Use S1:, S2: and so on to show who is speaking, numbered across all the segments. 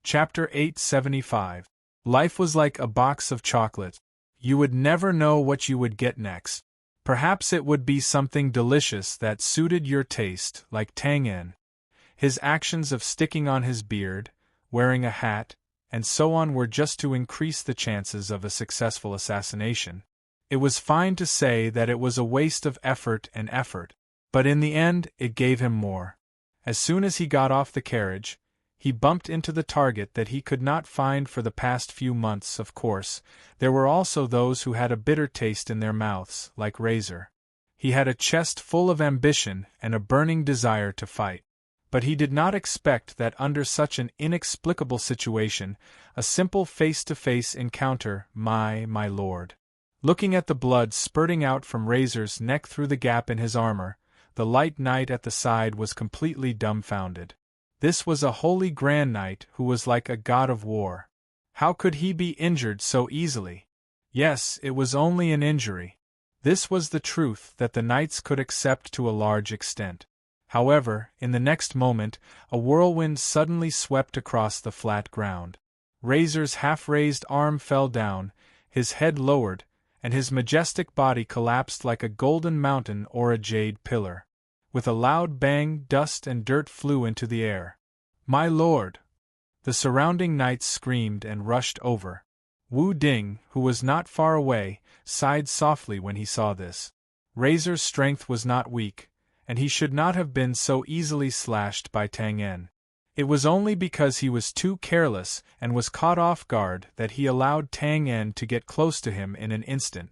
S1: Chapter 875. Life was like a box of chocolate. You would never know what you would get next. Perhaps it would be something delicious that suited your taste, like Tang-en. His actions of sticking on his beard, wearing a hat, and so on were just to increase the chances of a successful assassination. It was fine to say that it was a waste of effort, but in the end it gave him more. As soon as he got off the carriage, he bumped into the target that he could not find for the past few months. Of course, there were also those who had a bitter taste in their mouths, like Razor. He had a chest full of ambition and a burning desire to fight. But he did not expect that under such an inexplicable situation, a simple face-to-face encounter, my lord. Looking at the blood spurting out from Razor's neck through the gap in his armor, the light knight at the side was completely dumbfounded. This was a holy grand knight who was like a god of war. How could he be injured so easily? Yes, it was only an injury. This was the truth that the knights could accept to a large extent. However, in the next moment, a whirlwind suddenly swept across the flat ground. Razor's half-raised arm fell down, his head lowered, and his majestic body collapsed like a golden mountain or a jade pillar. With a loud bang, dust and dirt flew into the air. "My lord!" The surrounding knights screamed and rushed over. Wu Ding, who was not far away, sighed softly when he saw this. Razor's strength was not weak, and he should not have been so easily slashed by Tang-en. It was only because he was too careless and was caught off guard that he allowed Tang-en to get close to him in an instant.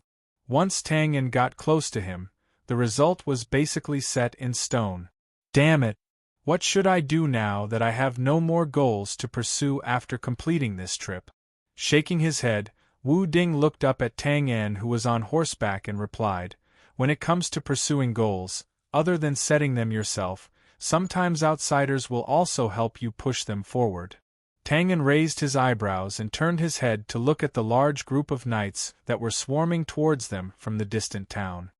S1: Once Tang-en got close to him, the result was basically set in stone. Damn it! What should I do now that I have no more goals to pursue after completing this trip? Shaking his head, Wu Ding looked up at Tang-en, who was on horseback, and replied, "When it comes to pursuing goals, other than setting them yourself, sometimes outsiders will also help you push them forward." Tang-en raised his eyebrows and turned his head to look at the large group of knights that were swarming towards them from the distant town.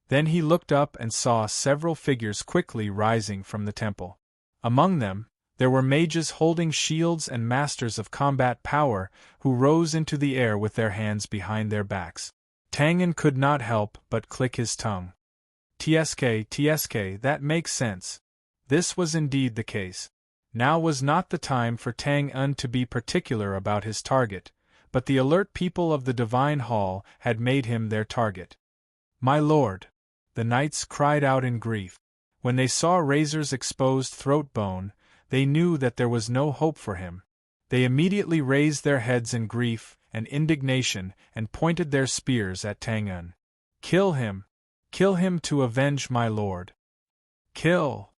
S1: Then he looked up and saw several figures quickly rising from the temple. Among them, there were mages holding shields and masters of combat power who rose into the air with their hands behind their backs. Tang-en could not help but click his tongue. TSK, that makes sense. This was indeed the case. Now was not the time for Tang-en to be particular about his target, but the alert people of the Divine Hall had made him their target. "My lord!" the knights cried out in grief. When they saw Razor's exposed throat bone, they knew that there was no hope for him. They immediately raised their heads in grief and indignation and pointed their spears at Tang-en. "Kill him! Kill him to avenge my lord! Kill!"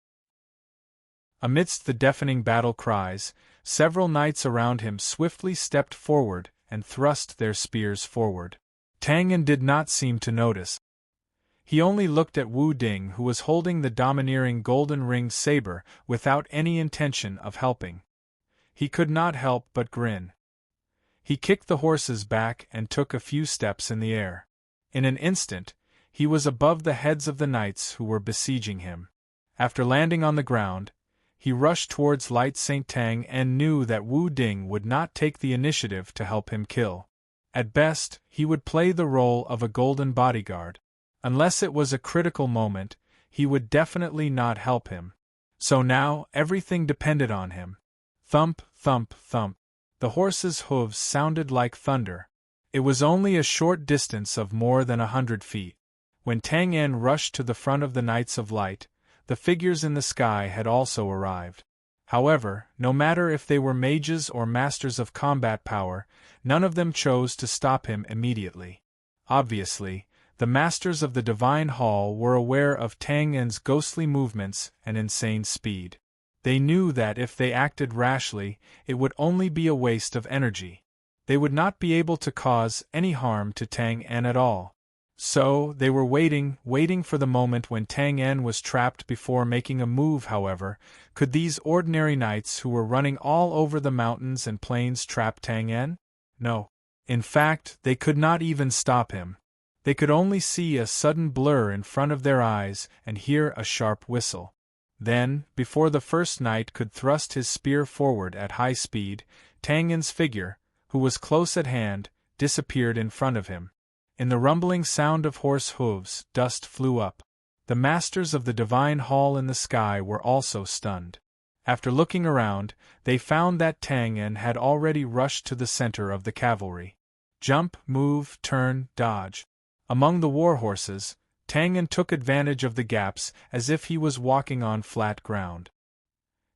S1: Amidst the deafening battle cries, several knights around him swiftly stepped forward and thrust their spears forward. Tang-en did not seem to notice. He only looked at Wu Ding, who was holding the domineering golden-ringed saber without any intention of helping. He could not help but grin. He kicked the horses back and took a few steps in the air. In an instant, he was above the heads of the knights who were besieging him. After landing on the ground, he rushed towards Light Saint Tang and knew that Wu Ding would not take the initiative to help him kill. At best, he would play the role of a golden bodyguard. Unless it was a critical moment, he would definitely not help him. So now, everything depended on him. Thump, thump, thump. The horses' hooves sounded like thunder. It was only a short distance of more than 100 feet. When Tang-en rushed to the front of the Knights of Light, the figures in the sky had also arrived. However, no matter if they were mages or masters of combat power, none of them chose to stop him immediately. Obviously, the masters of the Divine Hall were aware of Tang-en's ghostly movements and insane speed. They knew that if they acted rashly, it would only be a waste of energy. They would not be able to cause any harm to Tang-en at all. So, they were waiting for the moment when Tang-en was trapped before making a move. However, could these ordinary knights who were running all over the mountains and plains trap Tang-en? No. In fact, they could not even stop him. They could only see a sudden blur in front of their eyes and hear a sharp whistle. Then, before the first knight could thrust his spear forward at high speed, Tang Yin's figure, who was close at hand, disappeared in front of him. In the rumbling sound of horse hooves, dust flew up. The masters of the divine hall in the sky were also stunned. After looking around, they found that Tang Yin had already rushed to the center of the cavalry. Jump, move, turn, dodge. Among the war horses, Tang Yin took advantage of the gaps as if he was walking on flat ground.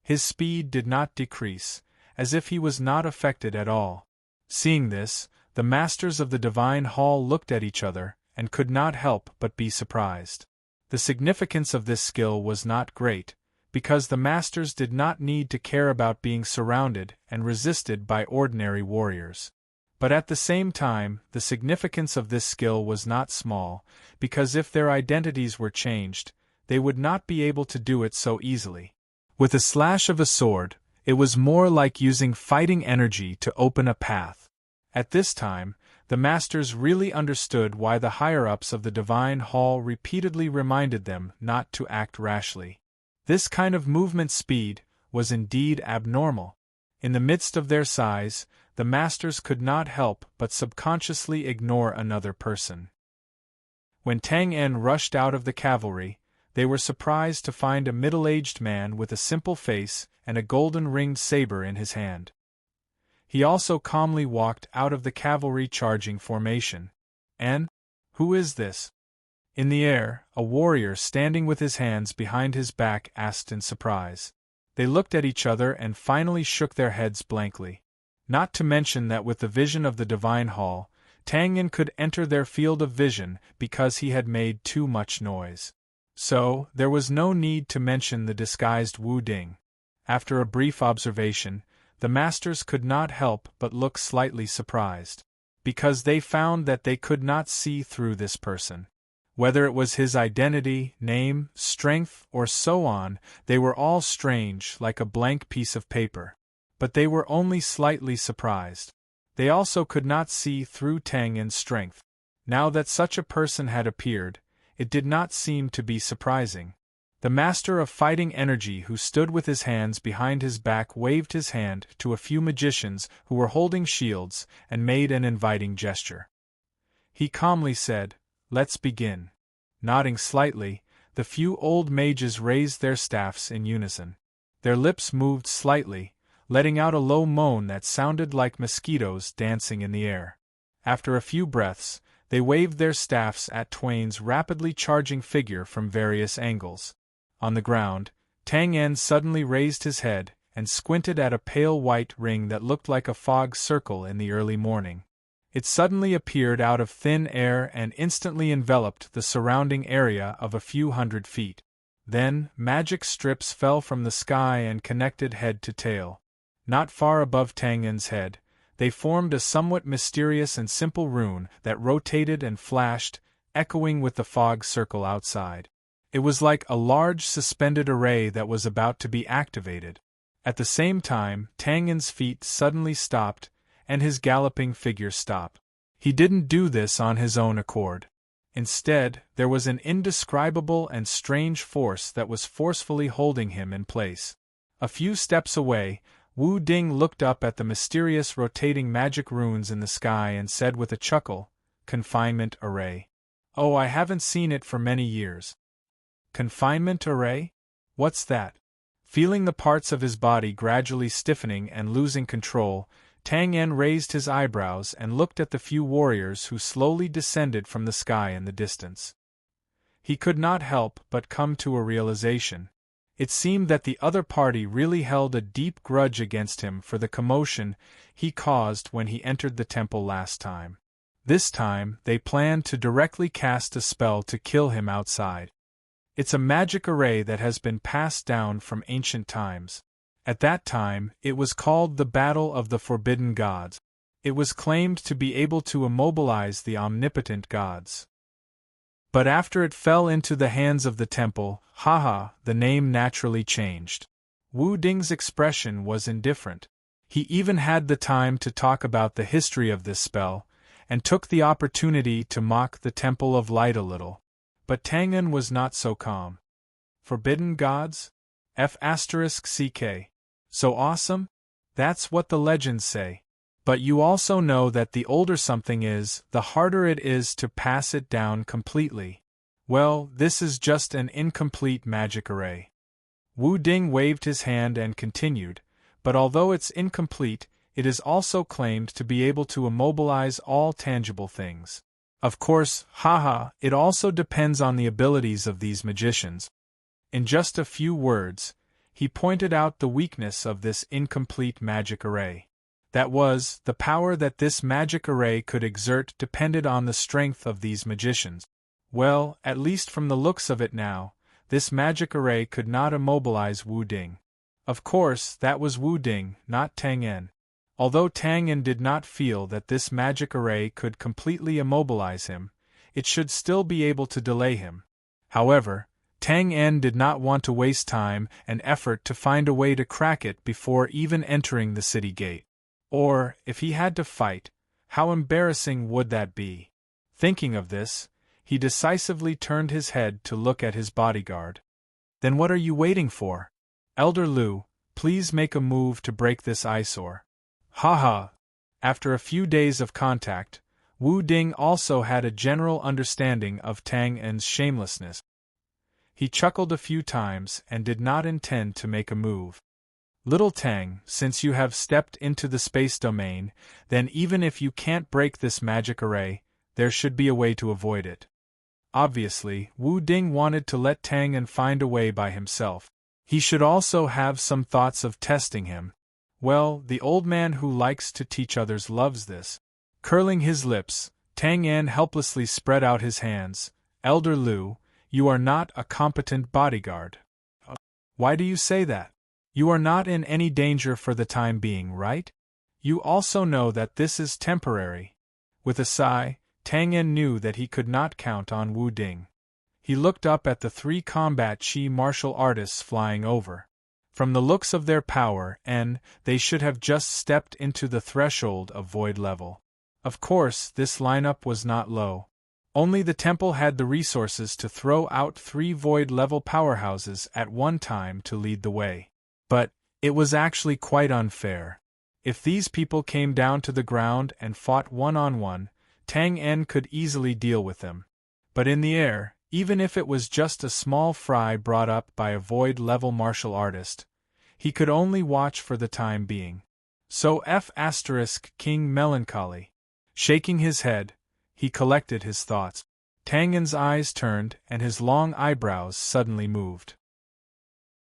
S1: His speed did not decrease, as if he was not affected at all. Seeing this, the masters of the divine hall looked at each other and could not help but be surprised. The significance of this skill was not great, because the masters did not need to care about being surrounded and resisted by ordinary warriors. But at the same time, the significance of this skill was not small, because if their identities were changed, they would not be able to do it so easily. With a slash of a sword, it was more like using fighting energy to open a path. At this time, the masters really understood why the higher-ups of the divine hall repeatedly reminded them not to act rashly. This kind of movement speed was indeed abnormal. In the midst of their size, the masters could not help but subconsciously ignore another person. When Tang Yin rushed out of the cavalry, they were surprised to find a middle-aged man with a simple face and a golden-ringed saber in his hand. He also calmly walked out of the cavalry charging formation. And, who is this? In the air, a warrior standing with his hands behind his back asked in surprise. They looked at each other and finally shook their heads blankly. Not to mention that with the vision of the divine hall, Tang Yin could enter their field of vision because he had made too much noise. So, there was no need to mention the disguised Wu Ding. After a brief observation, the masters could not help but look slightly surprised, because they found that they could not see through this person. Whether it was his identity, name, strength, or so on, they were all strange, like a blank piece of paper. But they were only slightly surprised. They also could not see through Tang Yin's strength. Now that such a person had appeared, it did not seem to be surprising. The master of fighting energy who stood with his hands behind his back waved his hand to a few magicians who were holding shields and made an inviting gesture. He calmly said, "Let's begin." Nodding slightly, the few old mages raised their staffs in unison. Their lips moved slightly, letting out a low moan that sounded like mosquitoes dancing in the air. After a few breaths, they waved their staffs at Twain's rapidly charging figure from various angles. On the ground, Tang Yin suddenly raised his head and squinted at a pale white ring that looked like a fog circle in the early morning. It suddenly appeared out of thin air and instantly enveloped the surrounding area of a few hundred feet. Then, magic strips fell from the sky and connected head to tail. Not far above Tang Yin's head, they formed a somewhat mysterious and simple rune that rotated and flashed, echoing with the fog circle outside. It was like a large suspended array that was about to be activated. At the same time, Tang Yin's feet suddenly stopped, and his galloping figure stopped. He didn't do this on his own accord. Instead, there was an indescribable and strange force that was forcefully holding him in place. A few steps away, Wu Ding looked up at the mysterious rotating magic runes in the sky and said with a chuckle, "Confinement array. Oh, I haven't seen it for many years." Confinement array? What's that? Feeling the parts of his body gradually stiffening and losing control, Tang Yin raised his eyebrows and looked at the few warriors who slowly descended from the sky in the distance. He could not help but come to a realization. It seemed that the other party really held a deep grudge against him for the commotion he caused when he entered the temple last time. This time, they planned to directly cast a spell to kill him outside. It's a magic array that has been passed down from ancient times. At that time, it was called the Battle of the Forbidden Gods. It was claimed to be able to immobilize the omnipotent gods. But after it fell into the hands of the temple, the name naturally changed. Wu Ding's expression was indifferent. He even had the time to talk about the history of this spell, and took the opportunity to mock the Temple of Light a little. But Tang Yin was not so calm. Forbidden gods? F***ck. So awesome? That's what the legends say. But you also know that the older something is, the harder it is to pass it down completely. Well, this is just an incomplete magic array. Wu Ding waved his hand and continued, but although it's incomplete, it is also claimed to be able to immobilize all tangible things. Of course, it also depends on the abilities of these magicians. In just a few words, he pointed out the weakness of this incomplete magic array. That was, the power that this magic array could exert depended on the strength of these magicians. Well, at least from the looks of it now, this magic array could not immobilize Wu Ding. Of course, that was Wu Ding, not Tang En. Although Tang En did not feel that this magic array could completely immobilize him, it should still be able to delay him. However, Tang En did not want to waste time and effort to find a way to crack it before even entering the city gate. Or, if he had to fight, how embarrassing would that be? Thinking of this, he decisively turned his head to look at his bodyguard. Then what are you waiting for? Elder Lu, please make a move to break this eyesore. After a few days of contact, Wu Ding also had a general understanding of Tang En's shamelessness. He chuckled a few times and did not intend to make a move. Little Tang, since you have stepped into the space domain, then even if you can't break this magic array, there should be a way to avoid it. Obviously, Wu Ding wanted to let Tang En find a way by himself. He should also have some thoughts of testing him. Well, the old man who likes to teach others loves this. Curling his lips, Tang En helplessly spread out his hands. Elder Lu, you are not a competent bodyguard. Why do you say that? You are not in any danger for the time being, right? You also know that this is temporary. With a sigh, Tang En knew that he could not count on Wu Ding. He looked up at the 3 combat Qi martial artists flying over. From the looks of their power, they should have just stepped into the threshold of void level. Of course, this lineup was not low. Only the temple had the resources to throw out 3 void level powerhouses at one time to lead the way. But it was actually quite unfair. If these people came down to the ground and fought one-on-one, Tang En could easily deal with them. But in the air, even if it was just a small fry brought up by a void-level martial artist, he could only watch for the time being. So King Melancholy. Shaking his head, he collected his thoughts. Tang En's eyes turned and his long eyebrows suddenly moved.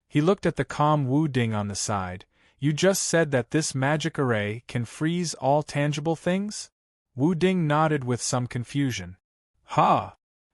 S1: He looked at the calm Wu Ding on the side. You just said that this magic array can freeze all tangible things? Wu Ding nodded with some confusion.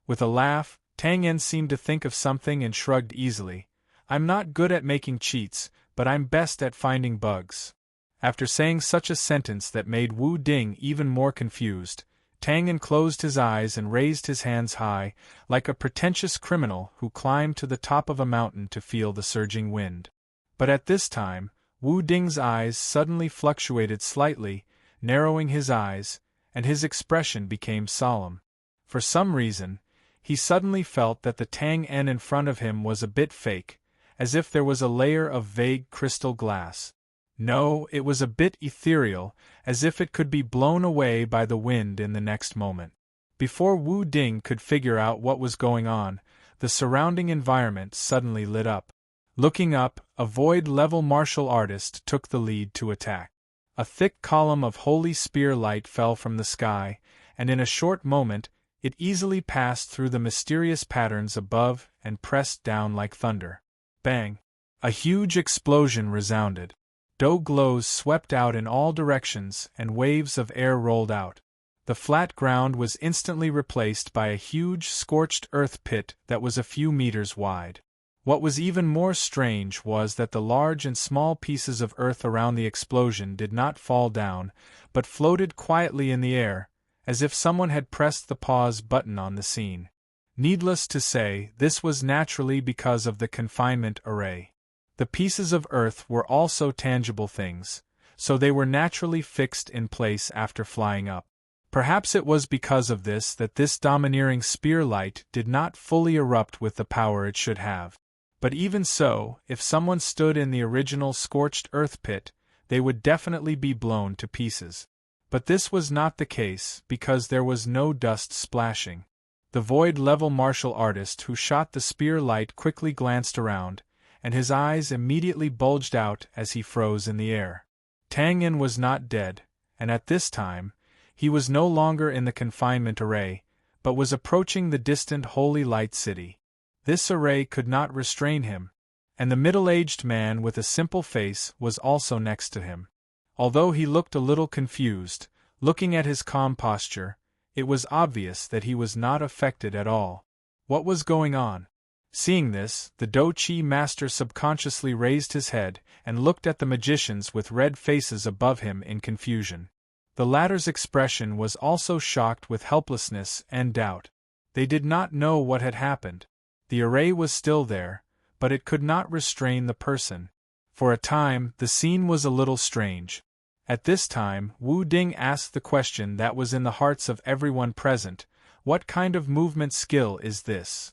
S1: With a laugh, Tang En seemed to think of something and shrugged easily. I'm not good at making cheats, but I'm best at finding bugs. After saying such a sentence that made Wu Ding even more confused, Tang En closed his eyes and raised his hands high, like a pretentious criminal who climbed to the top of a mountain to feel the surging wind. But at this time, Wu Ding's eyes suddenly fluctuated slightly, narrowing his eyes, and his expression became solemn. For some reason, he suddenly felt that the Tang En in front of him was a bit fake, as if there was a layer of vague crystal glass. No, it was a bit ethereal, as if it could be blown away by the wind in the next moment. Before Wu Ding could figure out what was going on, the surrounding environment suddenly lit up. Looking up, a void-level martial artist took the lead to attack. A thick column of holy spear light fell from the sky, and in a short moment, it easily passed through the mysterious patterns above and pressed down like thunder. Bang! A huge explosion resounded. Dough glows swept out in all directions and waves of air rolled out. The flat ground was instantly replaced by a huge scorched earth pit that was a few meters wide. What was even more strange was that the large and small pieces of earth around the explosion did not fall down, but floated quietly in the air, as if someone had pressed the pause button on the scene. Needless to say, this was naturally because of the confinement array. The pieces of earth were also tangible things, so they were naturally fixed in place after flying up. Perhaps it was because of this that this domineering spear light did not fully erupt with the power it should have. But even so, if someone stood in the original scorched earth pit, they would definitely be blown to pieces. But this was not the case because there was no dust splashing. The void-level martial artist who shot the spear light quickly glanced around, and his eyes immediately bulged out as he froze in the air. Tang En was not dead, and at this time, he was no longer in the confinement array, but was approaching the distant Holy Light City. This array could not restrain him, and the middle-aged man with a simple face was also next to him. Although he looked a little confused, looking at his calm posture, it was obvious that he was not affected at all. What was going on? Seeing this, the Do Chi master subconsciously raised his head and looked at the magicians with red faces above him in confusion. The latter's expression was also shocked with helplessness and doubt. They did not know what had happened. The array was still there, but it could not restrain the person. For a time, the scene was a little strange. At this time, Wu Ding asked the question that was in the hearts of everyone present: what kind of movement skill is this?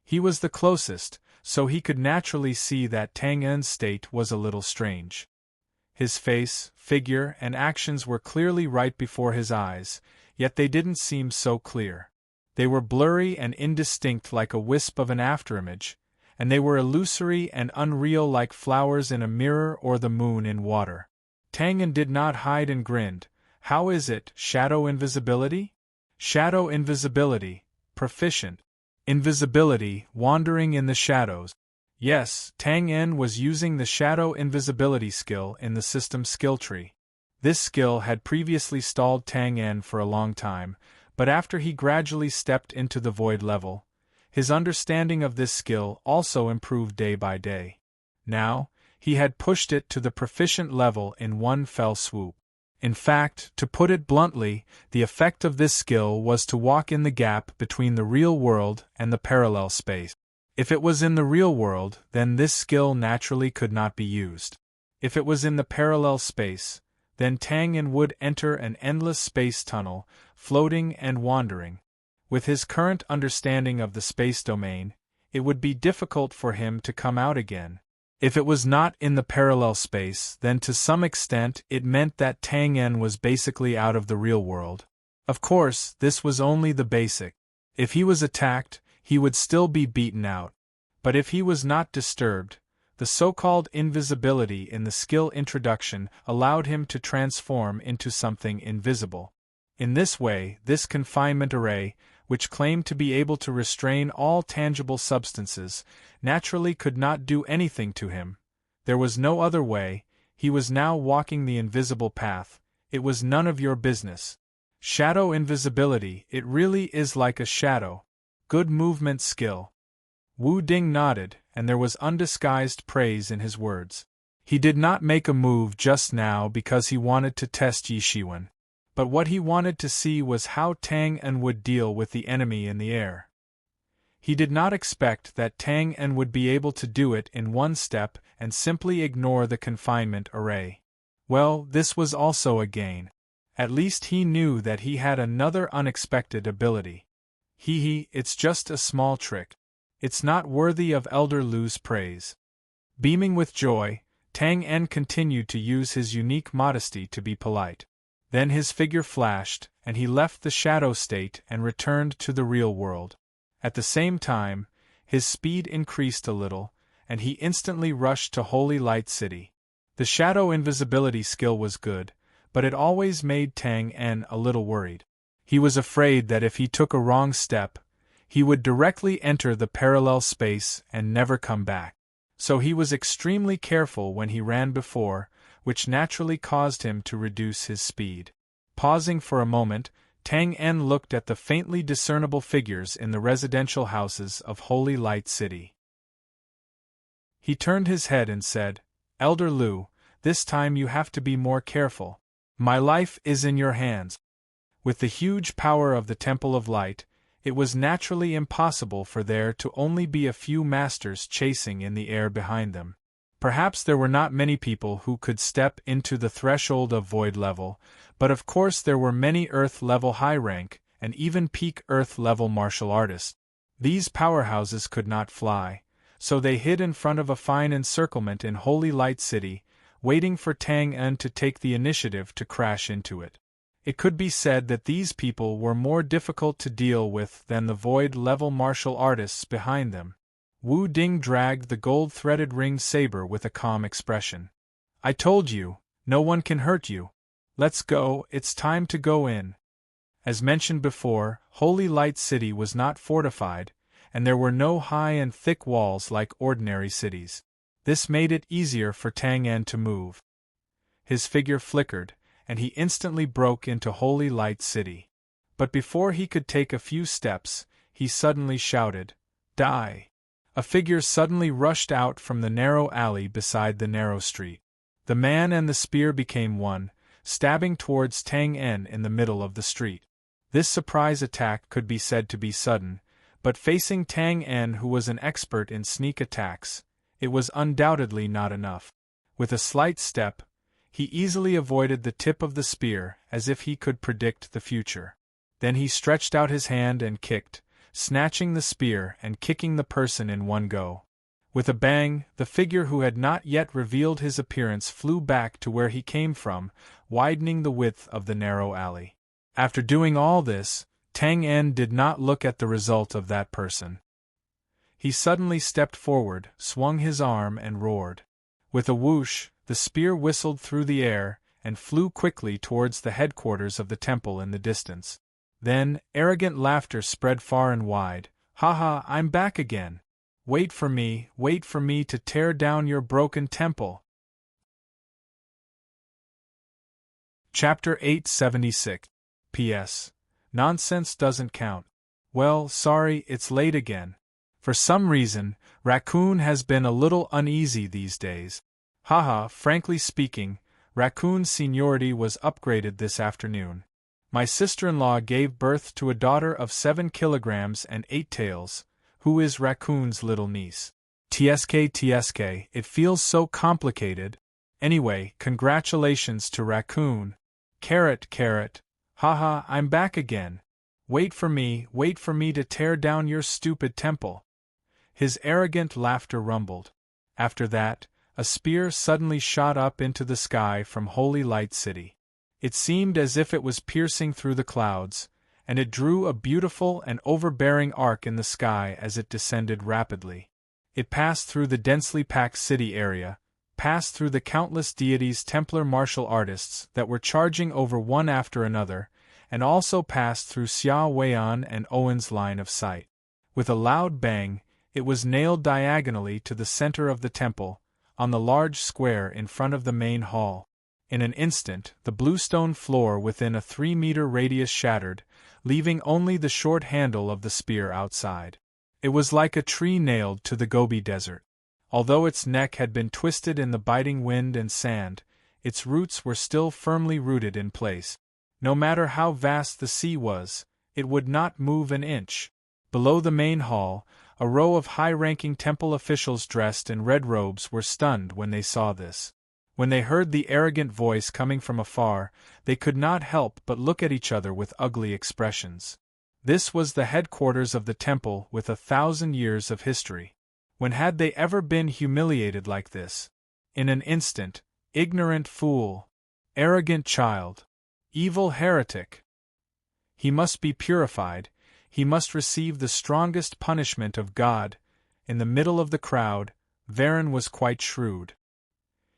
S1: He was the closest, so he could naturally see that Tang En's state was a little strange. His face, figure, and actions were clearly right before his eyes, yet they didn't seem so clear. They were blurry and indistinct like a wisp of an afterimage, and they were illusory and unreal like flowers in a mirror or the moon in water. Tang En did not hide and grinned. How is it, shadow invisibility? Shadow invisibility, proficient. Invisibility, wandering in the shadows. Yes, Tang En was using the shadow invisibility skill in the system skill tree. This skill had previously stalled Tang En for a long time, but after he gradually stepped into the void level, his understanding of this skill also improved day by day. Now, he had pushed it to the proficient level in one fell swoop. In fact, to put it bluntly, the effect of this skill was to walk in the gap between the real world and the parallel space. If it was in the real world, then this skill naturally could not be used. If it was in the parallel space, then Tang En would enter an endless space tunnel, floating and wandering. With his current understanding of the space domain, it would be difficult for him to come out again. If it was not in the parallel space, then to some extent it meant that Tang En was basically out of the real world. Of course, this was only the basic. If he was attacked, he would still be beaten out. But if he was not disturbed, the so-called invisibility in the skill introduction allowed him to transform into something invisible. In this way, this confinement array, which claimed to be able to restrain all tangible substances, naturally could not do anything to him. There was no other way. He was now walking the invisible path. It was none of your business. Shadow invisibility, it really is like a shadow. Good movement skill. Wu Ding nodded, and there was undisguised praise in his words. He did not make a move just now because he wanted to test Yi Shiwen. But what he wanted to see was how Tang En would deal with the enemy in the air. He did not expect that Tang En would be able to do it in one step and simply ignore the confinement array. Well, this was also a gain. At least he knew that he had another unexpected ability. It's just a small trick. It's not worthy of Elder Lu's praise. Beaming with joy, Tang En continued to use his unique modesty to be polite. Then his figure flashed, and he left the shadow state and returned to the real world. At the same time, his speed increased a little, and he instantly rushed to Holy Light City. The shadow invisibility skill was good, but it always made Tang En a little worried. He was afraid that if he took a wrong step, he would directly enter the parallel space and never come back. So he was extremely careful when he ran before, which naturally caused him to reduce his speed. Pausing for a moment, Tang En looked at the faintly discernible figures in the residential houses of Holy Light City. He turned his head and said, "Elder Lu, this time you have to be more careful. My life is in your hands." With the huge power of the Temple of Light, it was naturally impossible for there to only be a few masters chasing in the air behind them. Perhaps there were not many people who could step into the threshold of void level, but of course there were many Earth-level high-rank, and even peak Earth-level martial artists. These powerhouses could not fly, so they hid in front of a fine encirclement in Holy Light City, waiting for Tang-en to take the initiative to crash into it. It could be said that these people were more difficult to deal with than the void-level martial artists behind them. Wu Ding dragged the gold-threaded ringed saber with a calm expression. "I told you, no one can hurt you. Let's go, it's time to go in." As mentioned before, Holy Light City was not fortified, and there were no high and thick walls like ordinary cities. This made it easier for Tang-en to move. His figure flickered, and he instantly broke into Holy Light City. But before he could take a few steps, he suddenly shouted, "Die!" A figure suddenly rushed out from the narrow alley beside the narrow street. The man and the spear became one, stabbing towards Tang-en in the middle of the street. This surprise attack could be said to be sudden, but facing Tang-en, who was an expert in sneak attacks, it was undoubtedly not enough. With a slight step, he easily avoided the tip of the spear as if he could predict the future. Then he stretched out his hand and kicked, snatching the spear and kicking the person in one go. With a bang, the figure who had not yet revealed his appearance flew back to where he came from, widening the width of the narrow alley. After doing all this, Tang-en did not look at the result of that person. He suddenly stepped forward, swung his arm and roared. With a whoosh, the spear whistled through the air and flew quickly towards the headquarters of the temple in the distance. Then, arrogant laughter spread far and wide. "Ha ha, I'm back again! Wait for me to tear down your broken temple!" Chapter 876. P.S. Nonsense doesn't count. Well, sorry, it's late again. For some reason, Raccoon has been a little uneasy these days. Haha, frankly speaking, Raccoon's seniority was upgraded this afternoon. My sister-in-law gave birth to a daughter of 7 kilograms and 8 tails, who is Raccoon's little niece. TSK, it feels so complicated. Anyway, congratulations to Raccoon. Carrot. Haha, I'm back again. Wait for me to tear down your stupid temple. His arrogant laughter rumbled. After that, a spear suddenly shot up into the sky from Holy Light City. It seemed as if it was piercing through the clouds, and it drew a beautiful and overbearing arc in the sky as it descended rapidly. It passed through the densely packed city area, passed through the countless deities Templar martial artists that were charging over one after another, and also passed through Xia Weian and Owen's line of sight. With a loud bang, it was nailed diagonally to the center of the temple, on the large square in front of the main hall. In an instant, the bluestone floor within a 3-meter radius shattered, leaving only the short handle of the spear outside. It was like a tree nailed to the Gobi Desert. Although its neck had been twisted in the biting wind and sand, its roots were still firmly rooted in place. No matter how vast the sea was, it would not move an inch. Below the main hall, a row of high-ranking temple officials dressed in red robes were stunned when they saw this. When they heard the arrogant voice coming from afar, they could not help but look at each other with ugly expressions. This was the headquarters of the temple with 1,000 years of history. When had they ever been humiliated like this? In an instant, ignorant fool, arrogant child, evil heretic. He must be purified, he must receive the strongest punishment of God. In the middle of the crowd, Varen was quite shrewd.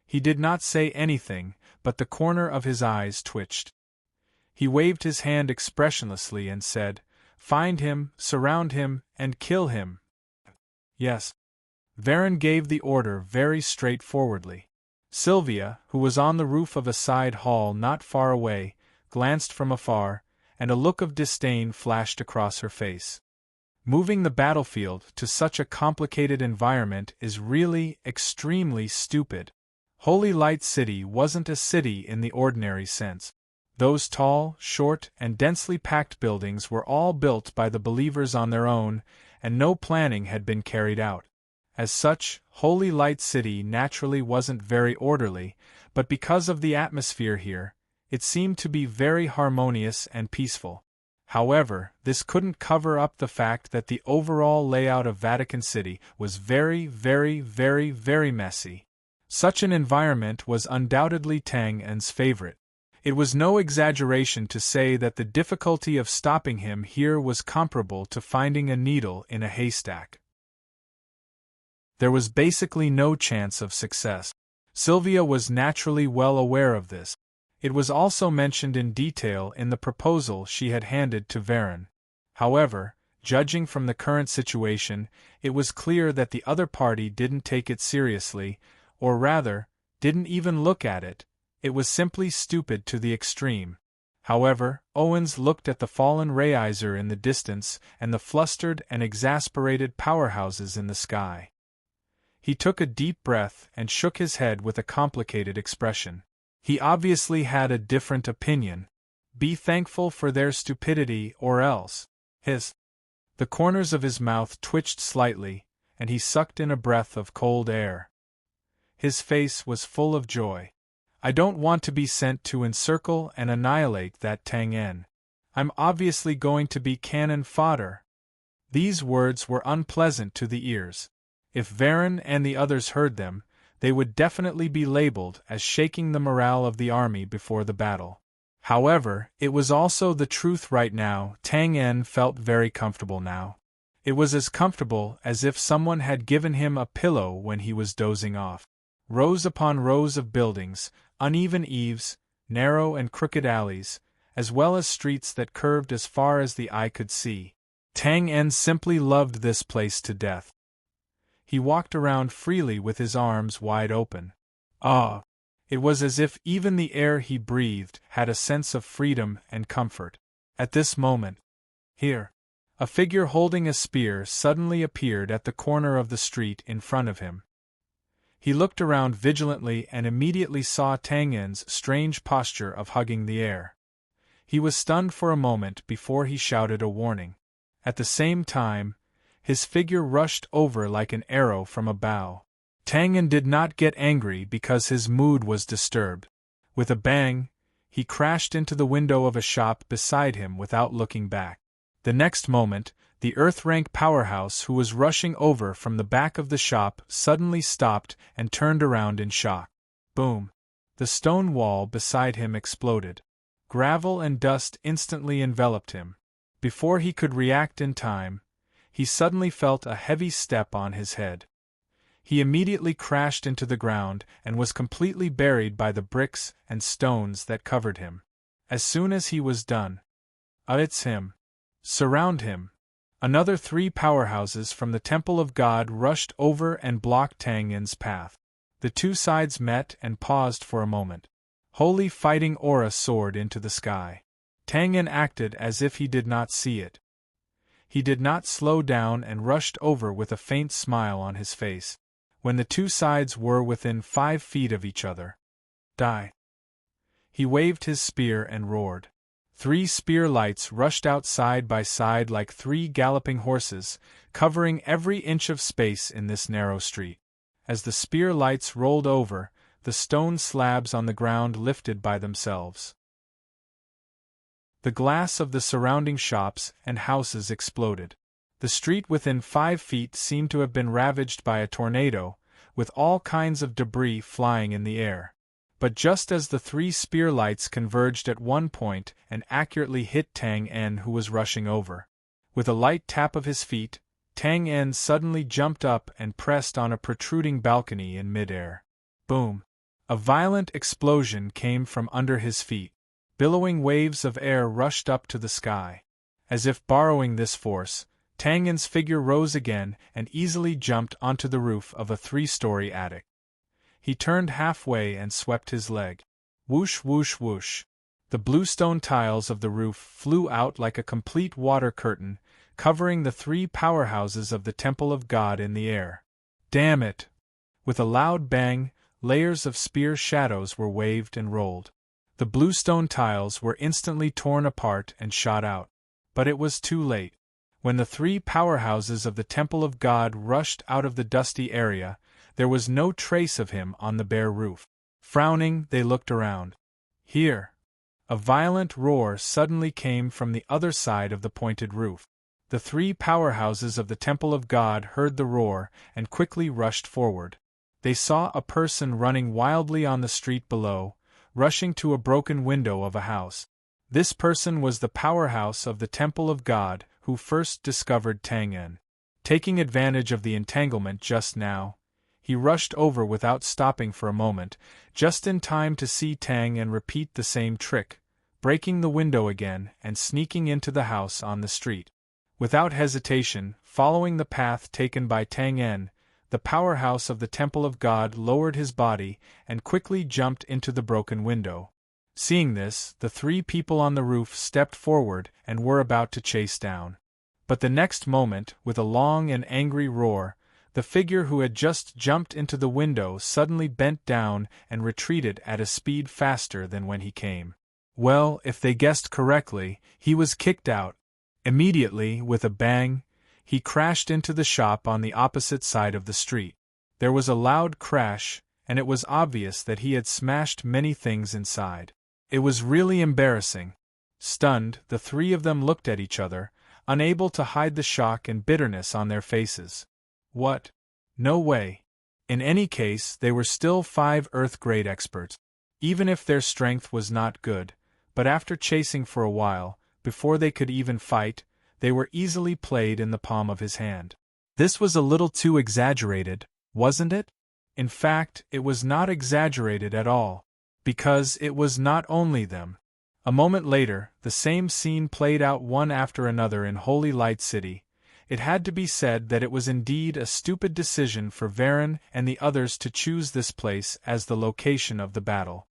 S1: He did not say anything, but the corner of his eyes twitched. He waved his hand expressionlessly and said, "Find him, surround him, and kill him." Yes. Varen gave the order very straightforwardly. Sylvia, who was on the roof of a side hall not far away, glanced from afar, and a look of disdain flashed across her face. Moving the battlefield to such a complicated environment is really extremely stupid. Holy Light City wasn't a city in the ordinary sense. Those tall, short, and densely packed buildings were all built by the believers on their own, and no planning had been carried out. As such, Holy Light City naturally wasn't very orderly, but because of the atmosphere here, it seemed to be very harmonious and peaceful. However, this couldn't cover up the fact that the overall layout of Vatican City was very, very, very, very messy. Such an environment was undoubtedly Tang En's favorite. It was no exaggeration to say that the difficulty of stopping him here was comparable to finding a needle in a haystack. There was basically no chance of success. Sylvia was naturally well aware of this. It was also mentioned in detail in the proposal she had handed to Varen. However, judging from the current situation, it was clear that the other party didn't take it seriously, or rather, didn't even look at it. It was simply stupid to the extreme. However, Owens looked at the fallen Rayizer in the distance and the flustered and exasperated powerhouses in the sky. He took a deep breath and shook his head with a complicated expression. He obviously had a different opinion. Be thankful for their stupidity or else. The corners of his mouth twitched slightly, and he sucked in a breath of cold air. His face was full of joy. I don't want to be sent to encircle and annihilate that Tang En. I'm obviously going to be cannon fodder. These words were unpleasant to the ears. If Varen and the others heard them, they would definitely be labeled as shaking the morale of the army before the battle. However, it was also the truth right now. Tang En felt very comfortable now. It was as comfortable as if someone had given him a pillow when he was dozing off. Rows upon rows of buildings, uneven eaves, narrow and crooked alleys, as well as streets that curved as far as the eye could see. Tang En simply loved this place to death. He walked around freely with his arms wide open. It was as if even the air he breathed had a sense of freedom and comfort. At this moment, here, a figure holding a spear suddenly appeared at the corner of the street in front of him. He looked around vigilantly and immediately saw Tang En's strange posture of hugging the air. He was stunned for a moment before he shouted a warning. At the same time, his figure rushed over like an arrow from a bow. Tang En did not get angry because his mood was disturbed. With a bang, he crashed into the window of a shop beside him without looking back. The next moment, the Earth-rank powerhouse who was rushing over from the back of the shop suddenly stopped and turned around in shock. Boom! The stone wall beside him exploded. Gravel and dust instantly enveloped him. Before he could react in time, he suddenly felt a heavy step on his head. He immediately crashed into the ground and was completely buried by the bricks and stones that covered him. As soon as he was done, it's him. Surround him. Another 3 powerhouses from the Temple of God rushed over and blocked Tang En's path. The two sides met and paused for a moment. Holy fighting aura soared into the sky. Tang En acted as if he did not see it. He did not slow down and rushed over with a faint smile on his face. When the two sides were within 5 feet of each other, die! He waved his spear and roared. 3 spear lights rushed out side by side like 3 galloping horses, covering every inch of space in this narrow street. As the spear lights rolled over, the stone slabs on the ground lifted by themselves. The glass of the surrounding shops and houses exploded. The street within 5 feet seemed to have been ravaged by a tornado, with all kinds of debris flying in the air. But just as the 3 spear lights converged at one point and accurately hit Tang En, who was rushing over. With a light tap of his feet, Tang En suddenly jumped up and pressed on a protruding balcony in midair. Boom! A violent explosion came from under his feet. Billowing waves of air rushed up to the sky. As if borrowing this force, Tang En's figure rose again and easily jumped onto the roof of a 3-story attic. He turned halfway and swept his leg. Whoosh whoosh whoosh. The bluestone tiles of the roof flew out like a complete water curtain, covering the 3 powerhouses of the Temple of God in the air. Damn it! With a loud bang, layers of spear shadows were waved and rolled. The bluestone tiles were instantly torn apart and shot out. But it was too late. When the 3 powerhouses of the Temple of God rushed out of the dusty area, there was no trace of him on the bare roof. Frowning, they looked around. Here. A violent roar suddenly came from the other side of the pointed roof. The three powerhouses of the Temple of God heard the roar and quickly rushed forward. They saw a person running wildly on the street below, rushing to a broken window of a house. This person was the powerhouse of the Temple of God who first discovered Tang-en. Taking advantage of the entanglement just now, he rushed over without stopping for a moment, just in time to see Tang-en repeat the same trick, breaking the window again and sneaking into the house on the street. Without hesitation, following the path taken by Tang-en, the powerhouse of the Temple of God lowered his body and quickly jumped into the broken window. Seeing this, the three people on the roof stepped forward and were about to chase down. But the next moment, with a long and angry roar, the figure who had just jumped into the window suddenly bent down and retreated at a speed faster than when he came. Well, if they guessed correctly, he was kicked out. Immediately, with a bang, he crashed into the shop on the opposite side of the street. There was a loud crash, and it was obvious that he had smashed many things inside. It was really embarrassing. Stunned, the three of them looked at each other, unable to hide the shock and bitterness on their faces. What? No way. In any case, they were still 5 Earth-grade experts. Even if their strength was not good, but after chasing for a while, before they could even fight, they were easily played in the palm of his hand. This was a little too exaggerated, wasn't it? In fact, it was not exaggerated at all, because it was not only them. A moment later, the same scene played out one after another in Holy Light City. It had to be said that it was indeed a stupid decision for Varen and the others to choose this place as the location of the battle.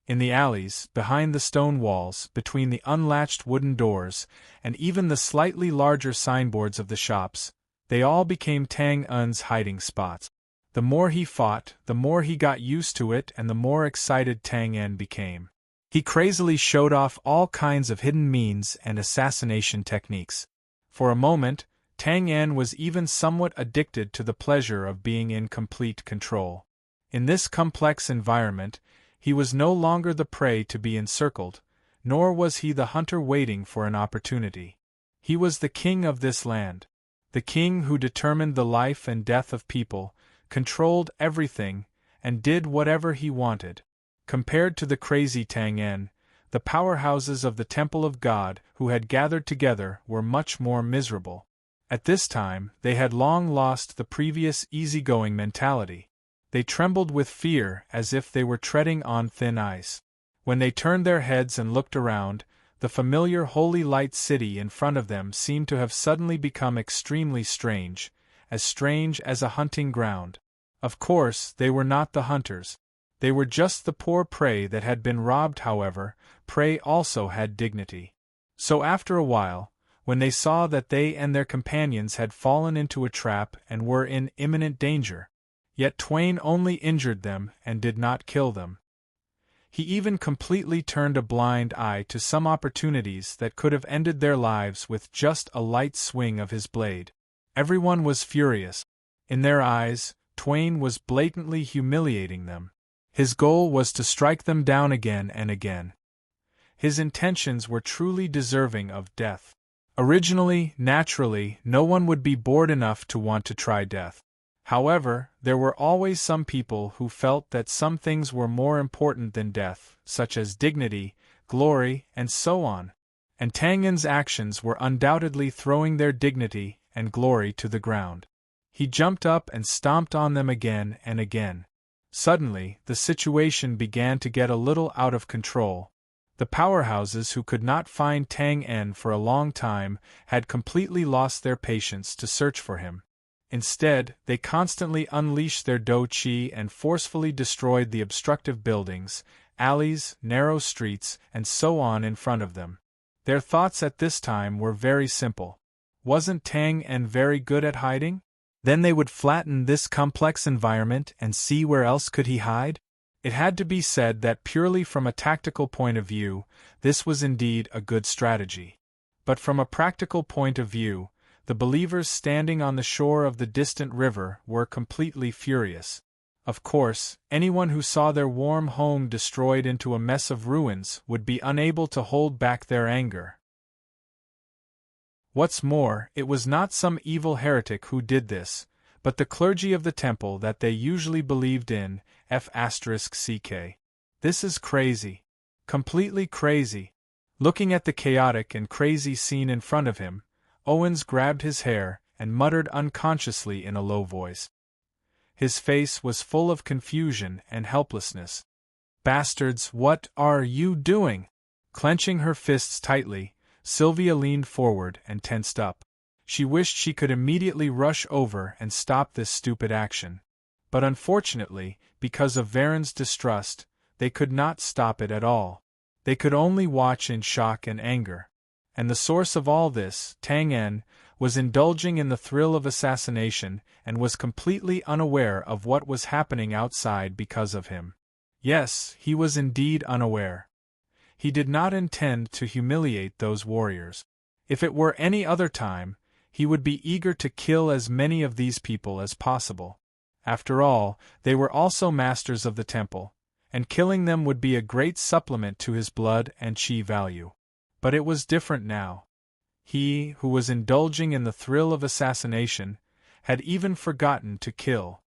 S1: In the alleys, behind the stone walls, between the unlatched wooden doors, and even the slightly larger signboards of the shops, they all became Tang-en's hiding spots. The more he fought, the more he got used to it and the more excited Tang-en became. He crazily showed off all kinds of hidden means and assassination techniques. For a moment, Tang-en was even somewhat addicted to the pleasure of being in complete control. In this complex environment, he was no longer the prey to be encircled, nor was he the hunter waiting for an opportunity. He was the king of this land. The king who determined the life and death of people, controlled everything, and did whatever he wanted. Compared to the crazy Tang-en, the powerhouses of the Temple of God who had gathered together were much more miserable. At this time, they had long lost the previous easygoing mentality. They trembled with fear as if they were treading on thin ice. When they turned their heads and looked around, the familiar Holy Light City in front of them seemed to have suddenly become extremely strange as a hunting ground. Of course, they were not the hunters. They were just the poor prey that had been robbed. However, prey also had dignity. So after a while, when they saw that they and their companions had fallen into a trap and were in imminent danger, yet Twain only injured them and did not kill them. He even completely turned a blind eye to some opportunities that could have ended their lives with just a light swing of his blade. Everyone was furious. In their eyes, Twain was blatantly humiliating them. His goal was to strike them down again and again. His intentions were truly deserving of death. Originally, naturally, no one would be bored enough to want to try death. However, there were always some people who felt that some things were more important than death, such as dignity, glory, and so on. And Tang-en's actions were undoubtedly throwing their dignity and glory to the ground. He jumped up and stomped on them again and again. Suddenly, the situation began to get a little out of control. The powerhouses who could not find Tang-en for a long time had completely lost their patience to search for him. Instead, they constantly unleashed their dou-qi and forcefully destroyed the obstructive buildings, alleys, narrow streets, and so on in front of them. Their thoughts at this time were very simple. Wasn't Tang-en very good at hiding? Then they would flatten this complex environment and see where else could he hide? It had to be said that purely from a tactical point of view, this was indeed a good strategy. But from a practical point of view, the believers standing on the shore of the distant river were completely furious. Of course, anyone who saw their warm home destroyed into a mess of ruins would be unable to hold back their anger. What's more, it was not some evil heretic who did this, but the clergy of the temple that they usually believed in, f*ck. This is crazy. Completely crazy. Looking at the chaotic and crazy scene in front of him, Owens grabbed his hair and muttered unconsciously in a low voice. His face was full of confusion and helplessness. Bastards, what are you doing? Clenching her fists tightly, Sylvia leaned forward and tensed up. She wished she could immediately rush over and stop this stupid action. But unfortunately, because of Varen's distrust, they could not stop it at all. They could only watch in shock and anger. And the source of all this, Tang En, was indulging in the thrill of assassination and was completely unaware of what was happening outside because of him. Yes, he was indeed unaware. He did not intend to humiliate those warriors. If it were any other time, he would be eager to kill as many of these people as possible. After all, they were also masters of the temple, and killing them would be a great supplement to his blood and chi value. But it was different now. He, who was indulging in the thrill of assassination, had even forgotten to kill.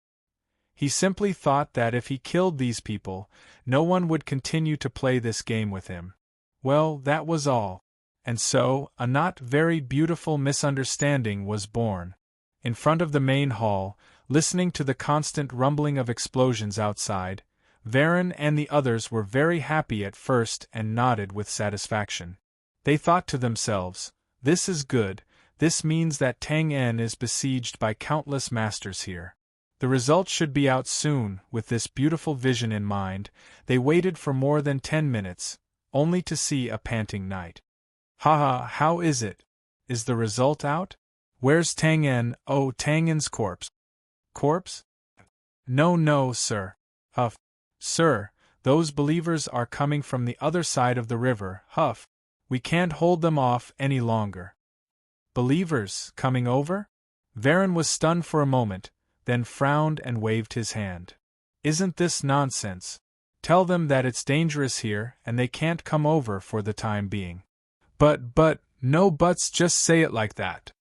S1: He simply thought that if he killed these people, no one would continue to play this game with him. Well, that was all. And so, a not very beautiful misunderstanding was born. In front of the main hall, listening to the constant rumbling of explosions outside, Varen and the others were very happy at first and nodded with satisfaction. They thought to themselves, "This is good, this means that Tang En is besieged by countless masters here." The result should be out soon. With this beautiful vision in mind, they waited for more than 10 minutes, only to see a panting knight. "Haha, how is it? Is the result out? Where's Tang En? Oh, Tang En's corpse." "Corpse? No, sir." "Huff. Sir, those believers are coming from the other side of the river." "Huff. We can't hold them off any longer." "Believers, coming over?" Varen was stunned for a moment, then frowned and waved his hand. "Isn't this nonsense? Tell them that it's dangerous here and they can't come over for the time being." But, no buts, just say it like that."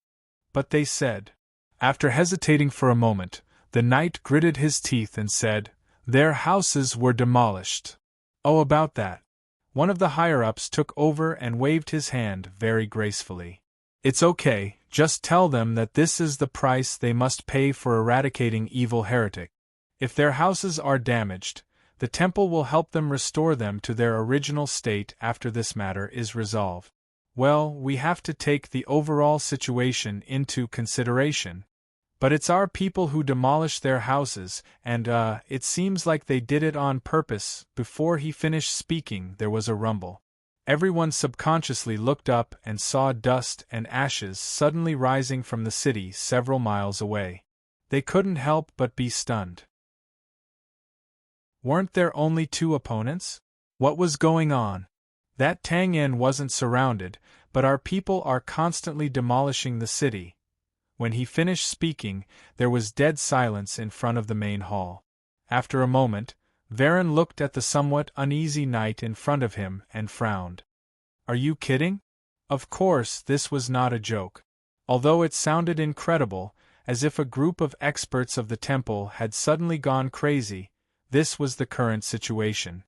S1: "But they said." After hesitating for a moment, the knight gritted his teeth and said, "Their houses were demolished." "Oh, about that." One of the higher-ups took over and waved his hand very gracefully. "It's okay, just tell them that this is the price they must pay for eradicating evil heretic. If their houses are damaged, the temple will help them restore them to their original state after this matter is resolved. Well, we have to take the overall situation into consideration. But it's our people who demolish their houses, and, it seems like they did it on purpose." Before he finished speaking, there was a rumble. Everyone subconsciously looked up and saw dust and ashes suddenly rising from the city several miles away. They couldn't help but be stunned. Weren't there only 2 opponents? What was going on? That Tang En wasn't surrounded, but our people are constantly demolishing the city. When he finished speaking, there was dead silence in front of the main hall. After a moment, Varen looked at the somewhat uneasy knight in front of him and frowned. "Are you kidding?" Of course, this was not a joke. Although it sounded incredible, as if a group of experts of the temple had suddenly gone crazy, this was the current situation.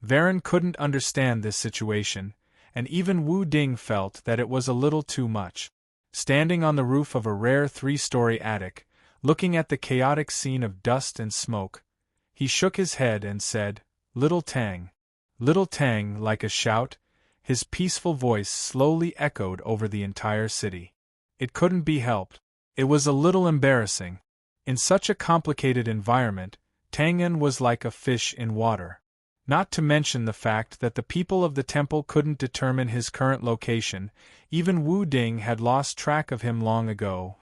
S1: Varen couldn't understand this situation, and even Wu Ding felt that it was a little too much. Standing on the roof of a rare 3-story attic, looking at the chaotic scene of dust and smoke, he shook his head and said, "Little Tang." Little Tang, like a shout, his peaceful voice slowly echoed over the entire city. It couldn't be helped. It was a little embarrassing. In such a complicated environment, Tang En was like a fish in water. Not to mention the fact that the people of the temple couldn't determine his current location. Even Wu Ding had lost track of him long ago.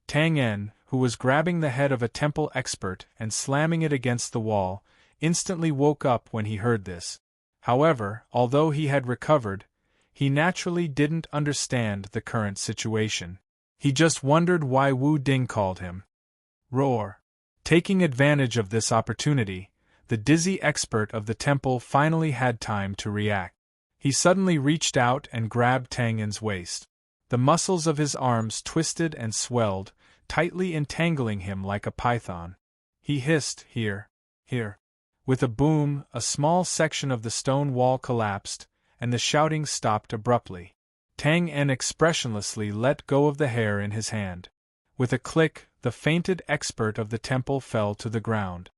S1: Tang En, who was grabbing the head of a temple expert and slamming it against the wall, instantly woke up when he heard this. However, although he had recovered, he naturally didn't understand the current situation. He just wondered why Wu Ding called him. Roar. Taking advantage of this opportunity, the dizzy expert of the temple finally had time to react. He suddenly reached out and grabbed Tang En's waist. The muscles of his arms twisted and swelled, tightly entangling him like a python. He hissed, "Here, here." With a boom, a small section of the stone wall collapsed, and the shouting stopped abruptly. Tang En expressionlessly let go of the hair in his hand. With a click, the fainted expert of the temple fell to the ground.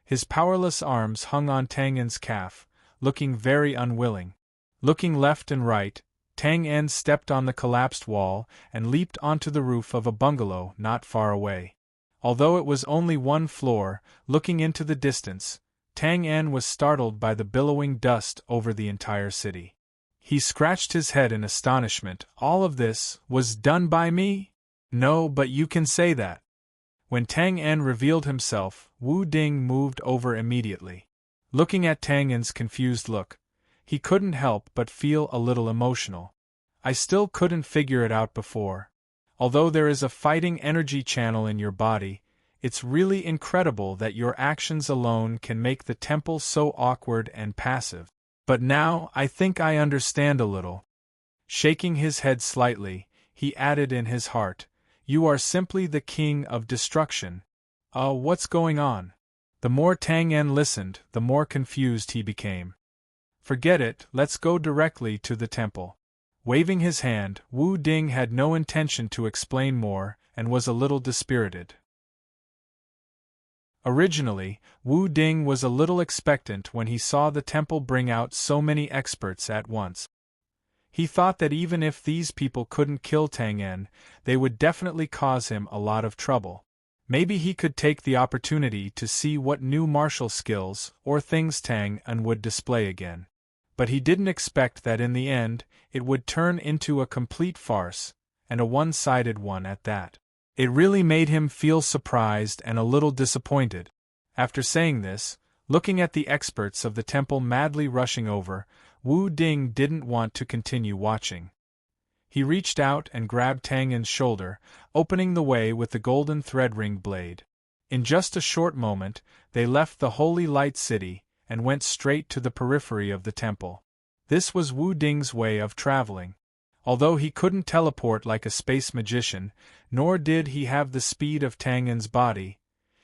S1: His powerless arms hung on Tang En's calf, looking very unwilling. Looking left and right, Tang En stepped on the collapsed wall and leaped onto the roof of a bungalow not far away. Although it was only one floor, looking into the distance, Tang En was startled by the billowing dust over the entire city. He scratched his head in astonishment. "All of this was done by me?" "No, but you can say that." When Tang En revealed himself, Wu Ding moved over immediately. Looking at Tang En's confused look, he couldn't help but feel a little emotional. "I still couldn't figure it out before. Although there is a fighting energy channel in your body, it's really incredible that your actions alone can make the temple so awkward and passive. But now I think I understand a little." Shaking his head slightly, he added in his heart, "You are simply the king of destruction." What's going on?" The more Tang En listened, the more confused he became. "Forget it, let's go directly to the temple." Waving his hand, Wu Ding had no intention to explain more, and was a little dispirited. Originally, Wu Ding was a little expectant when he saw the temple bring out so many experts at once. He thought that even if these people couldn't kill Tang En, they would definitely cause him a lot of trouble. Maybe he could take the opportunity to see what new martial skills or things Tang En would display again. But he didn't expect that in the end, it would turn into a complete farce, and a one-sided one at that. It really made him feel surprised and a little disappointed. After saying this, looking at the experts of the temple madly rushing over, Wu Ding didn't want to continue watching. He reached out and grabbed Tang En's shoulder, opening the way with the golden thread ring blade. In just a short moment, they left the holy light city and went straight to the periphery of the temple. This was Wu Ding's way of traveling. Although he couldn't teleport like a space magician, nor did he have the speed of Tang En's body,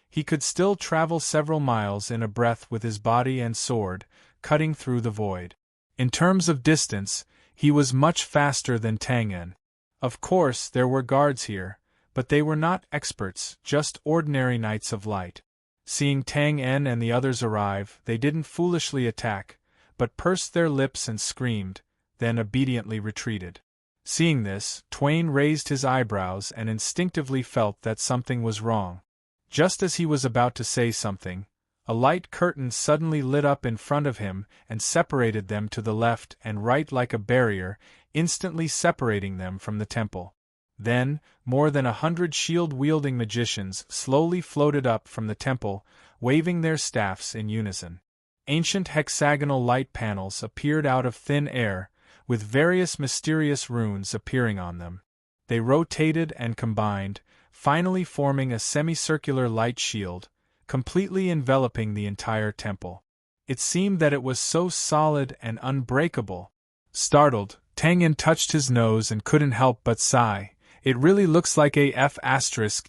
S1: he could still travel several miles in a breath with his body and sword, cutting through the void. In terms of distance, he was much faster than Tang En. Of course, there were guards here, but they were not experts, just ordinary knights of light. Seeing Tang En and the others arrive, they didn't foolishly attack, but pursed their lips and screamed, then obediently retreated. Seeing this, Twain raised his eyebrows and instinctively felt that something was wrong. Just as he was about to say something, a light curtain suddenly lit up in front of him and separated them to the left and right like a barrier, instantly separating them from the temple. Then, more than 100 shield-wielding magicians slowly floated up from the temple, waving their staffs in unison. Ancient hexagonal light panels appeared out of thin air, with various mysterious runes appearing on them. They rotated and combined, finally forming a semicircular light shield, completely enveloping the entire temple. It seemed that it was so solid and unbreakable. Startled, Tang En touched his nose and couldn't help but sigh. It really looks like a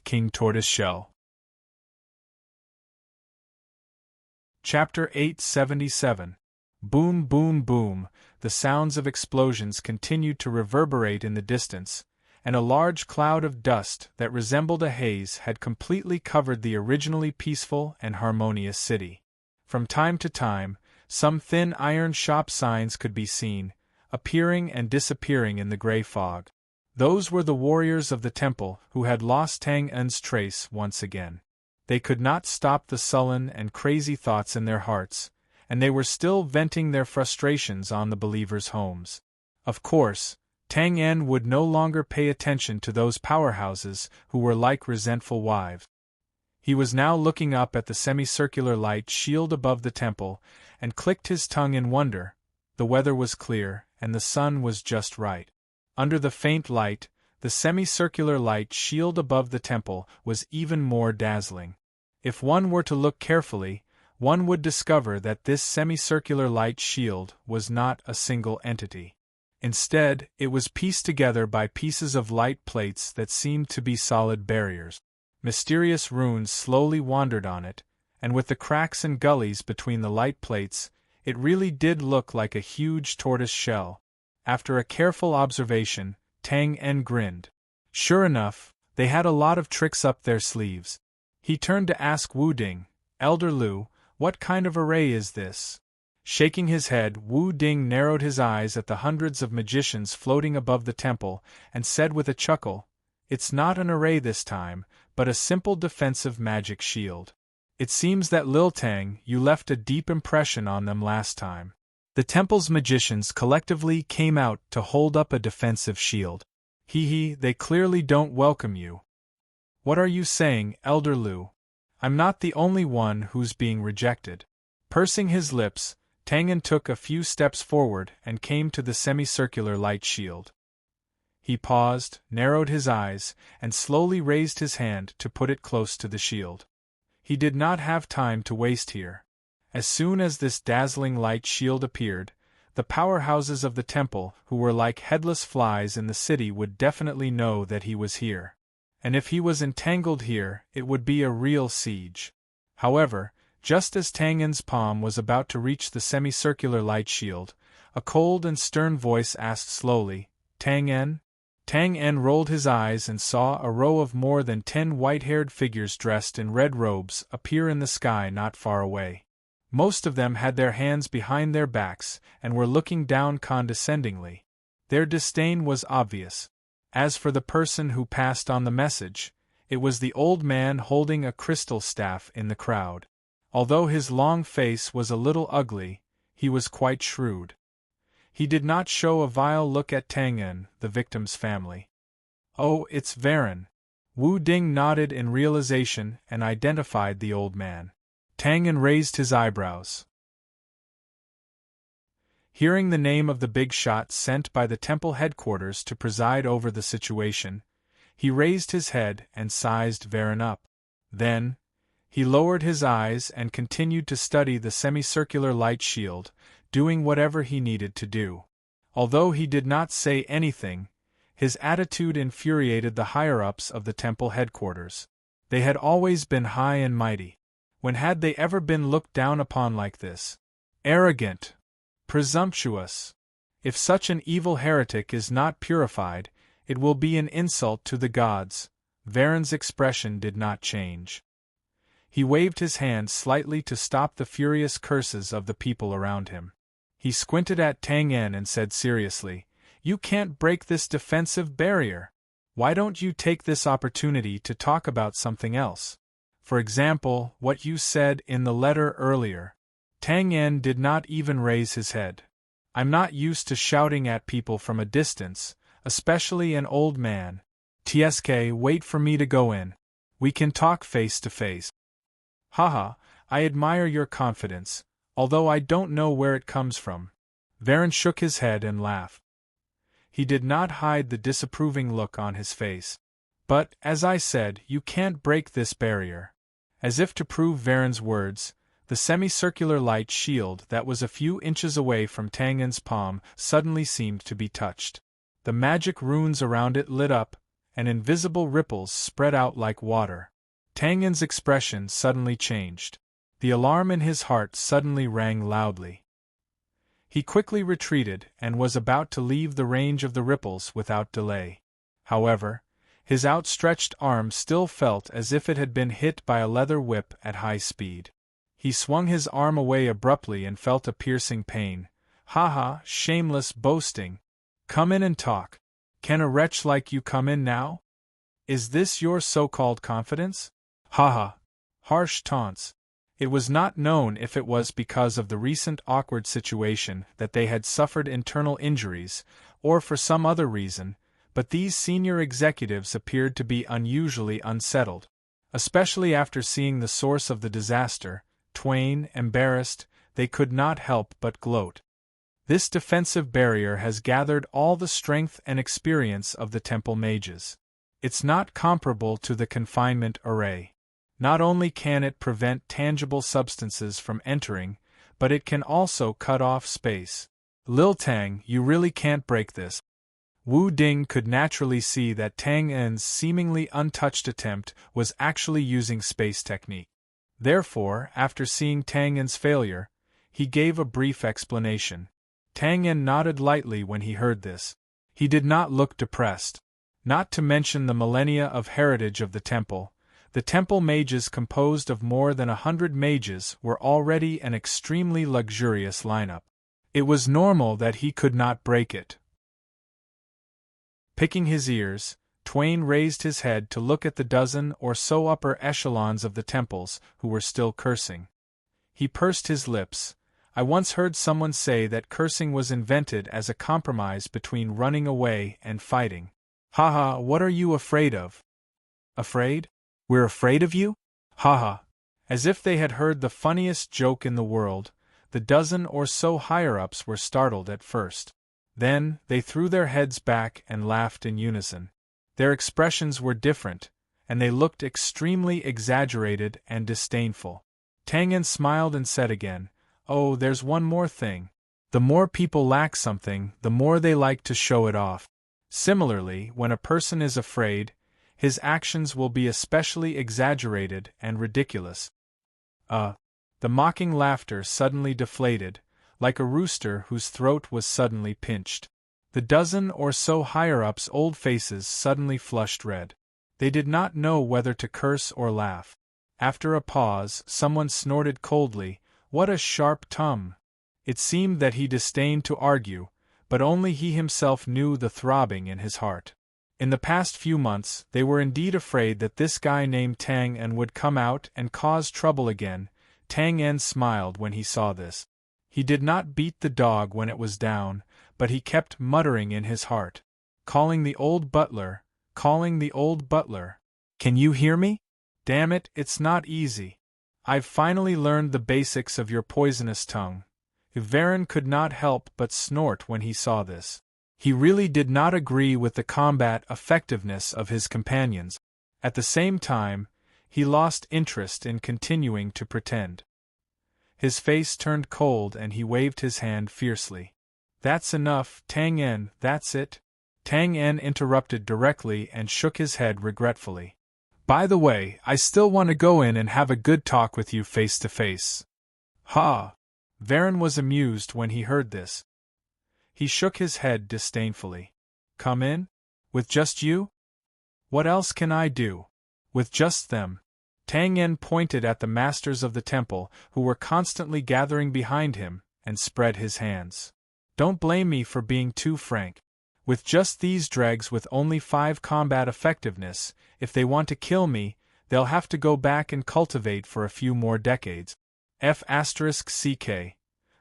S1: King tortoise shell. Chapter 877. Boom, boom, boom. The sounds of explosions continued to reverberate in the distance, and a large cloud of dust that resembled a haze had completely covered the originally peaceful and harmonious city. From time to time, some thin iron shop signs could be seen, appearing and disappearing in the gray fog. Those were the warriors of the temple who had lost Tang En's trace once again. They could not stop the sullen and crazy thoughts in their hearts, and they were still venting their frustrations on the believers' homes. Of course, Tang En would no longer pay attention to those powerhouses who were like resentful wives. He was now looking up at the semicircular light shield above the temple, and clicked his tongue in wonder. The weather was clear, and the sun was just right. Under the faint light, the semicircular light shield above the temple was even more dazzling. If one were to look carefully, one would discover that this semicircular light shield was not a single entity. Instead, it was pieced together by pieces of light plates that seemed to be solid barriers. Mysterious runes slowly wandered on it, and with the cracks and gullies between the light plates, it really did look like a huge tortoise shell. After a careful observation, Tang En grinned. Sure enough, they had a lot of tricks up their sleeves. He turned to ask Wu Ding, "Elder Lu, what kind of array is this?" Shaking his head, Wu Ding narrowed his eyes at the hundreds of magicians floating above the temple, and said with a chuckle, "It's not an array this time, but a simple defensive magic shield. It seems that Lil Tang, you left a deep impression on them last time." The temple's magicians collectively came out to hold up a defensive shield. "Hee, they clearly don't welcome you." "What are you saying, Elder Lu? I'm not the only one who's being rejected." Pursing his lips, Tangan took a few steps forward and came to the semicircular light shield. He paused, narrowed his eyes, and slowly raised his hand to put it close to the shield. He did not have time to waste here. As soon as this dazzling light shield appeared, the powerhouses of the temple, who were like headless flies in the city, would definitely know that he was here. And if he was entangled here, it would be a real siege. However, just as Tangan's palm was about to reach the semicircular light shield, a cold and stern voice asked slowly, "Tang En?" Tang En rolled his eyes and saw a row of more than 10 white-haired figures dressed in red robes appear in the sky not far away. Most of them had their hands behind their backs and were looking down condescendingly. Their disdain was obvious. As for the person who passed on the message, it was the old man holding a crystal staff in the crowd. Although his long face was a little ugly, he was quite shrewd. He did not show a vile look at Tang En, the victim's family. "Oh, it's Varen." Wu Ding nodded in realization and identified the old man. Tang En raised his eyebrows. Hearing the name of the big shot sent by the temple headquarters to preside over the situation, he raised his head and sized Varen up. Then, he lowered his eyes and continued to study the semicircular light shield, doing whatever he needed to do. Although he did not say anything, his attitude infuriated the higher-ups of the temple headquarters. They had always been high and mighty. When had they ever been looked down upon like this? Arrogant! Presumptuous! If such an evil heretic is not purified, it will be an insult to the gods. Varen's expression did not change. He waved his hand slightly to stop the furious curses of the people around him. He squinted at Tang En and said seriously, "You can't break this defensive barrier. Why don't you take this opportunity to talk about something else? For example, what you said in the letter earlier." Tang En did not even raise his head. "I'm not used to shouting at people from a distance, especially an old man. TSK, wait for me to go in. We can talk face to face." "Haha, I admire your confidence, although I don't know where it comes from." Varen shook his head and laughed. He did not hide the disapproving look on his face. "But, as I said, you can't break this barrier." As if to prove Varen's words, the semicircular light shield that was a few inches away from Tang En's palm suddenly seemed to be touched. The magic runes around it lit up, and invisible ripples spread out like water. Tang En's expression suddenly changed. The alarm in his heart suddenly rang loudly. He quickly retreated and was about to leave the range of the ripples without delay. However, his outstretched arm still felt as if it had been hit by a leather whip at high speed. He swung his arm away abruptly and felt a piercing pain. "Haha, shameless boasting. Come in and talk. Can a wretch like you come in now? Is this your so-called confidence? Haha." Harsh taunts. It was not known if it was because of the recent awkward situation that they had suffered internal injuries, or for some other reason, but these senior executives appeared to be unusually unsettled. Especially after seeing the source of the disaster, twain, embarrassed, they could not help but gloat. This defensive barrier has gathered all the strength and experience of the temple mages. It's not comparable to the confinement array. Not only can it prevent tangible substances from entering, but it can also cut off space. Lil Tang, you really can't break this. Wu Ding could naturally see that Tang En's seemingly untouched attempt was actually using space technique. Therefore, after seeing Tang En's failure, he gave a brief explanation. Tang En nodded lightly when he heard this. He did not look depressed. Not to mention the millennia of heritage of the temple mages composed of more than 100 mages were already an extremely luxurious lineup. It was normal that he could not break it. Picking his ears, Twain raised his head to look at the dozen or so upper echelons of the temples who were still cursing. He pursed his lips. I once heard someone say that cursing was invented as a compromise between running away and fighting. Haha, what are you afraid of? Afraid? We're afraid of you? Haha. As if they had heard the funniest joke in the world, the dozen or so higher-ups were startled at first. Then, they threw their heads back and laughed in unison. Their expressions were different, and they looked extremely exaggerated and disdainful. Tang En smiled and said again, "Oh, there's one more thing. The more people lack something, the more they like to show it off. Similarly, when a person is afraid, his actions will be especially exaggerated and ridiculous." The mocking laughter suddenly deflated, like a rooster whose throat was suddenly pinched. The dozen or so higher-ups' old faces suddenly flushed red. They did not know whether to curse or laugh. After a pause, someone snorted coldly, "What a sharp tongue!" It seemed that he disdained to argue, but only he himself knew the throbbing in his heart. In the past few months, they were indeed afraid that this guy named Tang En would come out and cause trouble again. Tang En smiled when he saw this. He did not beat the dog when it was down, but he kept muttering in his heart. Calling the old butler. Can you hear me? Damn it, it's not easy. I've finally learned the basics of your poisonous tongue. Varen could not help but snort when he saw this. He really did not agree with the combat effectiveness of his companions. At the same time, he lost interest in continuing to pretend. His face turned cold and he waved his hand fiercely. "That's enough, Tang En, that's it." Tang En interrupted directly and shook his head regretfully. "By the way, I still want to go in and have a good talk with you face to face." "Ha!" Varen was amused when he heard this. He shook his head disdainfully. "Come in? With just you? What else can I do? With just them." Tang En pointed at the masters of the temple, who were constantly gathering behind him, and spread his hands. "Don't blame me for being too frank. With just these dregs with only 5 combat effectiveness, if they want to kill me, they'll have to go back and cultivate for a few more decades." F***CK.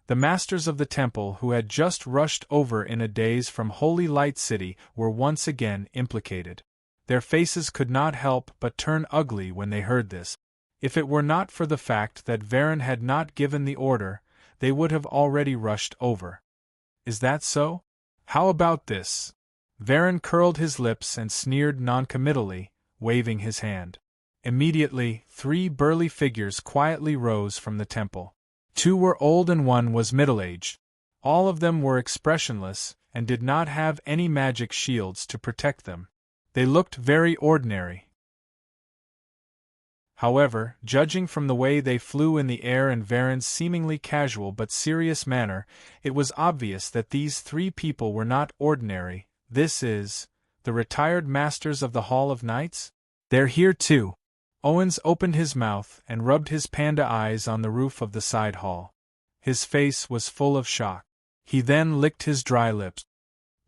S1: The masters of the temple who had just rushed over in a daze from Holy Light City were once again implicated. Their faces could not help but turn ugly when they heard this. If it were not for the fact that Varen had not given the order, they would have already rushed over. "Is that so? How about this?" Varen curled his lips and sneered noncommittally, waving his hand. Immediately, 3 burly figures quietly rose from the temple. 2 were old and 1 was middle-aged. All of them were expressionless, and did not have any magic shields to protect them. They looked very ordinary. However, judging from the way they flew in the air and Varen's seemingly casual but serious manner, it was obvious that these 3 people were not ordinary. "This is the retired masters of the Hall of Knights? They're here too." Owens opened his mouth and rubbed his panda eyes on the roof of the side hall. His face was full of shock. He then licked his dry lips.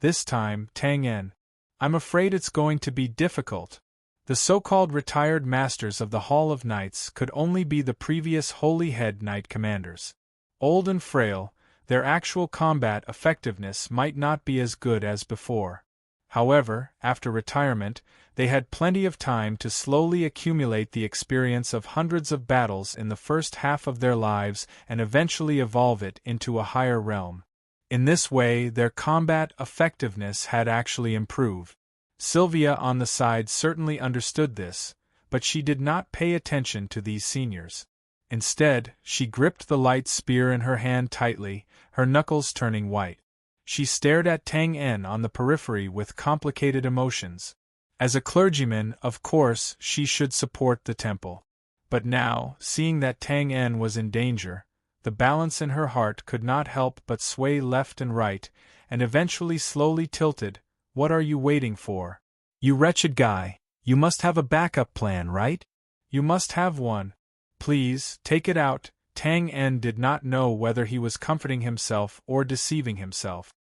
S1: "This time, Tang En, I'm afraid it's going to be difficult." The so-called retired masters of the Hall of Knights could only be the previous Holy Head Knight commanders. Old and frail, their actual combat effectiveness might not be as good as before. However, after retirement, they had plenty of time to slowly accumulate the experience of hundreds of battles in the first half of their lives and eventually evolve it into a higher realm. In this way, their combat effectiveness had actually improved. Sylvia on the side certainly understood this, but she did not pay attention to these seniors. Instead, she gripped the light spear in her hand tightly, her knuckles turning white. She stared at Tang En on the periphery with complicated emotions. As a clergyman, of course, she should support the temple. But now, seeing that Tang En was in danger, the balance in her heart could not help but sway left and right, and eventually slowly tilted. What are you waiting for? You wretched guy, you must have a backup plan, right? You must have one. Please, take it out. Tang En did not know whether he was comforting himself or deceiving himself.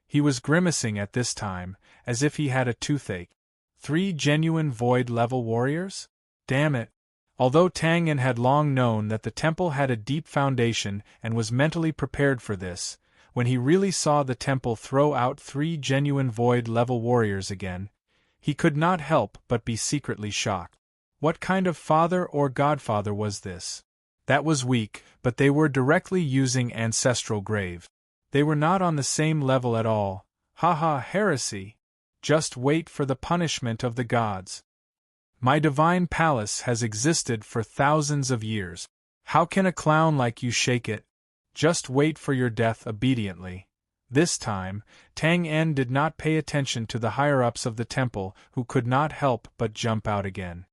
S1: He was grimacing at this time, as if he had a toothache. 3 genuine void-level warriors? Damn it. Although Tang En had long known that the temple had a deep foundation and was mentally prepared for this, when he really saw the temple throw out 3 genuine void-level warriors again, he could not help but be secretly shocked. What kind of father or godfather was this? That was weak, but they were directly using ancestral grave. They were not on the same level at all. Haha, heresy! Just wait for the punishment of the gods. My divine palace has existed for thousands of years. How can a clown like you shake it? Just wait for your death obediently. This time, Tang En did not pay attention to the higher-ups of the temple who could not help but jump out again.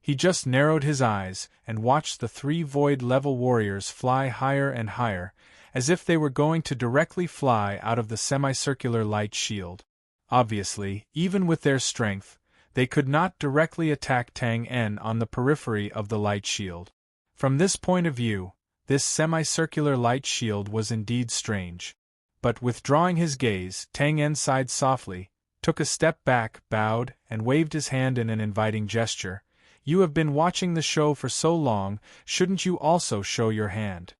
S1: He just narrowed his eyes and watched the 3 void-level warriors fly higher and higher, as if they were going to directly fly out of the semicircular light shield. Obviously, even with their strength, they could not directly attack Tang En on the periphery of the light shield. From this point of view, this semicircular light shield was indeed strange. But withdrawing his gaze, Tang En sighed softly, took a step back, bowed, and waved his hand in an inviting gesture. You have been watching the show for so long, shouldn't you also show your hand?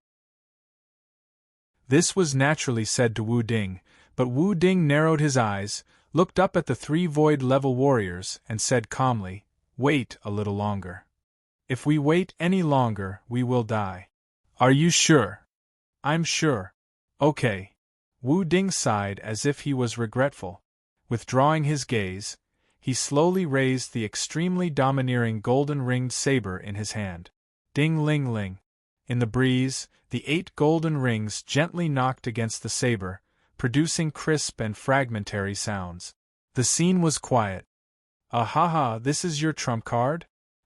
S1: This was naturally said to Wu Ding, but Wu Ding narrowed his eyes, looked up at the 3 void-level warriors, and said calmly, Wait a little longer. If we wait any longer, we will die. Are you sure? I'm sure. Okay. Wu Ding sighed as if he was regretful. Withdrawing his gaze, he slowly raised the extremely domineering golden-ringed saber in his hand. Ding-ling-ling. In the breeze, the 8 golden rings gently knocked against the saber, producing crisp and fragmentary sounds. The scene was quiet. Ah-ha-ha, this is your trump card?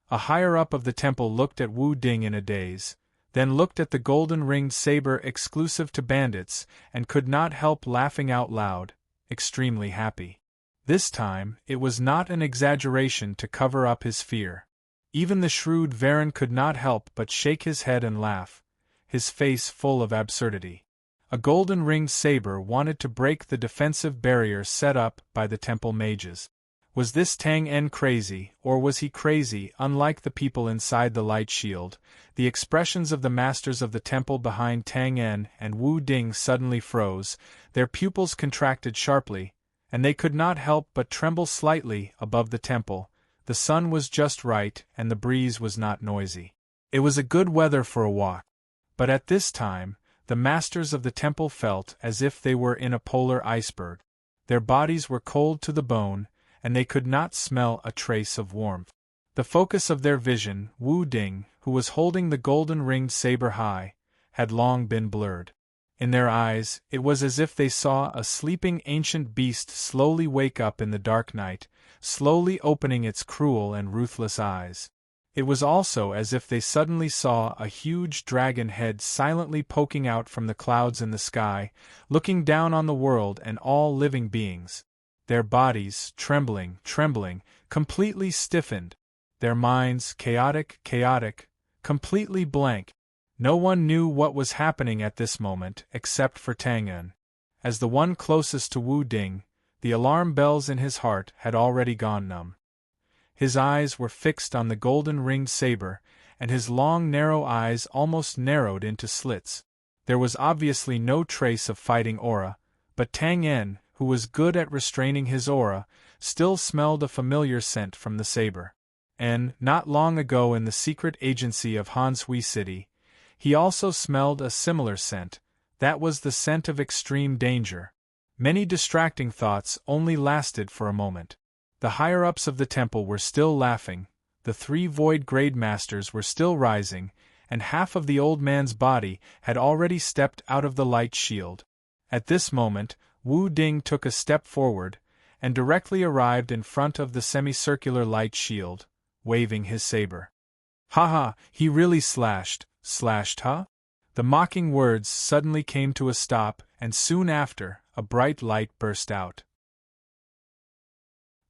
S1: A higher-up of the temple looked at Wu Ding in a daze, then looked at the golden-ringed saber exclusive to bandits, and could not help laughing out loud, extremely happy. This time, it was not an exaggeration to cover up his fear. Even the shrewd Varen could not help but shake his head and laugh, his face full of absurdity. A golden-ringed saber wanted to break the defensive barrier set up by the temple mages. Was this Tang En crazy, or was he crazy? Unlike the people inside the light shield, the expressions of the masters of the temple behind Tang En and Wu Ding suddenly froze, their pupils contracted sharply, and they could not help but tremble slightly above the temple. The sun was just right and the breeze was not noisy. It was a good weather for a walk. But at this time, the masters of the temple felt as if they were in a polar iceberg. Their bodies were cold to the bone, and they could not smell a trace of warmth. The focus of their vision, Wu Ding, who was holding the golden-ringed saber high, had long been blurred. In their eyes, it was as if they saw a sleeping ancient beast slowly wake up in the dark night, slowly opening its cruel and ruthless eyes. It was also as if they suddenly saw a huge dragon head silently poking out from the clouds in the sky, looking down on the world and all living beings. Their bodies, trembling, completely stiffened. Their minds, chaotic, completely blank. No one knew what was happening at this moment except for Tang En. As the one closest to Wu Ding, the alarm bells in his heart had already gone numb. His eyes were fixed on the golden-ringed saber, and his long narrow eyes almost narrowed into slits. There was obviously no trace of fighting aura, but Tang En, who was good at restraining his aura, still smelled a familiar scent from the saber. And, not long ago in the secret agency of Hanshui City, he also smelled a similar scent. That was the scent of extreme danger. Many distracting thoughts only lasted for a moment. The higher-ups of the temple were still laughing, The 3 void grade masters were still rising, and half of the old man's body had already stepped out of the light shield. At this moment, Wu Ding took a step forward, and directly arrived in front of the semicircular light shield, waving his saber. "Ha, he really slashed, huh?" The mocking words suddenly came to a stop, and soon after, a bright light burst out.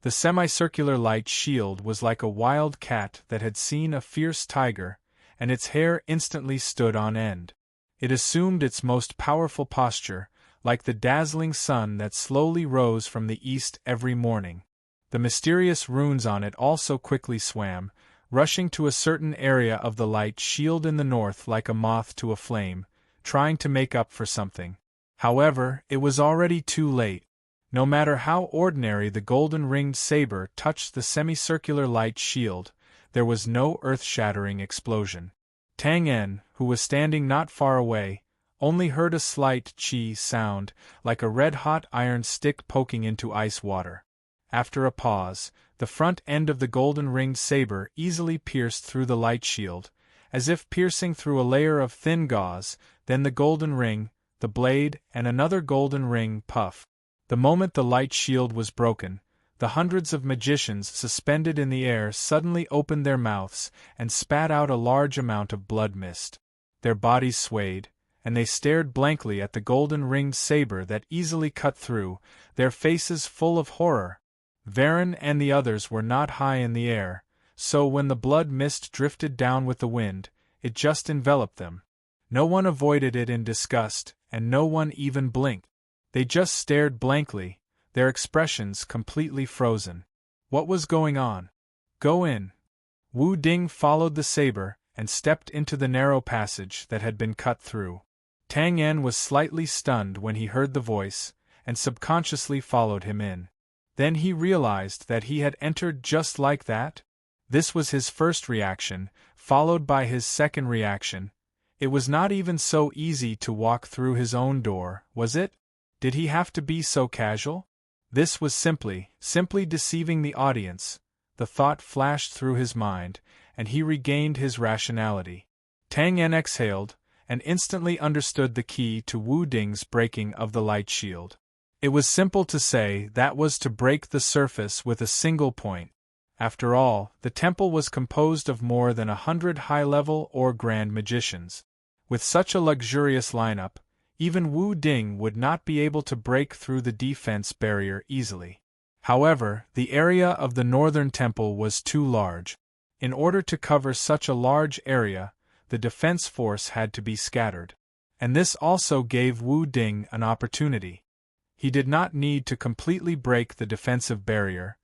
S1: The semicircular light shield was like a wild cat that had seen a fierce tiger, and its hair instantly stood on end. It assumed its most powerful posture, like the dazzling sun that slowly rose from the east every morning. The mysterious runes on it also quickly swam, rushing to a certain area of the light shield in the north like a moth to a flame, trying to make up for something. However, it was already too late. No matter how ordinary the golden-ringed saber touched the semicircular light shield, there was no earth-shattering explosion. Tang En, who was standing not far away, only heard a slight chi sound, like a red-hot iron stick poking into ice water. After a pause, the front end of the golden-ringed saber easily pierced through the light shield, as if piercing through a layer of thin gauze, then the golden ring, the blade, and another golden ring puff. The moment the light shield was broken, the hundreds of magicians suspended in the air suddenly opened their mouths and spat out a large amount of blood mist. Their bodies swayed, and they stared blankly at the golden-ringed saber that easily cut through, their faces full of horror. Varen and the others were not high in the air, so when the blood mist drifted down with the wind, it just enveloped them. No one avoided it in disgust, and no one even blinked. They just stared blankly, their expressions completely frozen. What was going on? "Go in." Wu Ding followed the saber and stepped into the narrow passage that had been cut through. Tang En was slightly stunned when he heard the voice, and subconsciously followed him in. Then he realized that he had entered just like that. This was his first reaction, followed by his second reaction. It was not even so easy to walk through his own door, was it? Did he have to be so casual? This was simply deceiving the audience. The thought flashed through his mind, and he regained his rationality. Tang En exhaled, and instantly understood the key to Wu Ding's breaking of the light shield. It was simple to say that was to break the surface with a single point. After all, the temple was composed of more than 100 high-level or grand magicians. With such a luxurious lineup, even Wu Ding would not be able to break through the defense barrier easily. However, the area of the northern temple was too large. In order to cover such a large area, the defense force had to be scattered. And this also gave Wu Ding an opportunity. He did not need to completely break the defensive barrier.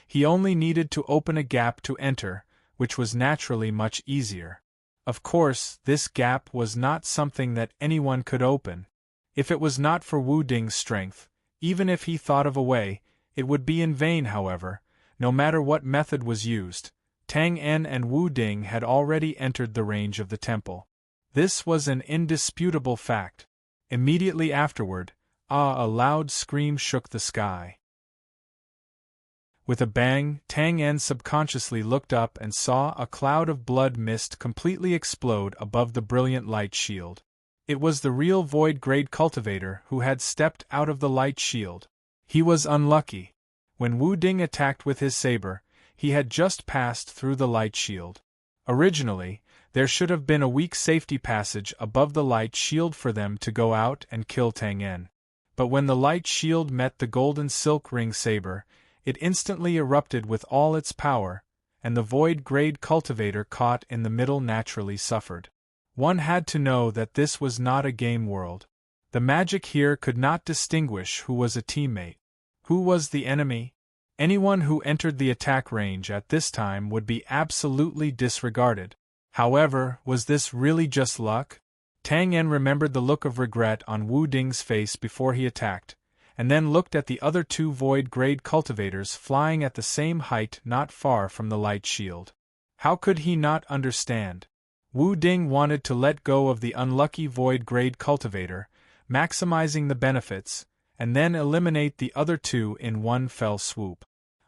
S1: He only needed to open a gap to enter, which was naturally much easier. Of course, this gap was not something that anyone could open. If it was not for Wu Ding's strength, even if he thought of a way, it would be in vain. However, no matter what method was used, Tang En and Wu Ding had already entered the range of the temple. This was an indisputable fact. Immediately afterward, a loud scream shook the sky. With a bang, Tang En subconsciously looked up and saw a cloud of blood mist completely explode above the brilliant light shield. It was the real void-grade cultivator who had stepped out of the light shield. He was unlucky. When Wu Ding attacked with his saber, he had just passed through the light shield. Originally, there should have been a weak safety passage above the light shield for them to go out and kill Tang En. But when the light shield met the golden silk ring saber, it instantly erupted with all its power, and the void-grade cultivator caught in the middle naturally suffered. One had to know that this was not a game world. The magic here could not distinguish who was a teammate. Who was the enemy? Anyone who entered the attack range at this time would be absolutely disregarded. However, was this really just luck? Tang En remembered the look of regret on Wu Ding's face before he attacked, and then looked at the other 2 void-grade cultivators flying at the same height not far from the light shield. How could he not understand? Wu Ding wanted to let go of the unlucky void-grade cultivator, maximizing the benefits, and then eliminate the other 2 in one fell swoop.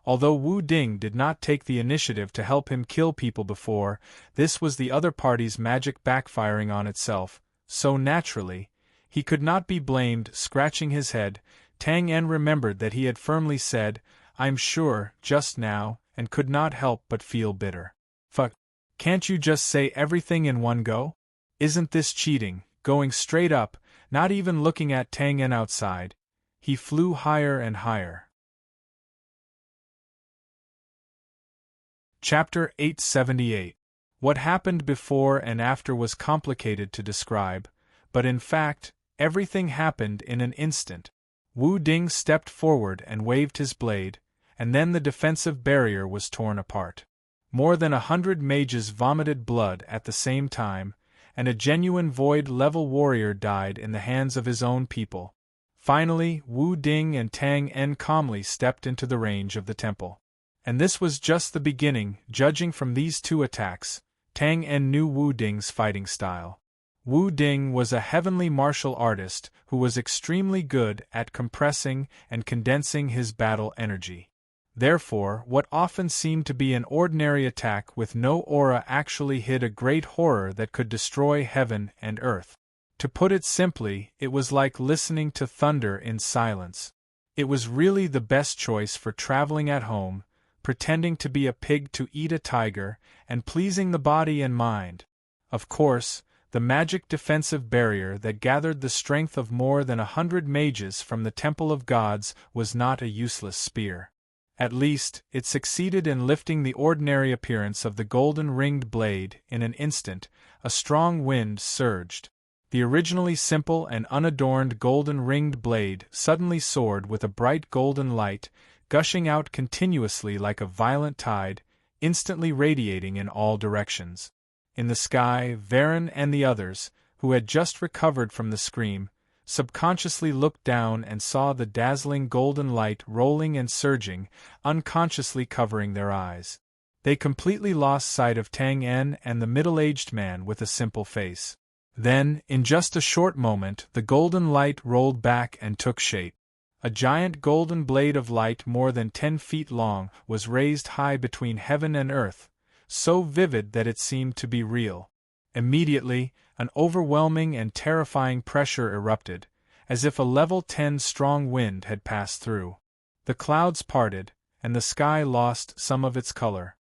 S1: Although Wu Ding did not take the initiative to help him kill people before, this was the other party's magic backfiring on itself, so naturally, he could not be blamed. Scratching his head, Tang En remembered that he had firmly said, "I'm sure," just now, and could not help but feel bitter. Fuck. Can't you just say everything in one go? Isn't this cheating? Going straight up, not even looking at Tang En outside. He flew higher and higher. Chapter 878. What happened before and after was complicated to describe, but in fact, everything happened in an instant. Wu Ding stepped forward and waved his blade, and then the defensive barrier was torn apart. More than 100 mages vomited blood at the same time, and a genuine void-level warrior died in the hands of his own people. Finally, Wu Ding and Tang En calmly stepped into the range of the temple. And this was just the beginning. Judging from these two attacks, Tang En knew Wu Ding's fighting style. Wu Ding was a heavenly martial artist who was extremely good at compressing and condensing his battle energy. Therefore, what often seemed to be an ordinary attack with no aura actually hid a great horror that could destroy heaven and earth. To put it simply, it was like listening to thunder in silence. It was really the best choice for traveling at home, pretending to be a pig to eat a tiger, and pleasing the body and mind. Of course, the magic defensive barrier that gathered the strength of more than 100 mages from the Temple of Gods was not a useless spear. At least, it succeeded in lifting the ordinary appearance of the golden-ringed blade. In an instant, a strong wind surged. The originally simple and unadorned golden-ringed blade suddenly soared with a bright golden light, gushing out continuously like a violent tide, instantly radiating in all directions. In the sky, Varen and the others, who had just recovered from the scream, subconsciously looked down and saw the dazzling golden light rolling and surging, unconsciously covering their eyes. They completely lost sight of Tang En and the middle-aged man with a simple face. Then, in just a short moment, the golden light rolled back and took shape. A giant golden blade of light more than 10 feet long was raised high between heaven and earth, so vivid that it seemed to be real. Immediately, an overwhelming and terrifying pressure erupted, as if a level 10 strong wind had passed through. The clouds parted, and the sky lost some of its color.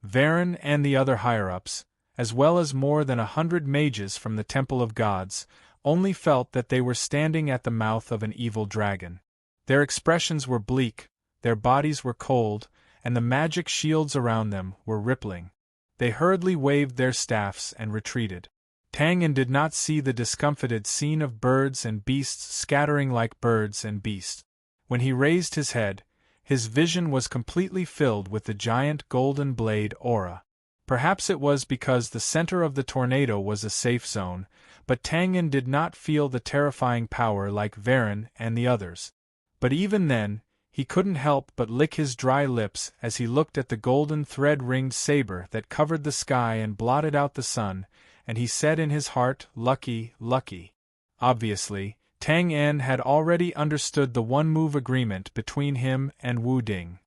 S1: Varen and the other higher-ups, as well as more than 100 mages from the Temple of Gods, only felt that they were standing at the mouth of an evil dragon. Their expressions were bleak, their bodies were cold, and the magic shields around them were rippling. They hurriedly waved their staffs and retreated. Tang En did not see the discomfited scene of birds and beasts scattering like birds and beasts. When he raised his head, his vision was completely filled with the giant golden blade aura. Perhaps it was because the center of the tornado was a safe zone, but Tang En did not feel the terrifying power like Varen and the others. But even then, he couldn't help but lick his dry lips as he looked at the golden thread-ringed saber that covered the sky and blotted out the sun, and he said in his heart, "Lucky, lucky." Obviously, Tang En had already understood the one-move agreement between him and Wu Ding.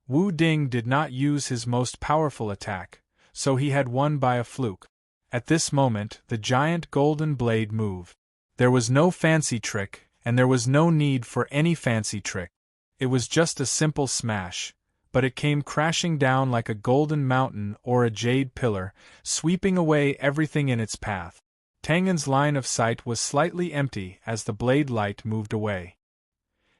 S1: Wu Ding did not use his most powerful attack, so he had won by a fluke. At this moment, the giant golden blade moved. There was no fancy trick, and there was no need for any fancy trick. It was just a simple smash, but it came crashing down like a golden mountain or a jade pillar, sweeping away everything in its path. Tang En's line of sight was slightly empty as the blade light moved away.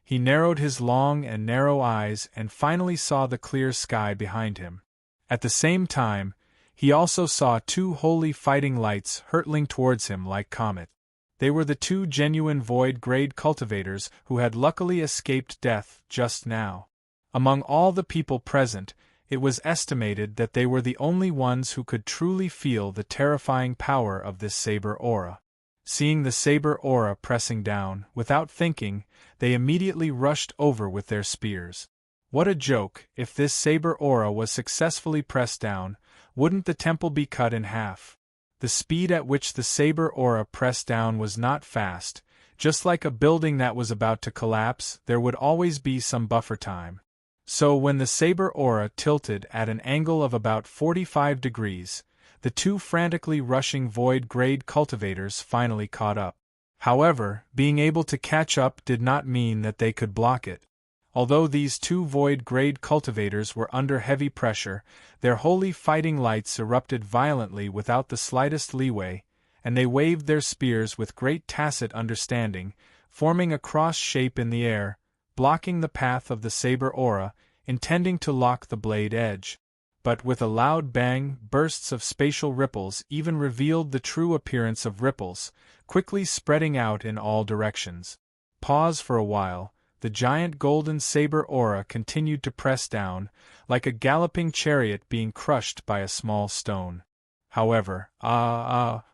S1: He narrowed his long and narrow eyes and finally saw the clear sky behind him. At the same time, he also saw two holy fighting lights hurtling towards him like comets. They were the two genuine void-grade cultivators who had luckily escaped death just now. Among all the people present, it was estimated that they were the only ones who could truly feel the terrifying power of this saber aura. Seeing the saber aura pressing down, without thinking, they immediately rushed over with their spears. What a joke! If this saber aura was successfully pressed down, wouldn't the temple be cut in half? The speed at which the saber aura pressed down was not fast, Just like a building that was about to collapse, there would always be some buffer time. So when the saber aura tilted at an angle of about 45 degrees, the two frantically rushing void-grade cultivators finally caught up. However, being able to catch up did not mean that they could block it. Although these two void-grade cultivators were under heavy pressure, their holy fighting lights erupted violently without the slightest leeway, and they waved their spears with great tacit understanding, forming a cross shape in the air, blocking the path of the saber aura, intending to lock the blade edge. But with a loud bang, bursts of spatial ripples even revealed the true appearance of ripples, quickly spreading out in all directions. Pause for a while. The giant golden saber aura continued to press down, like a galloping chariot being crushed by a small stone. However,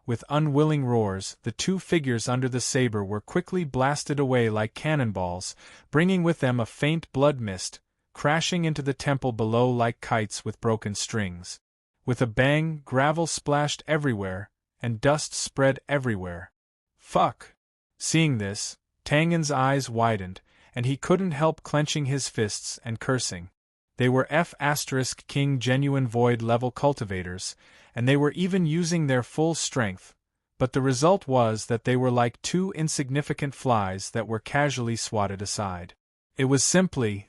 S1: with unwilling roars, the two figures under the saber were quickly blasted away like cannonballs, bringing with them a faint blood mist, crashing into the temple below like kites with broken strings. With a bang, gravel splashed everywhere, and dust spread everywhere. Fuck! Seeing this, Tangen's eyes widened, and he couldn't help clenching his fists and cursing. They were F*King genuine void-level cultivators, and they were even using their full strength, but the result was that they were like two insignificant flies that were casually swatted aside. It was simply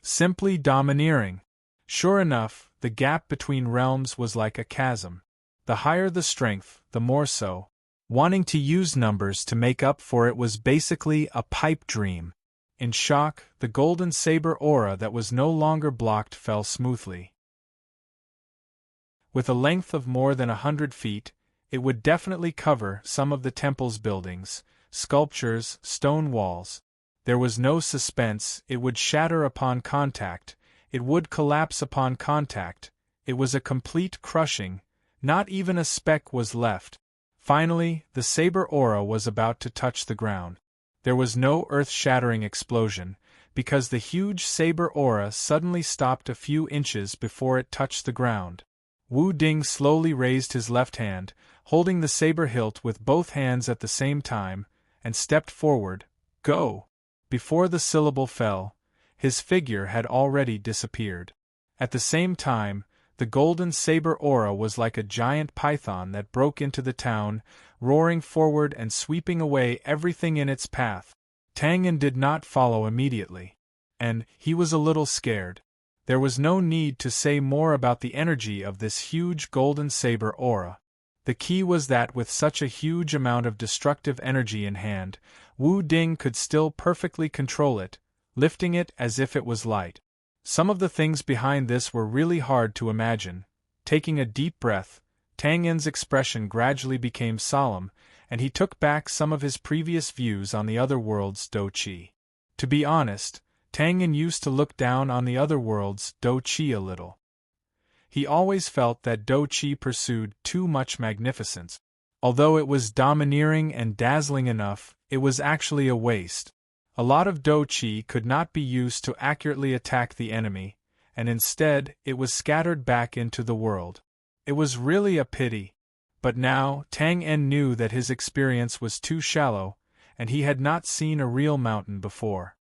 S1: domineering. Sure enough, the gap between realms was like a chasm. The higher the strength, the more so. Wanting to use numbers to make up for it was basically a pipe dream. In shock, the golden saber aura that was no longer blocked fell smoothly. With a length of more than 100 feet, it would definitely cover some of the temple's buildings, sculptures, stone walls. There was no suspense. It would shatter upon contact, it would collapse upon contact. It was a complete crushing, not even a speck was left. Finally, the saber aura was about to touch the ground. There was no earth-shattering explosion, because the huge saber aura suddenly stopped a few inches before it touched the ground. Wu Ding slowly raised his left hand, holding the saber hilt with both hands at the same time, and stepped forward. Go! Before the syllable fell, his figure had already disappeared. At the same time, the golden saber aura was like a giant python that broke into the town, roaring forward and sweeping away everything in its path. Tangen did not follow immediately. And he was a little scared. There was no need to say more about the energy of this huge golden saber aura. The key was that with such a huge amount of destructive energy in hand, Wu Ding could still perfectly control it, lifting it as if it was light. Some of the things behind this were really hard to imagine. Taking a deep breath, Tangen's expression gradually became solemn, and he took back some of his previous views on the other world's Do-Chi. To be honest, Tangen used to look down on the other world's Do-Chi a little. He always felt that Do-Chi pursued too much magnificence. Although it was domineering and dazzling enough, it was actually a waste. A lot of Do-Chi could not be used to accurately attack the enemy, and instead it was scattered back into the world. It was really a pity. But now, Tang En knew that his experience was too shallow, and he had not seen a real mountain before.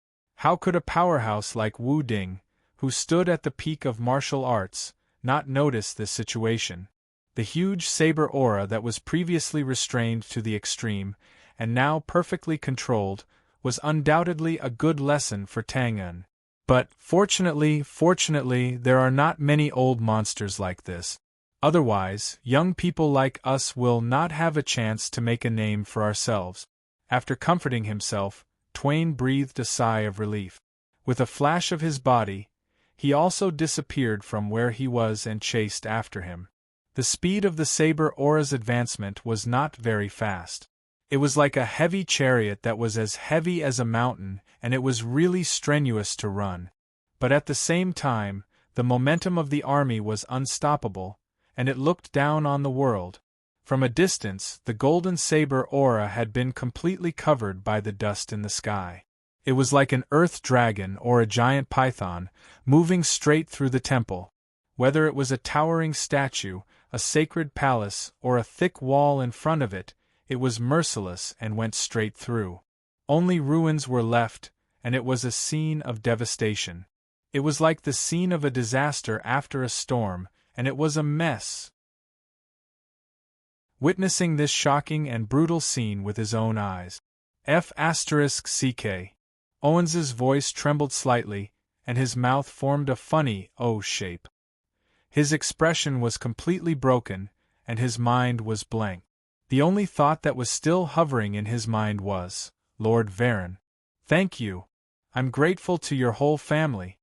S1: How could a powerhouse like Wu Ding, who stood at the peak of martial arts, not notice this situation? The huge saber aura that was previously restrained to the extreme, and now perfectly controlled, was undoubtedly a good lesson for Tang En. But, fortunately, there are not many old monsters like this. Otherwise, young people like us will not have a chance to make a name for ourselves. After comforting himself, Twain breathed a sigh of relief. With a flash of his body, he also disappeared from where he was and chased after him. The speed of the saber aura's advancement was not very fast. It was like a heavy chariot that was as heavy as a mountain, and it was really strenuous to run. But at the same time, the momentum of the army was unstoppable, and it looked down on the world. From a distance, the golden saber aura had been completely covered by the dust in the sky. It was like an earth dragon or a giant python, moving straight through the temple. Whether it was a towering statue, a sacred palace, or a thick wall in front of it, it was merciless and went straight through. Only ruins were left, and it was a scene of devastation. It was like the scene of a disaster after a storm, and it was a mess. Witnessing this shocking and brutal scene with his own eyes. F***ck. Owens's voice trembled slightly, and his mouth formed a funny O shape. His expression was completely broken, and his mind was blank. The only thought that was still hovering in his mind was, Lord Varen. Thank you. I'm grateful to your whole family.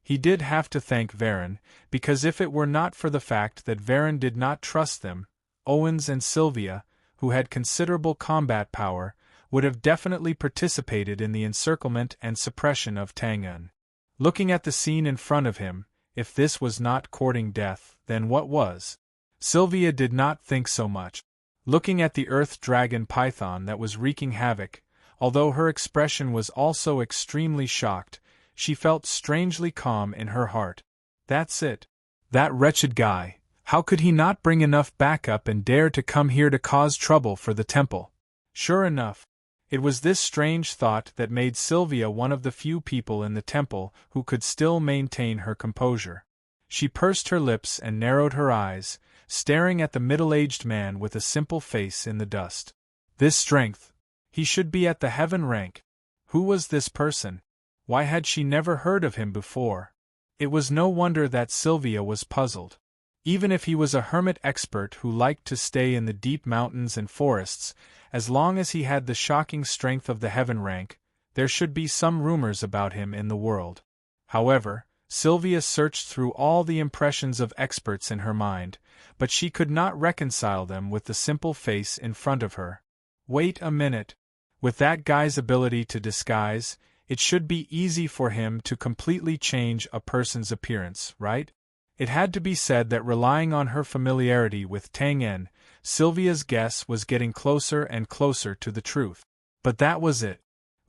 S1: He did have to thank Varen, because if it were not for the fact that Varen did not trust them, Owens and Sylvia, who had considerable combat power, would have definitely participated in the encirclement and suppression of Tang-en. Looking at the scene in front of him, if this was not courting death, then what was? Sylvia did not think so much. Looking at the earth dragon python that was wreaking havoc, although her expression was also extremely shocked, she felt strangely calm in her heart. That's it. That wretched guy, how could he not bring enough backup and dare to come here to cause trouble for the temple? Sure enough, it was this strange thought that made Sylvia one of the few people in the temple who could still maintain her composure. She pursed her lips and narrowed her eyes, staring at the middle-aged man with a simple face in the dust. This strength! He should be at the heaven rank. Who was this person? Why had she never heard of him before? It was no wonder that Sylvia was puzzled. Even if he was a hermit expert who liked to stay in the deep mountains and forests, as long as he had the shocking strength of the heaven rank, there should be some rumors about him in the world. However, Sylvia searched through all the impressions of experts in her mind, but she could not reconcile them with the simple face in front of her. Wait a minute. With that guy's ability to disguise, it should be easy for him to completely change a person's appearance, right? It had to be said that relying on her familiarity with Tang-en, Sylvia's guess was getting closer and closer to the truth. But that was it.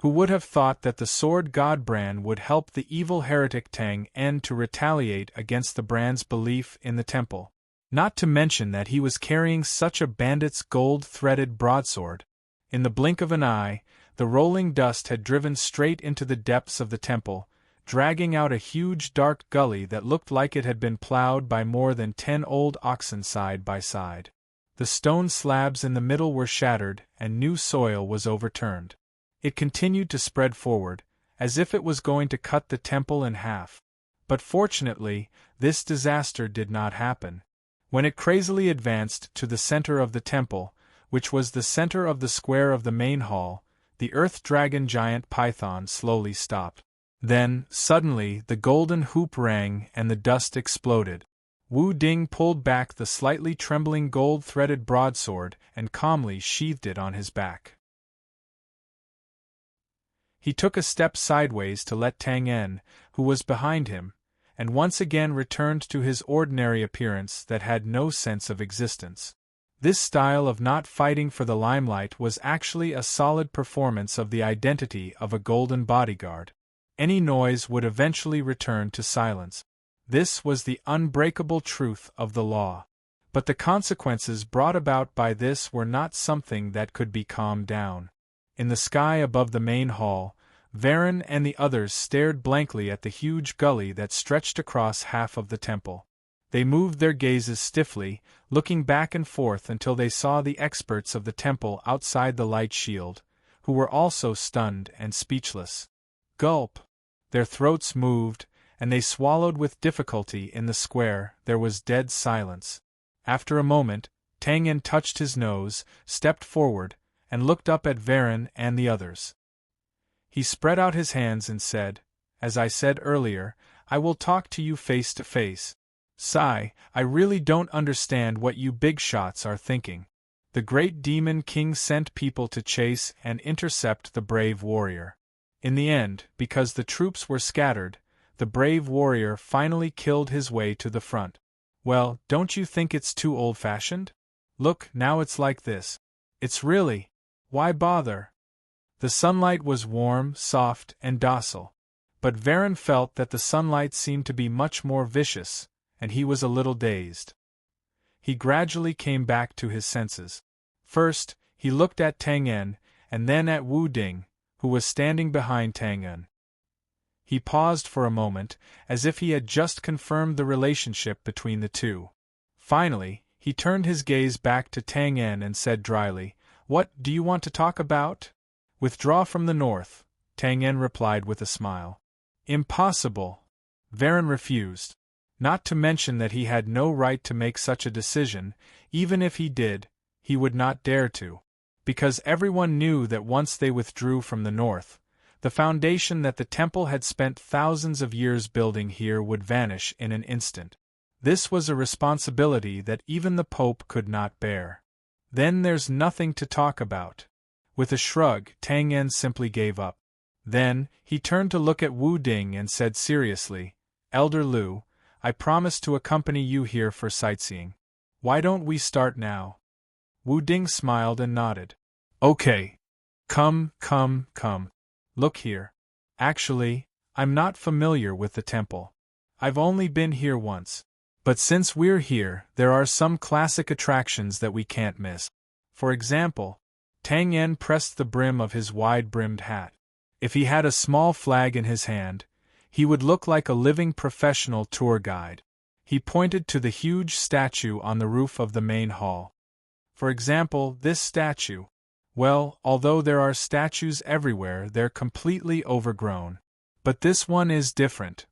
S1: Who would have thought that the sword god Bran would help the evil heretic Tang-en to retaliate against the Bran's belief in the temple? Not to mention that he was carrying such a bandit's gold-threaded broadsword. In the blink of an eye, the rolling dust had driven straight into the depths of the temple, dragging out a huge dark gully that looked like it had been plowed by more than 10 old oxen side by side. The stone slabs in the middle were shattered, and new soil was overturned. It continued to spread forward, as if it was going to cut the temple in half. But fortunately, this disaster did not happen. When it crazily advanced to the center of the temple, which was the center of the square of the main hall, the earth dragon giant python slowly stopped. Then, suddenly, the golden hoop rang and the dust exploded. Wu Ding pulled back the slightly trembling gold-threaded broadsword and calmly sheathed it on his back. He took a step sideways to let Tang-en, who was behind him, and once again returned to his ordinary appearance that had no sense of existence. This style of not fighting for the limelight was actually a solid performance of the identity of a golden bodyguard. Any noise would eventually return to silence. This was the unbreakable truth of the law. But the consequences brought about by this were not something that could be calmed down. In the sky above the main hall, Varen and the others stared blankly at the huge gully that stretched across half of the temple. They moved their gazes stiffly, looking back and forth until they saw the experts of the temple outside the light shield, who were also stunned and speechless. Gulp! Their throats moved, and they swallowed with difficulty. In the square, there was dead silence. After a moment, Tang-en touched his nose, stepped forward, and looked up at Varen and the others. He spread out his hands and said, "As I said earlier, I will talk to you face to face. Sigh, I really don't understand what you big shots are thinking. The great demon king sent people to chase and intercept the brave warrior. In the end, because the troops were scattered, the brave warrior finally killed his way to the front. Well, don't you think it's too old-fashioned? Look, now it's like this. It's really... Why bother?" The sunlight was warm, soft, and docile. But Varen felt that the sunlight seemed to be much more vicious, and he was a little dazed. He gradually came back to his senses. First, he looked at Tang-en, and then at Wu Ding, who was standing behind Tang En. He paused for a moment, as if he had just confirmed the relationship between the two. Finally, he turned his gaze back to Tang En and said dryly, "What do you want to talk about?" "Withdraw from the north," Tang En replied with a smile. "Impossible." Varen refused. Not to mention that he had no right to make such a decision. Even if he did, he would not dare to. Because everyone knew that once they withdrew from the north, the foundation that the temple had spent thousands of years building here would vanish in an instant. This was a responsibility that even the Pope could not bear. "Then there's nothing to talk about." With a shrug, Tang En simply gave up. Then, he turned to look at Wu Ding and said seriously, "Elder Lu, I promised to accompany you here for sightseeing. Why don't we start now?" Wu Ding smiled and nodded. "Okay. Come. Look here. Actually, I'm not familiar with the temple. I've only been here once. But since we're here, there are some classic attractions that we can't miss. For example," Tang En pressed the brim of his wide-brimmed hat. If he had a small flag in his hand, he would look like a living professional tour guide. He pointed to the huge statue on the roof of the main hall. "For example, this statue. Well, although there are statues everywhere, they're completely overgrown. But this one is different.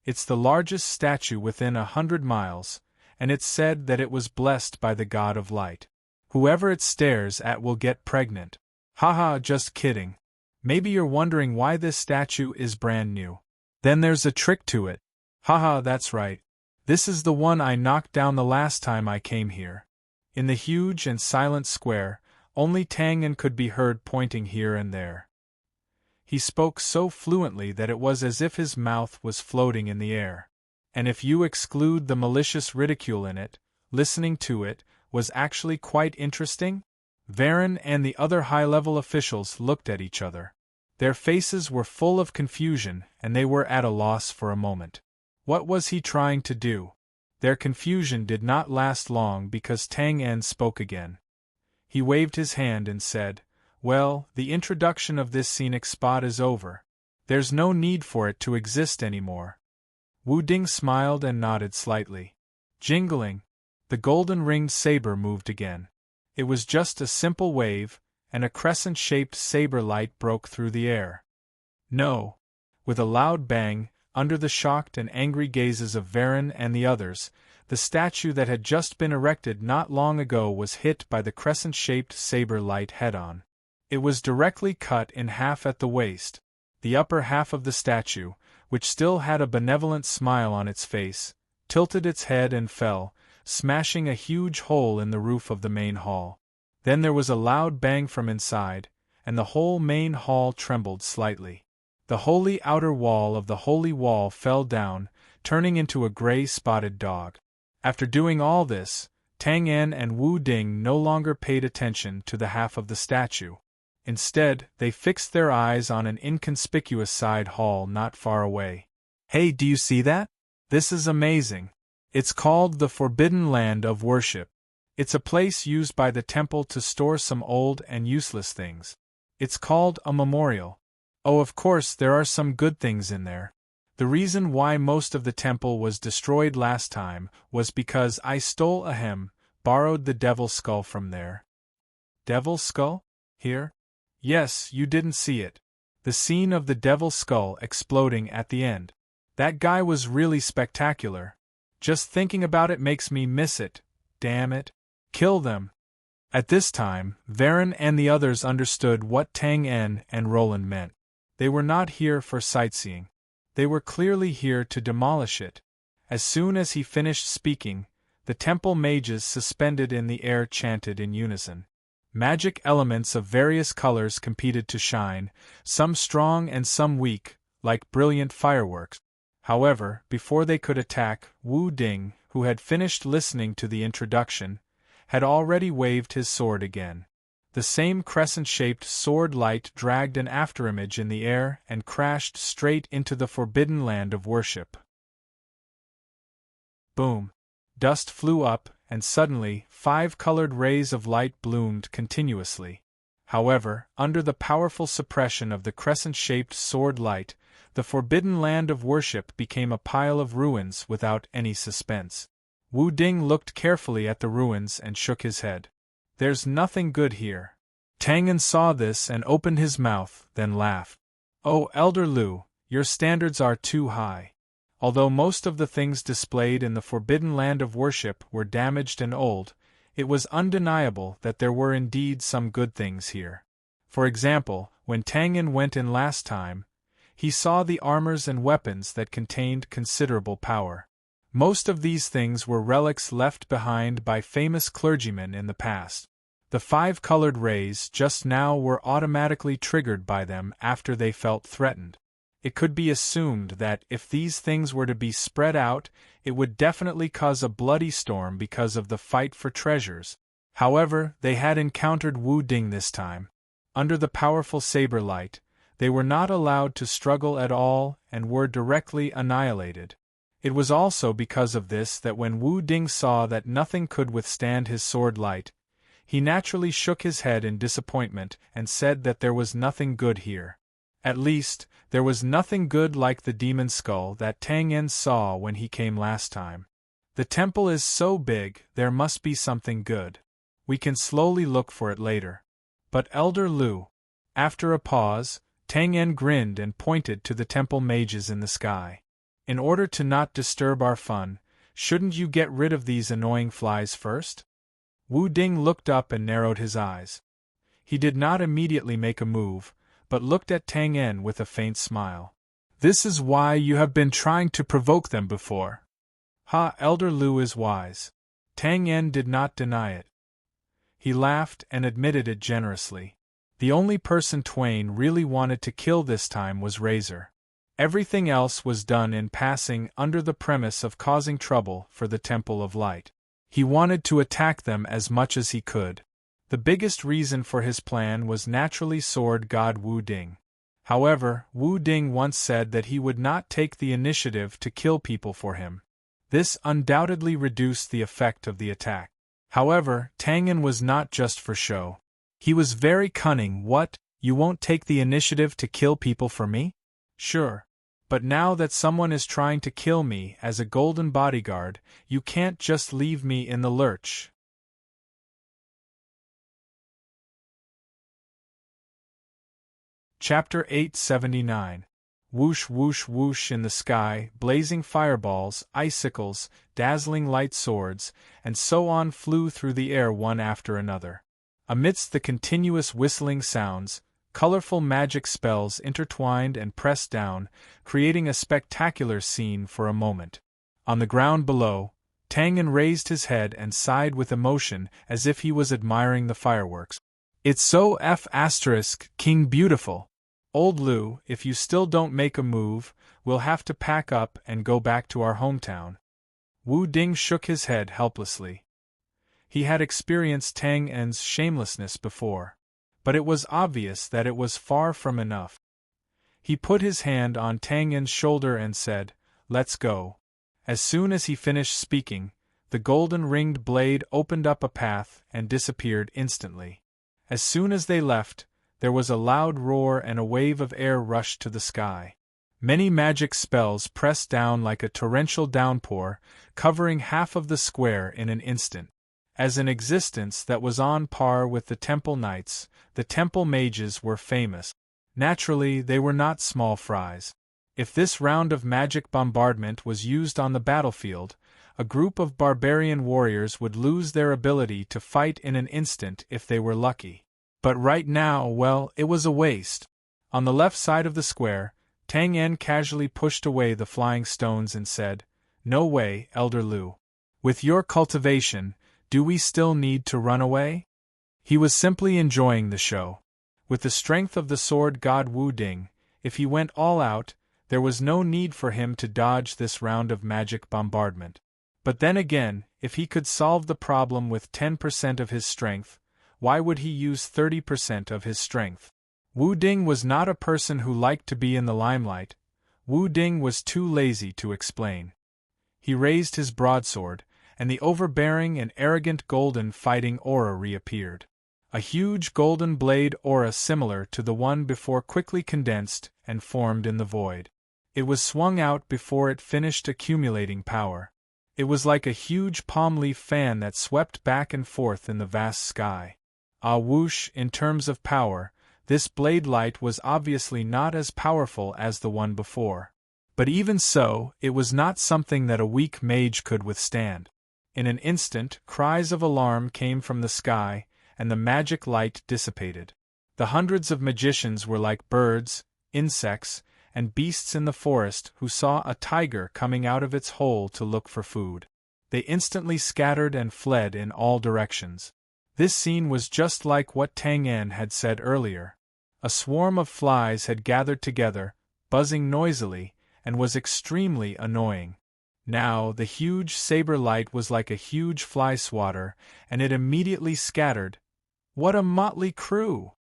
S1: It's the largest statue within 100 miles, and it's said that it was blessed by the god of light. Whoever it stares at will get pregnant." "Haha, just kidding. Maybe you're wondering why this statue is brand new. Then there's a trick to it. Haha, that's right. This is the one I knocked down the last time I came here." In the huge and silent square, only Tang En could be heard pointing here and there. He spoke so fluently that it was as if his mouth was floating in the air. And if you exclude the malicious ridicule in it, listening to it was actually quite interesting. Varen and the other high-level officials looked at each other. Their faces were full of confusion, and they were at a loss for a moment. What was he trying to do? Their confusion did not last long because Tang En spoke again. He waved his hand and said, "Well, the introduction of this scenic spot is over. There's no need for it to exist anymore." Wu Ding smiled and nodded slightly. Jingling, the golden-ringed saber moved again. It was just a simple wave, and a crescent-shaped saber light broke through the air. "No!" With a loud bang, under the shocked and angry gazes of Varen and the others, the statue that had just been erected not long ago was hit by the crescent-shaped saber light head-on. It was directly cut in half at the waist. The upper half of the statue, which still had a benevolent smile on its face, tilted its head and fell, smashing a huge hole in the roof of the main hall. Then there was a loud bang from inside, and the whole main hall trembled slightly. The holy outer wall of the holy wall fell down, turning into a gray-spotted dog. After doing all this, Tang En and Wu Ding no longer paid attention to the half of the statue. Instead, they fixed their eyes on an inconspicuous side hall not far away. "Hey, do you see that? This is amazing. It's called the Forbidden Land of Worship. It's a place used by the temple to store some old and useless things. It's called a memorial. Oh, of course, there are some good things in there. The reason why most of the temple was destroyed last time was because I borrowed the devil's skull from there." "Devil's skull? Here?" "Yes, you didn't see it. The scene of the devil's skull exploding at the end. That guy was really spectacular. Just thinking about it makes me miss it. Damn it. Kill them." At this time, Varen and the others understood what Tang En and Roland meant. They were not here for sightseeing. They were clearly here to demolish it. As soon as he finished speaking, the temple mages suspended in the air chanted in unison. Magic elements of various colors competed to shine, some strong and some weak, like brilliant fireworks. However, before they could attack, Wu Ding, who had finished listening to the introduction, had already waved his sword again. The same crescent-shaped sword light dragged an afterimage in the air and crashed straight into the forbidden land of worship. Boom! Dust flew up, and suddenly 5 colored rays of light bloomed continuously. However, under the powerful suppression of the crescent-shaped sword light, the forbidden land of worship became a pile of ruins without any suspense. Wu Ding looked carefully at the ruins and shook his head. "There's nothing good here." Tang En saw this and opened his mouth, then laughed. "Oh, Elder Lu, your standards are too high." Although most of the things displayed in the forbidden land of worship were damaged and old, it was undeniable that there were indeed some good things here. For example, when Tang En went in last time, he saw the armors and weapons that contained considerable power. Most of these things were relics left behind by famous clergymen in the past. The 5 colored rays just now were automatically triggered by them after they felt threatened. It could be assumed that if these things were to be spread out, it would definitely cause a bloody storm because of the fight for treasures. However, they had encountered Wu Ding this time. Under the powerful saber light, they were not allowed to struggle at all and were directly annihilated. It was also because of this that when Wu Ding saw that nothing could withstand his sword light, he naturally shook his head in disappointment and said that there was nothing good here. At least, there was nothing good like the demon skull that Tang En saw when he came last time. The temple is so big, there must be something good. We can slowly look for it later. But Elder Lu. After a pause, Tang En grinned and pointed to the temple mages in the sky. In order to not disturb our fun, shouldn't you get rid of these annoying flies first? Wu Ding looked up and narrowed his eyes. He did not immediately make a move, but looked at Tang En with a faint smile. "This is why you have been trying to provoke them before." "Ha, Elder Lu is wise." Tang En did not deny it. He laughed and admitted it generously. The only person Twain really wanted to kill this time was Razor. Everything else was done in passing under the premise of causing trouble for the Temple of Light. He wanted to attack them as much as he could. The biggest reason for his plan was naturally sword god Wu Ding. However, Wu Ding once said that he would not take the initiative to kill people for him. This undoubtedly reduced the effect of the attack. However, Tang En was not just for show. He was very cunning. "What, you won't take the initiative to kill people for me?" "Sure. But now that someone is trying to kill me as a golden bodyguard, you can't just leave me in the lurch." Chapter 879. Whoosh whoosh whoosh in the sky, blazing fireballs, icicles, dazzling light swords, and so on flew through the air one after another. Amidst the continuous whistling sounds, colorful magic spells intertwined and pressed down, creating a spectacular scene for a moment. On the ground below, Tang En raised his head and sighed with emotion as if he was admiring the fireworks. "It's so King beautiful. Old Lu, if you still don't make a move, we'll have to pack up and go back to our hometown." Wu Ding shook his head helplessly. He had experienced Tang En's shamelessness before, but it was obvious that it was far from enough. He put his hand on Tang En's shoulder and said, "Let's go." As soon as he finished speaking, the golden-ringed blade opened up a path and disappeared instantly. As soon as they left, there was a loud roar and a wave of air rushed to the sky. Many magic spells pressed down like a torrential downpour, covering half of the square in an instant. As an existence that was on par with the temple knights, the temple mages were famous. Naturally, they were not small fries. If this round of magic bombardment was used on the battlefield, a group of barbarian warriors would lose their ability to fight in an instant if they were lucky. But right now, well, it was a waste. On the left side of the square, Tang En casually pushed away the flying stones and said, "No way, Elder Lu. With your cultivation, do we still need to run away?" He was simply enjoying the show. With the strength of the sword god Wu Ding, if he went all out, there was no need for him to dodge this round of magic bombardment. But then again, if he could solve the problem with 10% of his strength, why would he use 30% of his strength? Wu Ding was not a person who liked to be in the limelight. Wu Ding was too lazy to explain. He raised his broadsword, and the overbearing and arrogant golden fighting aura reappeared. A huge golden blade aura similar to the one before quickly condensed and formed in the void. It was swung out before it finished accumulating power. It was like a huge palm leaf fan that swept back and forth in the vast sky. Whoosh, in terms of power, this blade light was obviously not as powerful as the one before. But even so, it was not something that a weak mage could withstand. In an instant, cries of alarm came from the sky, and the magic light dissipated. The hundreds of magicians were like birds, insects, and beasts in the forest who saw a tiger coming out of its hole to look for food. They instantly scattered and fled in all directions. This scene was just like what Tang En had said earlier. A swarm of flies had gathered together, buzzing noisily, and was extremely annoying. Now, the huge saber light was like a huge fly swatter, and it immediately scattered. What a motley crew!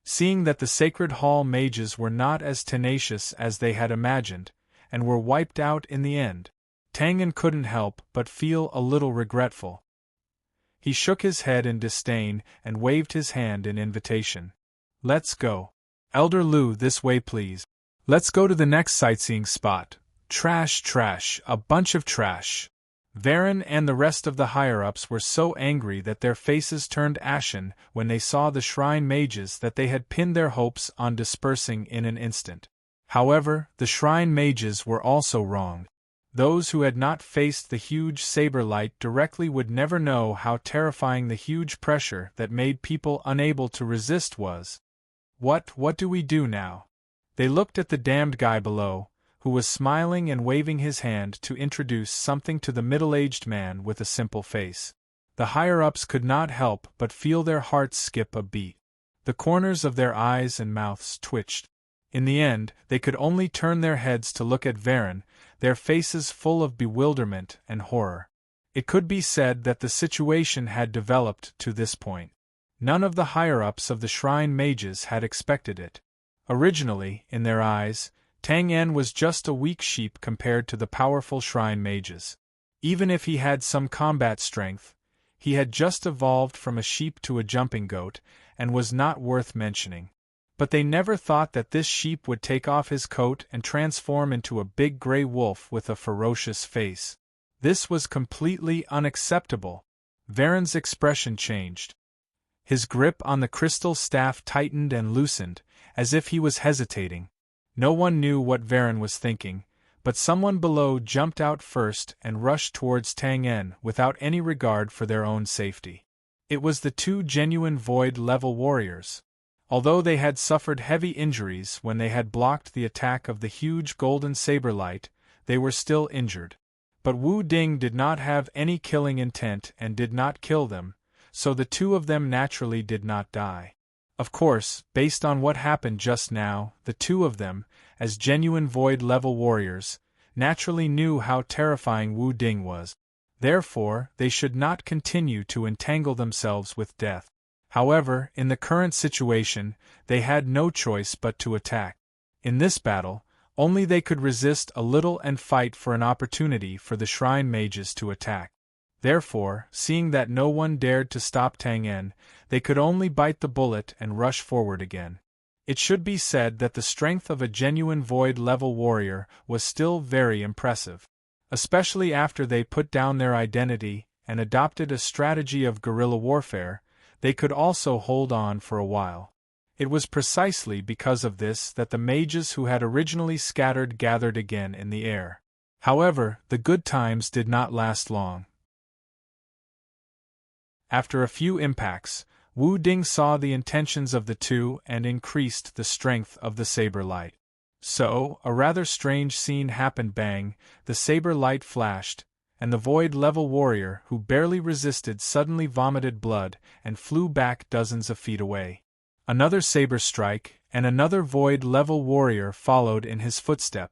S1: Seeing that the Sacred Hall mages were not as tenacious as they had imagined, and were wiped out in the end, Tang En couldn't help but feel a little regretful. He shook his head in disdain and waved his hand in invitation. Let's go. Elder Lu, this way please. Let's go to the next sightseeing spot. Trash, trash, a bunch of trash. Varen and the rest of the higher-ups were so angry that their faces turned ashen when they saw the shrine mages that they had pinned their hopes on dispersing in an instant. However, the shrine mages were also wrong. Those who had not faced the huge saber light directly would never know how terrifying the huge pressure that made people unable to resist was. What do we do now? They looked at the damned guy below, who was smiling and waving his hand to introduce something to the middle-aged man with a simple face. The higher-ups could not help but feel their hearts skip a beat. The corners of their eyes and mouths twitched. In the end, they could only turn their heads to look at Varen, their faces full of bewilderment and horror. It could be said that the situation had developed to this point. None of the higher-ups of the shrine mages had expected it. Originally, in their eyes, Tang En was just a weak sheep compared to the powerful shrine mages. Even if he had some combat strength, he had just evolved from a sheep to a jumping goat, and was not worth mentioning. But they never thought that this sheep would take off his coat and transform into a big gray wolf with a ferocious face. This was completely unacceptable. Varen's expression changed. His grip on the crystal staff tightened and loosened, as if he was hesitating. No one knew what Varen was thinking, but someone below jumped out first and rushed towards Tang En without any regard for their own safety. It was the two genuine void-level warriors. Although they had suffered heavy injuries when they had blocked the attack of the huge golden saber light, they were still injured. But Wu Ding did not have any killing intent and did not kill them, so the two of them naturally did not die. Of course, based on what happened just now, the two of them, as genuine void-level warriors, naturally knew how terrifying Wu Ding was. Therefore, they should not continue to entangle themselves with death. However, in the current situation, they had no choice but to attack. In this battle, only they could resist a little and fight for an opportunity for the shrine mages to attack. Therefore, seeing that no one dared to stop Tang En, they could only bite the bullet and rush forward again. It should be said that the strength of a genuine void-level warrior was still very impressive. Especially after they put down their identity and adopted a strategy of guerrilla warfare, they could also hold on for a while. It was precisely because of this that the mages who had originally scattered gathered again in the air. However, the good times did not last long. After a few impacts, Wu Ding saw the intentions of the two and increased the strength of the saber light. So, a rather strange scene happened. Bang, the saber light flashed, and the void-level warrior who barely resisted suddenly vomited blood and flew back dozens of feet away. Another saber strike, and another void-level warrior followed in his footstep.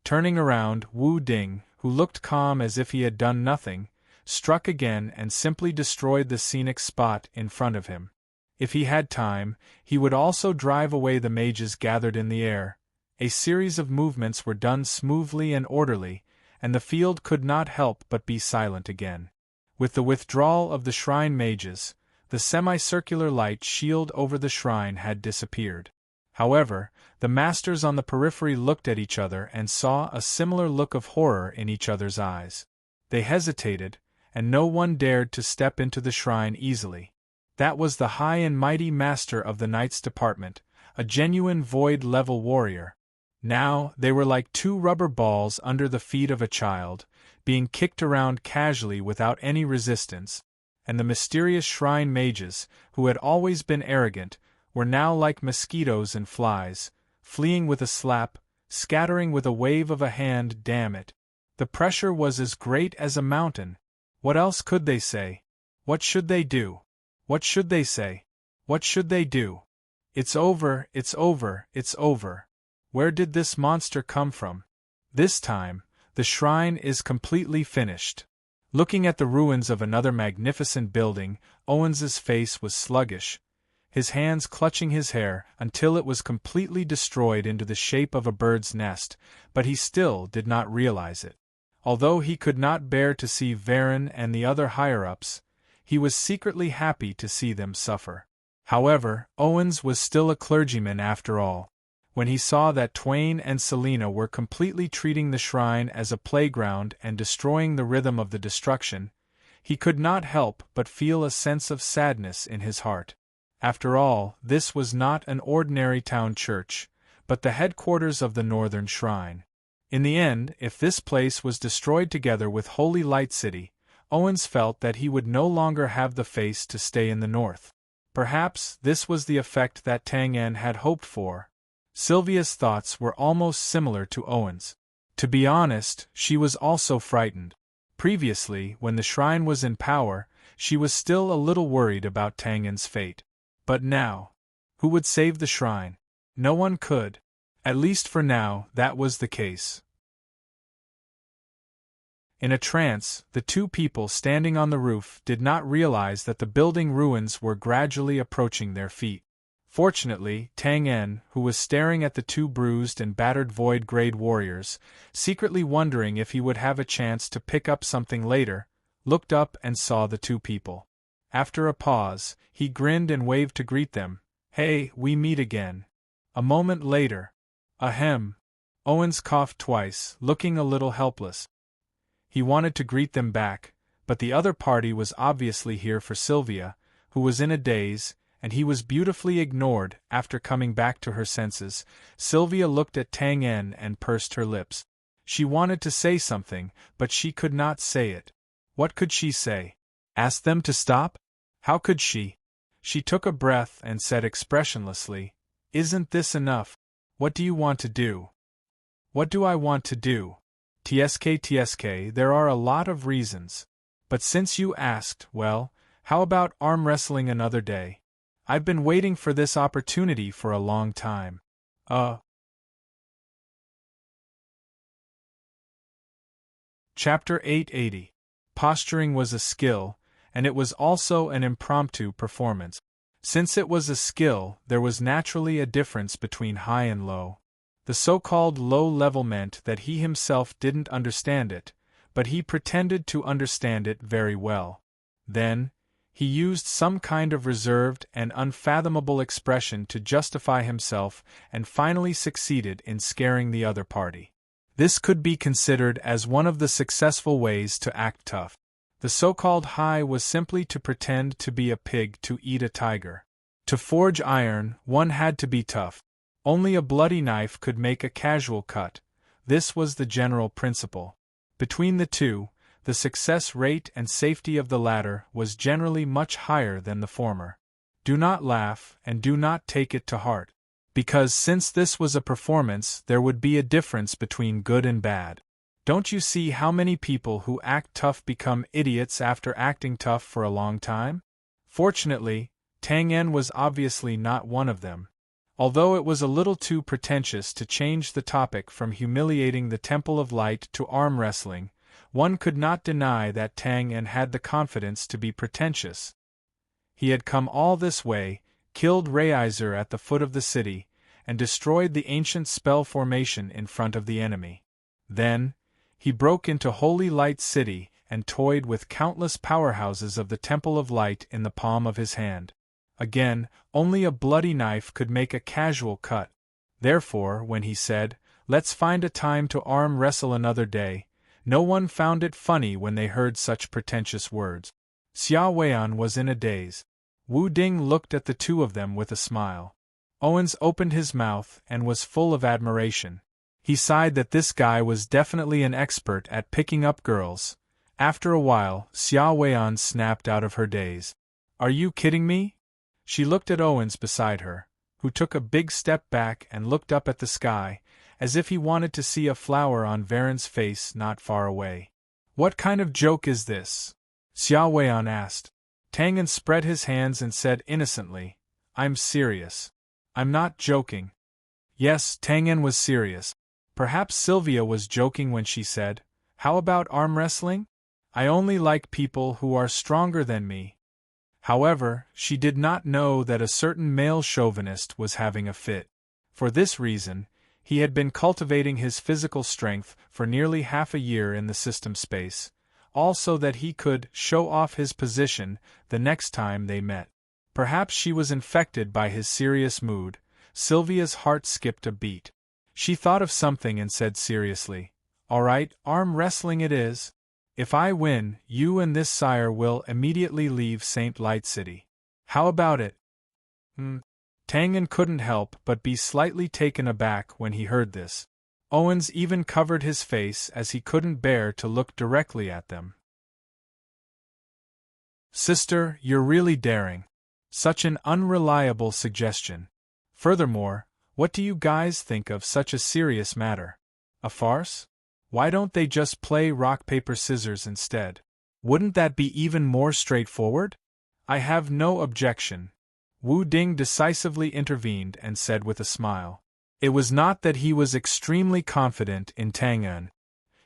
S1: Turning around, Wu Ding, who looked calm as if he had done nothing, struck again and simply destroyed the scenic spot in front of him. If he had time, he would also drive away the mages gathered in the air. A series of movements were done smoothly and orderly, and the field could not help but be silent again. With the withdrawal of the shrine mages, the semicircular light shield over the shrine had disappeared. However, the masters on the periphery looked at each other and saw a similar look of horror in each other's eyes. They hesitated, and no one dared to step into the shrine easily. That was the high and mighty master of the Knights Department, a genuine void-level warrior. Now, they were like two rubber balls under the feet of a child, being kicked around casually without any resistance, and the mysterious shrine mages, who had always been arrogant, were now like mosquitoes and flies, fleeing with a slap, scattering with a wave of a hand. Damn it! The pressure was as great as a mountain. What else could they say? What should they do? What should they say? What should they do? It's over, it's over, it's over. Where did this monster come from? This time, the shrine is completely finished. Looking at the ruins of another magnificent building, Owens's face was sluggish, his hands clutching his hair until it was completely destroyed into the shape of a bird's nest, but he still did not realize it. Although he could not bear to see Varen and the other higher-ups, he was secretly happy to see them suffer. However, Owens was still a clergyman after all. When he saw that Twain and Selena were completely treating the shrine as a playground and destroying the rhythm of the destruction, he could not help but feel a sense of sadness in his heart. After all, this was not an ordinary town church, but the headquarters of the Northern Shrine. In the end, if this place was destroyed together with Holy Light City, Owens felt that he would no longer have the face to stay in the north. Perhaps this was the effect that Tang-En had hoped for. Sylvia's thoughts were almost similar to Owens'. To be honest, she was also frightened. Previously, when the shrine was in power, she was still a little worried about Tang-En's fate. But now, who would save the shrine? No one could. At least for now, that was the case. In a trance, the two people standing on the roof did not realize that the building ruins were gradually approaching their feet. Fortunately, Tang-En, who was staring at the two bruised and battered void-grade warriors, secretly wondering if he would have a chance to pick up something later, looked up and saw the two people. After a pause, he grinned and waved to greet them. "Hey, we meet again." A moment later, ahem. Owens coughed twice, looking a little helpless. He wanted to greet them back, but the other party was obviously here for Sylvia, who was in a daze, and he was beautifully ignored. After coming back to her senses, Sylvia looked at Tang-En and pursed her lips. She wanted to say something, but she could not say it. What could she say? Ask them to stop? How could she? She took a breath and said expressionlessly, "Isn't this enough? What do you want to do?" "What do I want to do? TSK, there are a lot of reasons. But since you asked, well, how about arm wrestling another day? I've been waiting for this opportunity for a long time." Chapter 880. Posturing was a skill, and it was also an impromptu performance. Since it was a skill, there was naturally a difference between high and low. The so-called low level meant that he himself didn't understand it, but he pretended to understand it very well. Then, he used some kind of reserved and unfathomable expression to justify himself and finally succeeded in scaring the other party. This could be considered as one of the successful ways to act tough. The so-called high was simply to pretend to be a pig to eat a tiger. To forge iron, one had to be tough. Only a bloody knife could make a casual cut. This was the general principle. Between the two, the success rate and safety of the latter was generally much higher than the former. Do not laugh, and do not take it to heart. Because since this was a performance, there would be a difference between good and bad. Don't you see how many people who act tough become idiots after acting tough for a long time? Fortunately, Tang-En was obviously not one of them. Although it was a little too pretentious to change the topic from humiliating the Temple of Light to arm wrestling, one could not deny that Tang-En had the confidence to be pretentious. He had come all this way, killed Reiser at the foot of the city, and destroyed the ancient spell formation in front of the enemy. Then, He broke into Holy Light City and toyed with countless powerhouses of the Temple of Light in the palm of his hand. Again, only a bloody knife could make a casual cut. Therefore, when he said, "Let's find a time to arm wrestle another day," no one found it funny when they heard such pretentious words. Xia Weian was in a daze. Wu Ding looked at the two of them with a smile. Owens opened his mouth and was full of admiration. He sighed that this guy was definitely an expert at picking up girls. After a while, Xia Weian snapped out of her daze. "Are you kidding me?" She looked at Owens beside her, who took a big step back and looked up at the sky, as if he wanted to see a flower on Varen's face not far away. "What kind of joke is this?" Xia Weian asked. Tang An spread his hands and said innocently, "I'm serious. I'm not joking." Yes, Tang An was serious. Perhaps Sylvia was joking when she said, "How about arm wrestling? I only like people who are stronger than me." However, she did not know that a certain male chauvinist was having a fit. For this reason, he had been cultivating his physical strength for nearly half a year in the system space, also that he could show off his position the next time they met. Perhaps she was infected by his serious mood. Sylvia's heart skipped a beat. She thought of something and said seriously, "All right, arm wrestling it is. If I win, you and this sire will immediately leave Saint Light City. How about it?" Tang An couldn't help but be slightly taken aback when he heard this. Owens even covered his face as he couldn't bear to look directly at them. "Sister, you're really daring. Such an unreliable suggestion. Furthermore, what do you guys think of such a serious matter? A farce? Why don't they just play rock paper scissors instead? Wouldn't that be even more straightforward?" "I have no objection," Wu Ding decisively intervened and said with a smile. It was not that he was extremely confident in Tang An.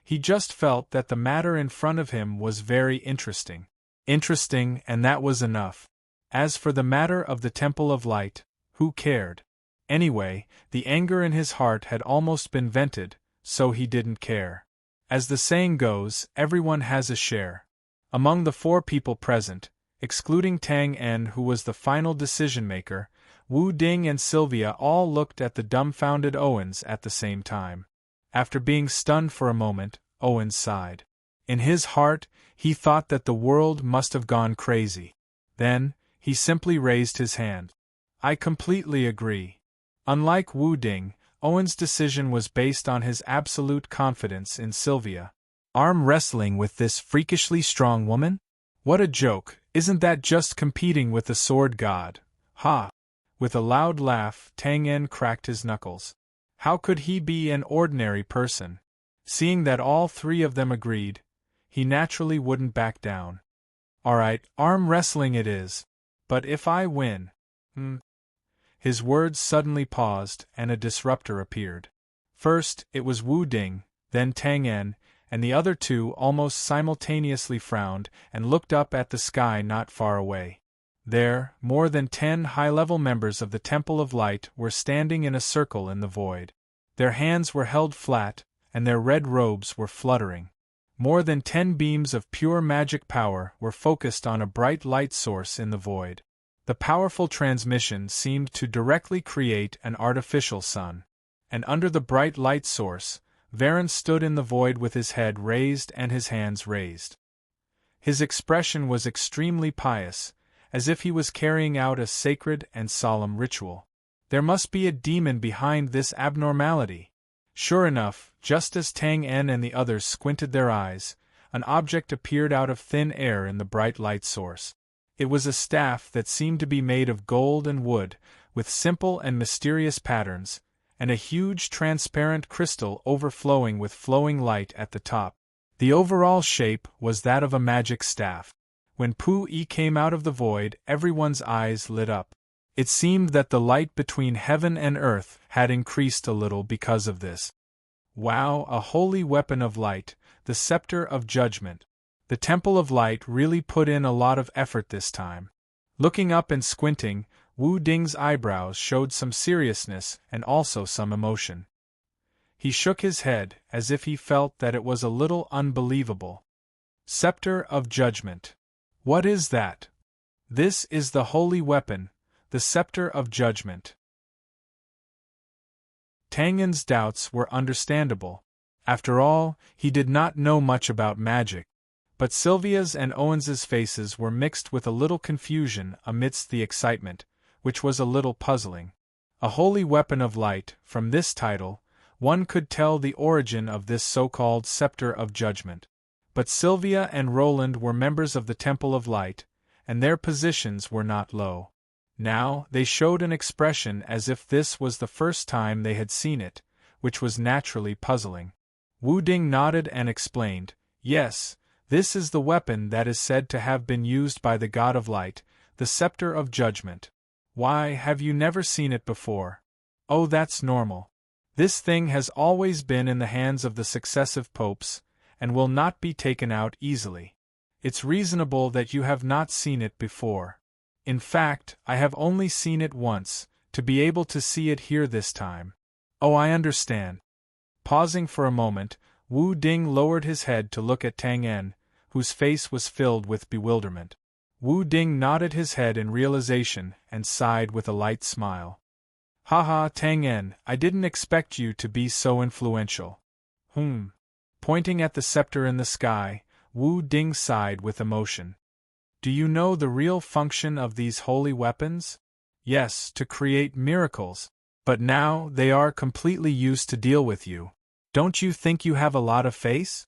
S1: He just felt that the matter in front of him was very interesting. Interesting, and that was enough. As for the matter of the Temple of Light, who cared? Anyway, the anger in his heart had almost been vented, so he didn't care. As the saying goes, everyone has a share. Among the four people present, excluding Tang An who was the final decision-maker, Wu Ding and Sylvia all looked at the dumbfounded Owens at the same time. After being stunned for a moment, Owens sighed. In his heart, he thought that the world must have gone crazy. Then, he simply raised his hand. "I completely agree." Unlike Wu Ding, Owens' decision was based on his absolute confidence in Sylvia. Arm wrestling with this freakishly strong woman? What a joke, isn't that just competing with the sword god? Ha! With a loud laugh, Tang An cracked his knuckles. How could he be an ordinary person? Seeing that all three of them agreed, he naturally wouldn't back down. "All right, arm wrestling it is. But if I win?" His words suddenly paused, and a disruptor appeared. First, it was Wu Ding, then Tang An, and the other two almost simultaneously frowned and looked up at the sky not far away. There, more than 10 high-level members of the Temple of Light were standing in a circle in the void. Their hands were held flat, and their red robes were fluttering. More than 10 beams of pure magic power were focused on a bright light source in the void. The powerful transmission seemed to directly create an artificial sun. And under the bright light source, Varen stood in the void with his head raised and his hands raised. His expression was extremely pious, as if he was carrying out a sacred and solemn ritual. There must be a demon behind this abnormality. Sure enough, just as Tang En and the others squinted their eyes, an object appeared out of thin air in the bright light source. It was a staff that seemed to be made of gold and wood, with simple and mysterious patterns, and a huge transparent crystal overflowing with flowing light at the top. The overall shape was that of a magic staff. When Pu-Yi came out of the void, everyone's eyes lit up. It seemed that the light between heaven and earth had increased a little because of this. Wow, a holy weapon of light, the scepter of judgment. The Temple of Light really put in a lot of effort this time. Looking up and squinting, Wu Ding's eyebrows showed some seriousness and also some emotion. He shook his head, as if he felt that it was a little unbelievable. Scepter of Judgment. What is that? This is the holy weapon, the Scepter of Judgment. Tang En's doubts were understandable. After all, he did not know much about magic. But Sylvia's and Owens's faces were mixed with a little confusion amidst the excitement, which was a little puzzling. A holy weapon of light, from this title, one could tell the origin of this so-called Scepter of Judgment. But Sylvia and Roland were members of the Temple of Light, and their positions were not low. Now, they showed an expression as if this was the first time they had seen it, which was naturally puzzling. Wu Ding nodded and explained, "Yes, this is the weapon that is said to have been used by the God of Light, the Scepter of Judgment. Why, have you never seen it before? Oh, that's normal. This thing has always been in the hands of the successive popes, and will not be taken out easily. It's reasonable that you have not seen it before. In fact, I have only seen it once, to be able to see it here this time." "Oh, I understand." Pausing for a moment, Wu Ding lowered his head to look at Tang En, whose face was filled with bewilderment. Wu Ding nodded his head in realization and sighed with a light smile. "Haha, Tang En, I didn't expect you to be so influential." Pointing at the scepter in the sky, Wu Ding sighed with emotion. "Do you know the real function of these holy weapons? Yes, to create miracles. But now they are completely used to deal with you. Don't you think you have a lot of face?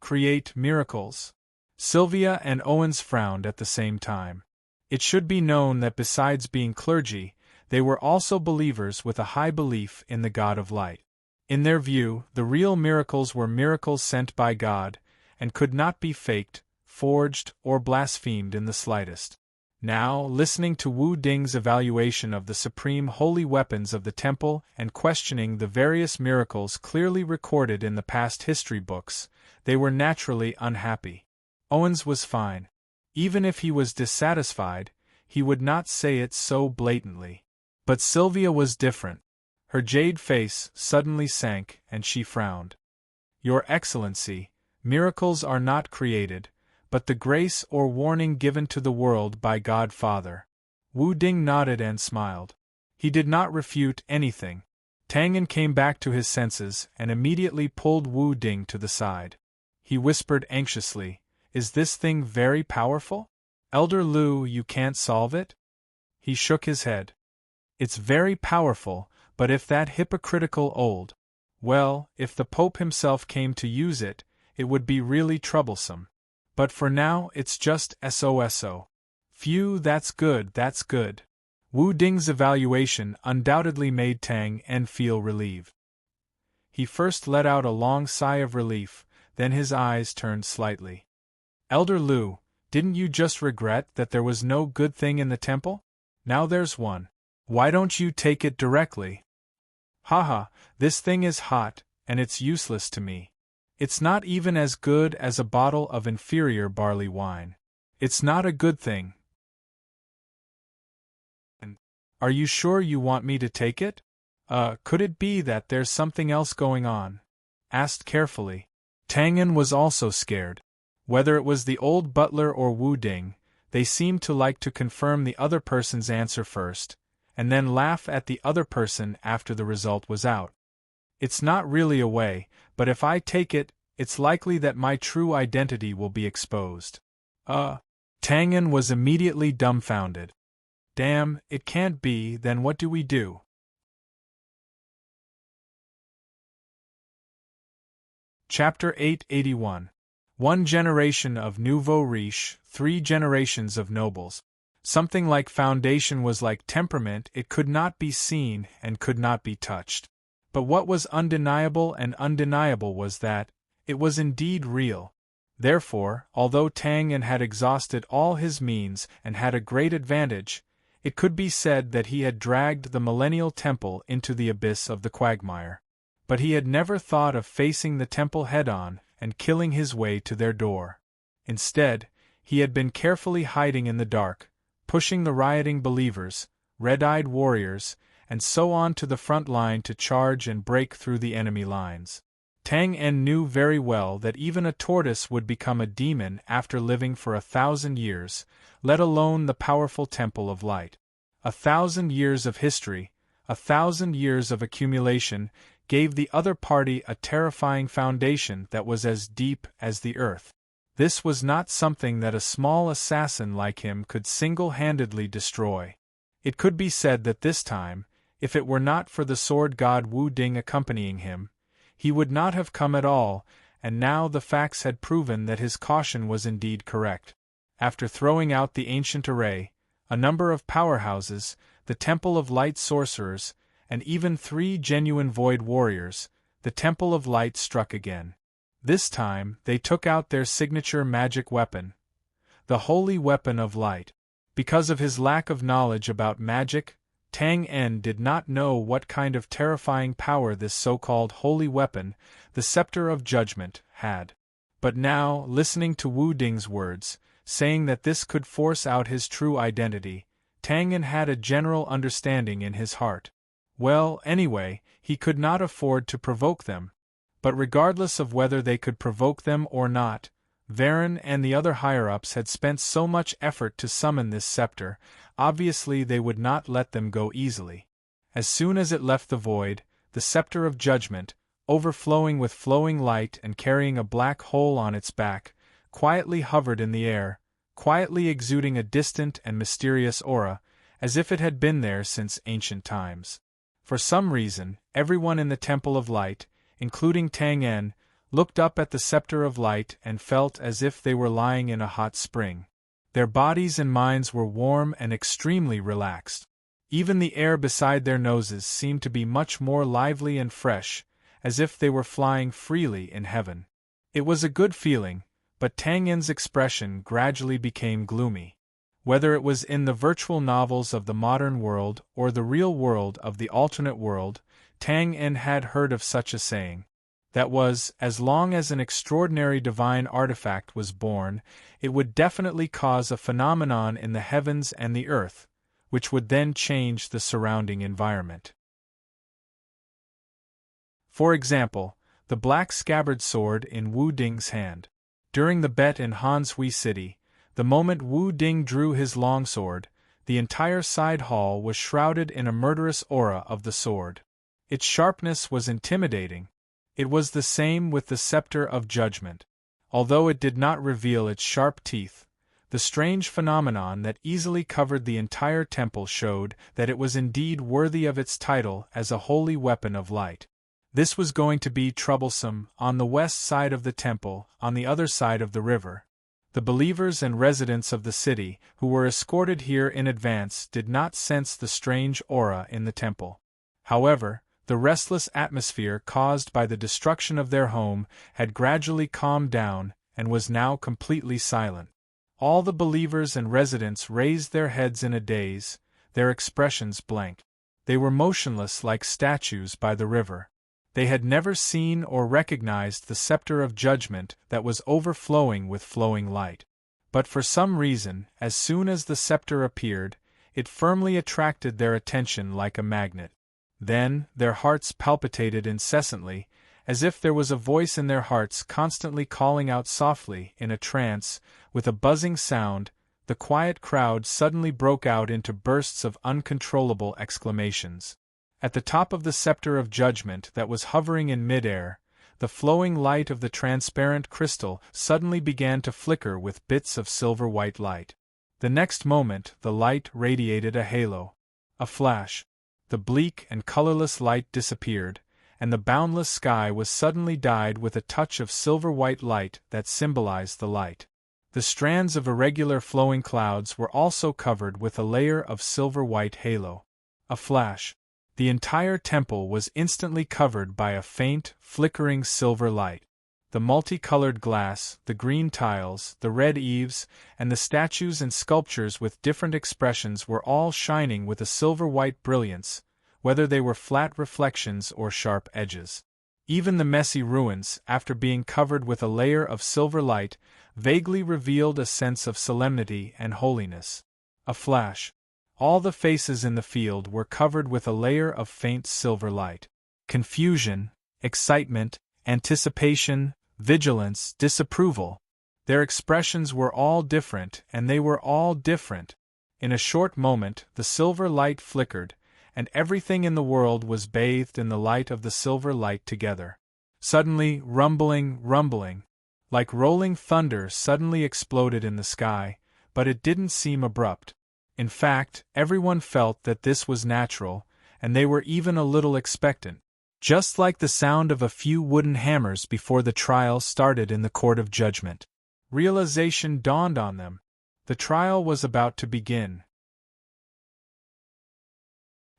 S1: Create miracles." Sylvia and Owens frowned at the same time. It should be known that besides being clergy, they were also believers with a high belief in the God of Light. In their view, the real miracles were miracles sent by God, and could not be faked, forged, or blasphemed in the slightest. Now, listening to Wu Ding's evaluation of the supreme holy weapons of the temple and questioning the various miracles clearly recorded in the past history books, they were naturally unhappy. Owens was fine. Even if he was dissatisfied, he would not say it so blatantly. But Sylvia was different. Her jade face suddenly sank, and she frowned. "Your Excellency, miracles are not created, but the grace or warning given to the world by God Father." Wu Ding nodded and smiled. He did not refute anything. Tang En came back to his senses and immediately pulled Wu Ding to the side. He whispered anxiously, "Is this thing very powerful? Elder Lu, you can't solve it?" He shook his head. "It's very powerful, but if that hypocritical old... well, if the Pope himself came to use it, it would be really troublesome. But for now it's just SOSO. Phew, that's good, that's good." Wu Ding's evaluation undoubtedly made Tang En feel relieved. He first let out a long sigh of relief, then his eyes turned slightly. "Elder Lu, didn't you just regret that there was no good thing in the temple? Now there's one. Why don't you take it directly?" "Haha, this thing is hot, and it's useless to me. It's not even as good as a bottle of inferior barley wine. It's not a good thing." "Are you sure you want me to take it? Could it be that there's something else going on?" Asked carefully. Tang En was also scared. Whether it was the old butler or Wu Ding, they seemed to like to confirm the other person's answer first, and then laugh at the other person after the result was out. "It's not really a way, but if I take it, it's likely that my true identity will be exposed." Tang En was immediately dumbfounded. "Damn, it can't be, then what do we do?" Chapter 881. One generation of nouveau riche, 3 generations of nobles. Something like foundation was like temperament, it could not be seen and could not be touched. But what was undeniable and undeniable was that it was indeed real. Therefore, although Tang En had exhausted all his means and had a great advantage, it could be said that he had dragged the millennial temple into the abyss of the quagmire. But he had never thought of facing the temple head-on and killing his way to their door. Instead, he had been carefully hiding in the dark, pushing the rioting believers, red-eyed warriors, and so on to the front line to charge and break through the enemy lines. Tang En knew very well that even a tortoise would become a demon after living for 1,000 years, let alone the powerful Temple of Light. 1,000 years of history, 1,000 years of accumulation, gave the other party a terrifying foundation that was as deep as the earth. This was not something that a small assassin like him could single-handedly destroy. It could be said that this time, if it were not for the sword god Wu Ding accompanying him, he would not have come at all, and now the facts had proven that his caution was indeed correct. After throwing out the ancient array, a number of powerhouses, the Temple of Light sorcerers, and even 3 genuine Void warriors, the Temple of Light struck again. This time, they took out their signature magic weapon, the Holy Weapon of Light. Because of his lack of knowledge about magic, Tang En did not know what kind of terrifying power this so-called holy weapon, the Scepter of Judgment, had. But now, listening to Wu Ding's words, saying that this could force out his true identity, Tang En had a general understanding in his heart. Well, anyway, he could not afford to provoke them. But regardless of whether they could provoke them or not, Varen and the other higher-ups had spent so much effort to summon this scepter, obviously they would not let them go easily. As soon as it left the void, the Scepter of Judgment, overflowing with flowing light and carrying a black hole on its back, quietly hovered in the air, quietly exuding a distant and mysterious aura, as if it had been there since ancient times. For some reason, everyone in the Temple of Light, including Tang En, looked up at the Scepter of Light and felt as if they were lying in a hot spring. Their bodies and minds were warm and extremely relaxed. Even the air beside their noses seemed to be much more lively and fresh, as if they were flying freely in heaven. It was a good feeling, but Tang En's expression gradually became gloomy. Whether it was in the virtual novels of the modern world or the real world of the alternate world, Tang En had heard of such a saying. That was, as long as an extraordinary divine artifact was born, it would definitely cause a phenomenon in the heavens and the earth, which would then change the surrounding environment. For example, the black scabbard sword in Wu Ding's hand. During the bet in Hanshui City, the moment Wu Ding drew his longsword, the entire side hall was shrouded in a murderous aura of the sword. Its sharpness was intimidating. It was the same with the Scepter of Judgment. Although it did not reveal its sharp teeth, the strange phenomenon that easily covered the entire temple showed that it was indeed worthy of its title as a holy weapon of light. This was going to be troublesome on the west side of the temple, on the other side of the river. The believers and residents of the city, who were escorted here in advance, did not sense the strange aura in the temple. However, the restless atmosphere caused by the destruction of their home had gradually calmed down and was now completely silent. All the believers and residents raised their heads in a daze, their expressions blank. They were motionless like statues by the river. They had never seen or recognized the Scepter of Judgment that was overflowing with flowing light. But for some reason, as soon as the scepter appeared, it firmly attracted their attention like a magnet. Then, their hearts palpitated incessantly, as if there was a voice in their hearts constantly calling out softly, in a trance, with a buzzing sound. The quiet crowd suddenly broke out into bursts of uncontrollable exclamations. At the top of the Scepter of Judgment that was hovering in midair, the flowing light of the transparent crystal suddenly began to flicker with bits of silver-white light. The next moment, the light radiated a halo. A flash. The bleak and colorless light disappeared, and the boundless sky was suddenly dyed with a touch of silver-white light that symbolized the light. The strands of irregular flowing clouds were also covered with a layer of silver-white halo. A flash. The entire temple was instantly covered by a faint, flickering silver light. The multicolored glass, the green tiles, the red eaves, and the statues and sculptures with different expressions were all shining with a silver-white brilliance, whether they were flat reflections or sharp edges. Even the messy ruins, after being covered with a layer of silver light, vaguely revealed a sense of solemnity and holiness. A flash. All the faces in the field were covered with a layer of faint silver light. Confusion, excitement, anticipation, vigilance, disapproval. Their expressions were all different, and they were all different. In a short moment, the silver light flickered, and everything in the world was bathed in the light of the silver light together. Suddenly, rumbling, like rolling thunder suddenly exploded in the sky, but it didn't seem abrupt. In fact, everyone felt that this was natural, and they were even a little expectant. Just like the sound of a few wooden hammers before the trial started in the court of judgment. Realization dawned on them. The trial was about to begin.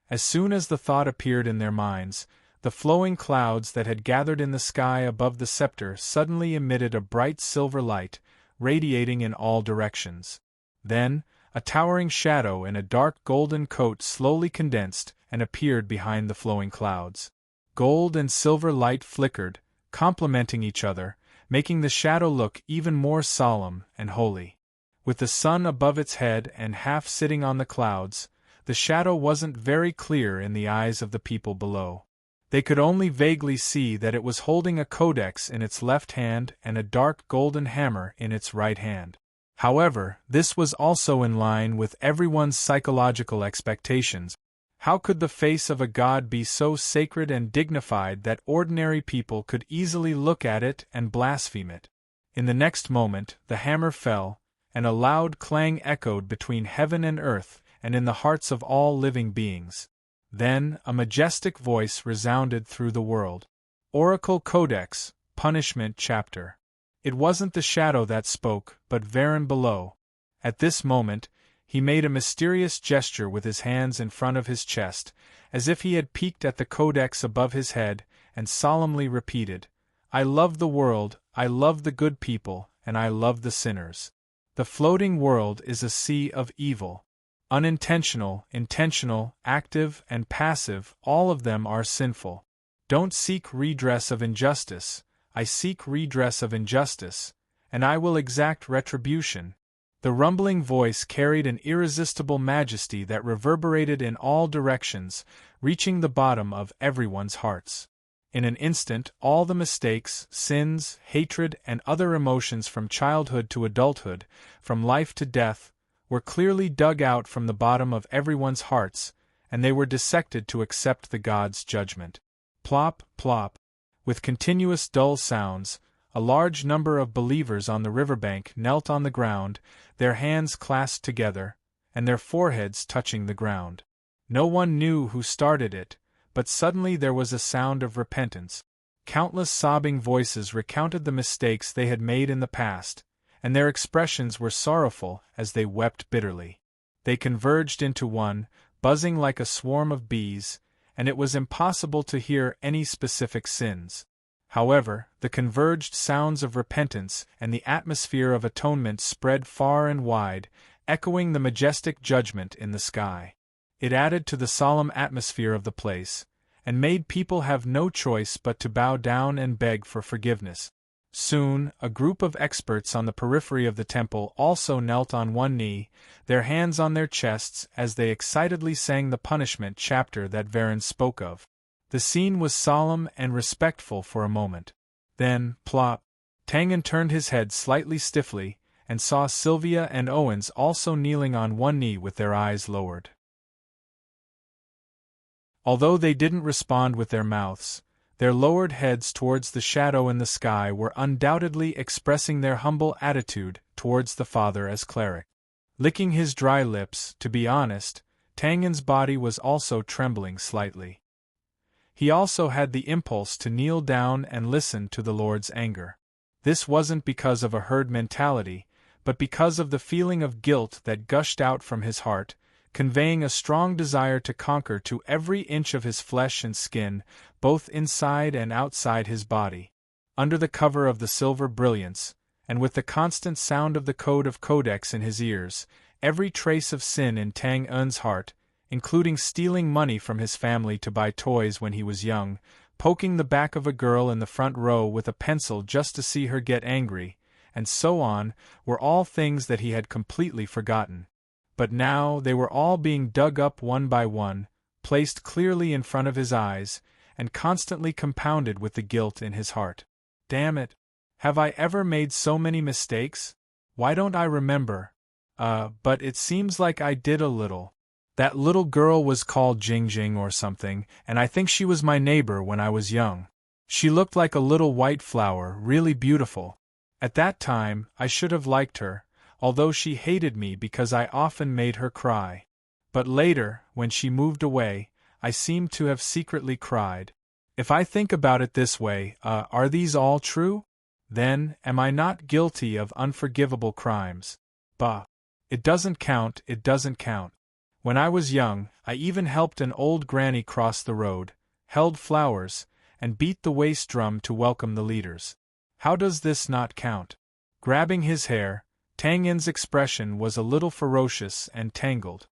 S1: As soon as the thought appeared in their minds, the flowing clouds that had gathered in the sky above the scepter suddenly emitted a bright silver light, radiating in all directions. Then, a towering shadow in a dark golden coat slowly condensed and appeared behind the flowing clouds. Gold and silver light flickered, complementing each other, making the shadow look even more solemn and holy. With the sun above its head and half sitting on the clouds, the shadow wasn't very clear in the eyes of the people below. They could only vaguely see that it was holding a codex in its left hand and a dark golden hammer in its right hand. However, this was also in line with everyone's psychological expectations. How could the face of a god be so sacred and dignified that ordinary people could easily look at it and blaspheme it? In the next moment, the hammer fell, and a loud clang echoed between heaven and earth and in the hearts of all living beings. Then, a majestic voice resounded through the world. Oracle Codex, Punishment Chapter. It wasn't the shadow that spoke, but Varen below. At this moment, he made a mysterious gesture with his hands in front of his chest, as if he had peeked at the codex above his head, and solemnly repeated, "I love the world, I love the good people, and I love the sinners. The floating world is a sea of evil. Unintentional, intentional, active, and passive, all of them are sinful. Don't seek redress of injustice, I seek redress of injustice, and I will exact retribution." The rumbling voice carried an irresistible majesty that reverberated in all directions, reaching the bottom of everyone's hearts. In an instant, all the mistakes, sins, hatred, and other emotions from childhood to adulthood, from life to death, were clearly dug out from the bottom of everyone's hearts, and they were dissected to accept the god's judgment. Plop, plop. With continuous dull sounds, a large number of believers on the riverbank knelt on the ground, their hands clasped together, and their foreheads touching the ground. No one knew who started it, but suddenly there was a sound of repentance. Countless sobbing voices recounted the mistakes they had made in the past, and their expressions were sorrowful as they wept bitterly. They converged into one, buzzing like a swarm of bees, and it was impossible to hear any specific sins. However, the converged sounds of repentance and the atmosphere of atonement spread far and wide, echoing the majestic judgment in the sky. It added to the solemn atmosphere of the place, and made people have no choice but to bow down and beg for forgiveness. Soon, a group of experts on the periphery of the temple also knelt on one knee, their hands on their chests as they excitedly sang the punishment chapter that Varen spoke of. The scene was solemn and respectful for a moment. Then, plop, Tangan turned his head slightly stiffly, and saw Sylvia and Owens also kneeling on one knee with their eyes lowered. Although they didn't respond with their mouths, their lowered heads towards the shadow in the sky were undoubtedly expressing their humble attitude towards the Father as cleric. Licking his dry lips, to be honest, Tangan's body was also trembling slightly. He also had the impulse to kneel down and listen to the Lord's anger. This wasn't because of a herd mentality, but because of the feeling of guilt that gushed out from his heart, conveying a strong desire to conquer to every inch of his flesh and skin, both inside and outside his body. Under the cover of the silver brilliance, and with the constant sound of the code of codex in his ears, every trace of sin in Tang Un's heart, including stealing money from his family to buy toys when he was young, poking the back of a girl in the front row with a pencil just to see her get angry, and so on, were all things that he had completely forgotten. but now they were all being dug up one by one, placed clearly in front of his eyes, and constantly compounded with the guilt in his heart. Damn it! Have I ever made so many mistakes? Why don't I remember? But it seems like I did a little. That little girl was called Jingjing or something, and I think she was my neighbor when I was young. She looked like a little white flower, really beautiful. At that time, I should have liked her, although she hated me because I often made her cry. But later, when she moved away, I seemed to have secretly cried. If I think about it this way, are these all true? Then, am I not guilty of unforgivable crimes? Bah! It doesn't count, it doesn't count. When I was young, I even helped an old granny cross the road, held flowers, and beat the waist drum to welcome the leaders. How does this not count? Grabbing his hair, Tang Yin's expression was a little ferocious and tangled.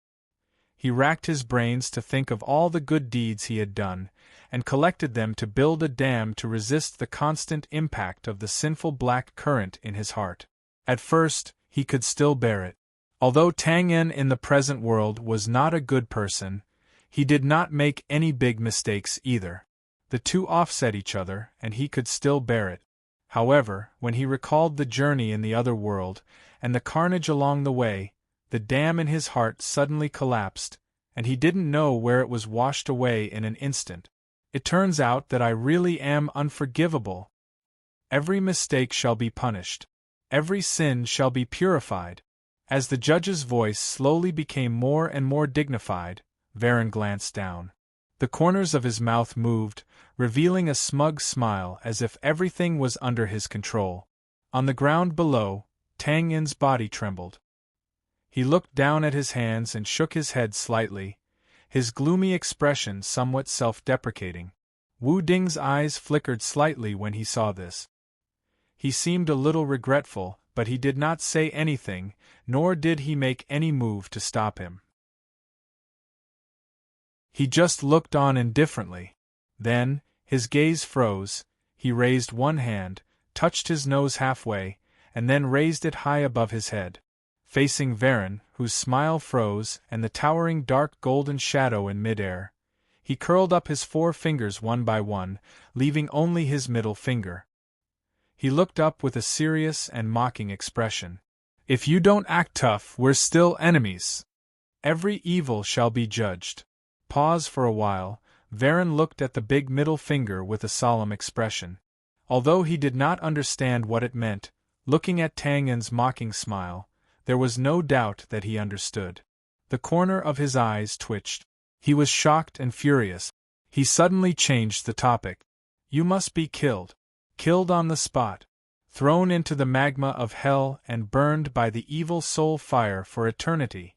S1: He racked his brains to think of all the good deeds he had done, and collected them to build a dam to resist the constant impact of the sinful black current in his heart. At first, he could still bear it. Although Tang Yin in the present world was not a good person, he did not make any big mistakes either. The two offset each other, and he could still bear it. However, when he recalled the journey in the other world, and the carnage along the way, the dam in his heart suddenly collapsed, and he didn't know where it was washed away in an instant. It turns out that I really am unforgivable. Every mistake shall be punished. Every sin shall be purified. As the judge's voice slowly became more and more dignified, Varen glanced down. The corners of his mouth moved, revealing a smug smile as if everything was under his control. On the ground below, Tang Yin's body trembled. He looked down at his hands and shook his head slightly, his gloomy expression somewhat self-deprecating. Wu Ding's eyes flickered slightly when he saw this. He seemed a little regretful, but he did not say anything, nor did he make any move to stop him. He just looked on indifferently. Then, his gaze froze, he raised one hand, touched his nose halfway, and then raised it high above his head. Facing Varen, whose smile froze, and the towering dark golden shadow in midair, he curled up his 4 fingers one by one, leaving only his middle finger. He looked up with a serious and mocking expression. If you don't act tough, we're still enemies. Every evil shall be judged. Pause for a while. Varen looked at the big middle finger with a solemn expression. Although he did not understand what it meant, looking at Tang Yin's mocking smile, there was no doubt that he understood. The corner of his eyes twitched. He was shocked and furious. He suddenly changed the topic. You must be killed. Killed on the spot. Thrown into the magma of hell and burned by the evil soul fire for eternity.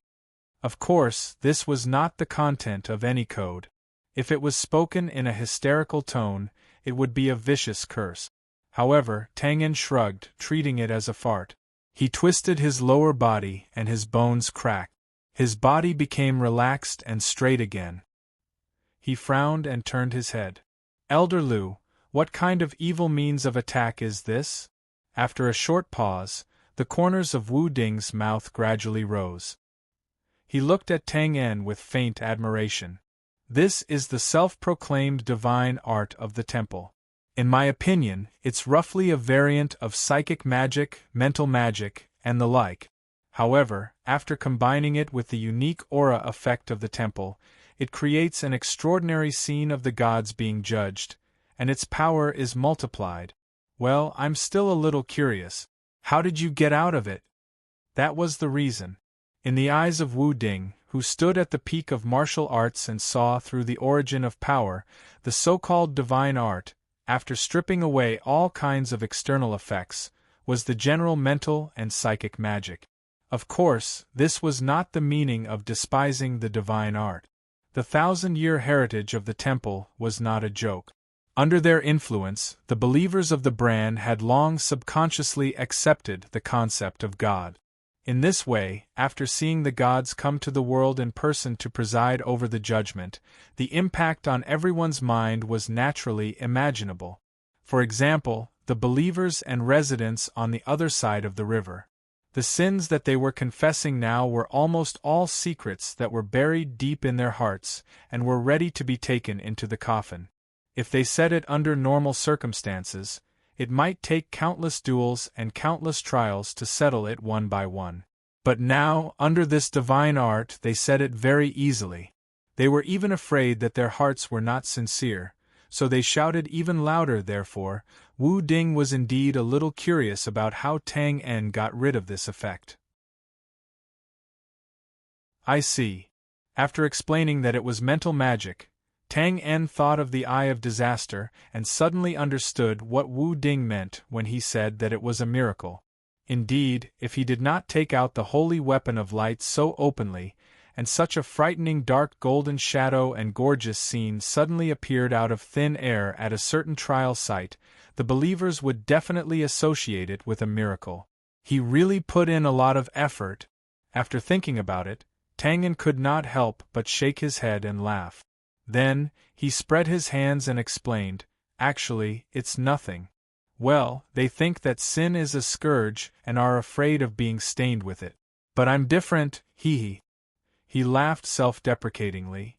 S1: Of course, this was not the content of any code. If it was spoken in a hysterical tone, it would be a vicious curse. However, Tang Yin shrugged, treating it as a fart. He twisted his lower body and his bones cracked. His body became relaxed and straight again. He frowned and turned his head. Elder Lu, what kind of evil means of attack is this? After a short pause, the corners of Wu Ding's mouth gradually rose. He looked at Tang Yin with faint admiration. This is the self-proclaimed divine art of the temple. In my opinion, it's roughly a variant of psychic magic, mental magic, and the like. However, after combining it with the unique aura effect of the temple, it creates an extraordinary scene of the gods being judged, and its power is multiplied. Well, I'm still a little curious. How did you get out of it? That was the reason. In the eyes of Wu Ding, who stood at the peak of martial arts and saw through the origin of power, the so-called divine art, after stripping away all kinds of external effects, was the general mental and psychic magic. Of course, this was not the meaning of despising the divine art. The 1,000-year heritage of the temple was not a joke. Under their influence, the believers of the brand had long subconsciously accepted the concept of God. In this way, after seeing the gods come to the world in person to preside over the judgment, the impact on everyone's mind was naturally imaginable. For example, the believers and residents on the other side of the river. The sins that they were confessing now were almost all secrets that were buried deep in their hearts and were ready to be taken into the coffin. If they said it under normal circumstances, it might take countless duels and countless trials to settle it one by one. But now, under this divine art, they said it very easily. They were even afraid that their hearts were not sincere, so they shouted even louder. Therefore, Wu Ding was indeed a little curious about how Tang En got rid of this effect. I see. After explaining that it was mental magic, Tang En thought of the Eye of Disaster and suddenly understood what Wu Ding meant when he said that it was a miracle. Indeed, if he did not take out the holy weapon of light so openly, and such a frightening dark golden shadow and gorgeous scene suddenly appeared out of thin air at a certain trial site, the believers would definitely associate it with a miracle. He really put in a lot of effort. After thinking about it, Tang En could not help but shake his head and laugh. Then, he spread his hands and explained, "Actually, it's nothing. Well, they think that sin is a scourge and are afraid of being stained with it. But I'm different, hee." He laughed self-deprecatingly.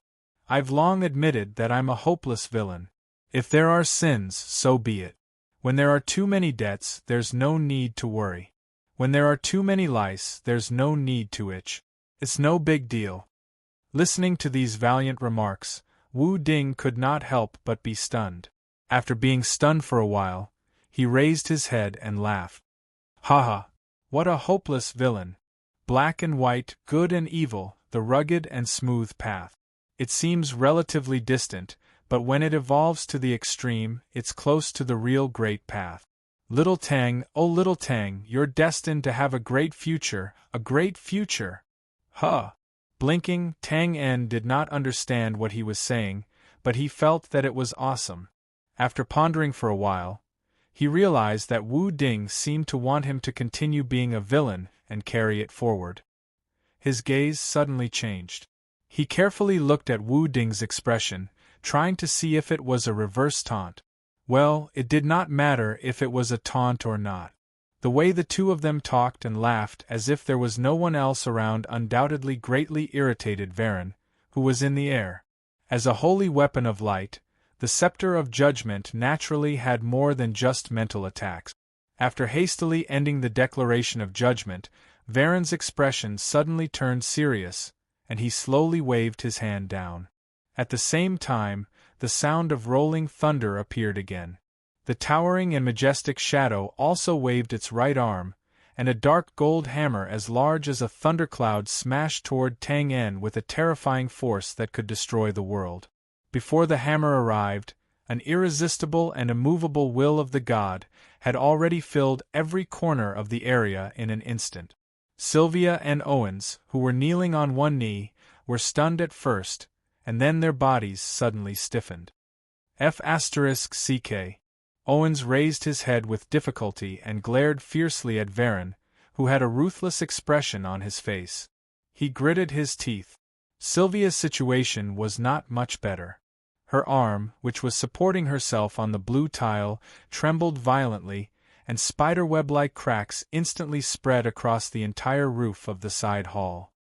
S1: "I've long admitted that I'm a hopeless villain. If there are sins, so be it. When there are too many debts, there's no need to worry. When there are too many lice, there's no need to itch. It's no big deal." Listening to these valiant remarks, Wu Ding could not help but be stunned. After being stunned for a while, he raised his head and laughed. "Ha ha! What a hopeless villain! Black and white, good and evil, the rugged and smooth path. It seems relatively distant, but when it evolves to the extreme, it's close to the real great path. Little Tang, oh little Tang, you're destined to have a great future, a great future!" Huh! Blinking, Tang En did not understand what he was saying, but he felt that it was awesome. After pondering for a while, he realized that Wu Ding seemed to want him to continue being a villain and carry it forward. His gaze suddenly changed. He carefully looked at Wu Ding's expression, trying to see if it was a reverse taunt. Well, it did not matter if it was a taunt or not. The way the two of them talked and laughed as if there was no one else around undoubtedly greatly irritated Varen, who was in the air. As a holy weapon of light, the scepter of judgment naturally had more than just mental attacks. After hastily ending the declaration of judgment, Varen's expression suddenly turned serious, and he slowly waved his hand down. At the same time, the sound of rolling thunder appeared again. The towering and majestic shadow also waved its right arm, and a dark gold hammer as large as a thundercloud smashed toward Tang En with a terrifying force that could destroy the world. Before the hammer arrived, an irresistible and immovable will of the god had already filled every corner of the area in an instant. Sylvia and Owens, who were kneeling on one knee, were stunned at first, and then their bodies suddenly stiffened. F***ck. Owens raised his head with difficulty and glared fiercely at Varen, who had a ruthless expression on his face. He gritted his teeth. Sylvia's situation was not much better. Her arm, which was supporting herself on the blue tile, trembled violently, and spiderweb-like cracks instantly spread across the entire roof of the side hall.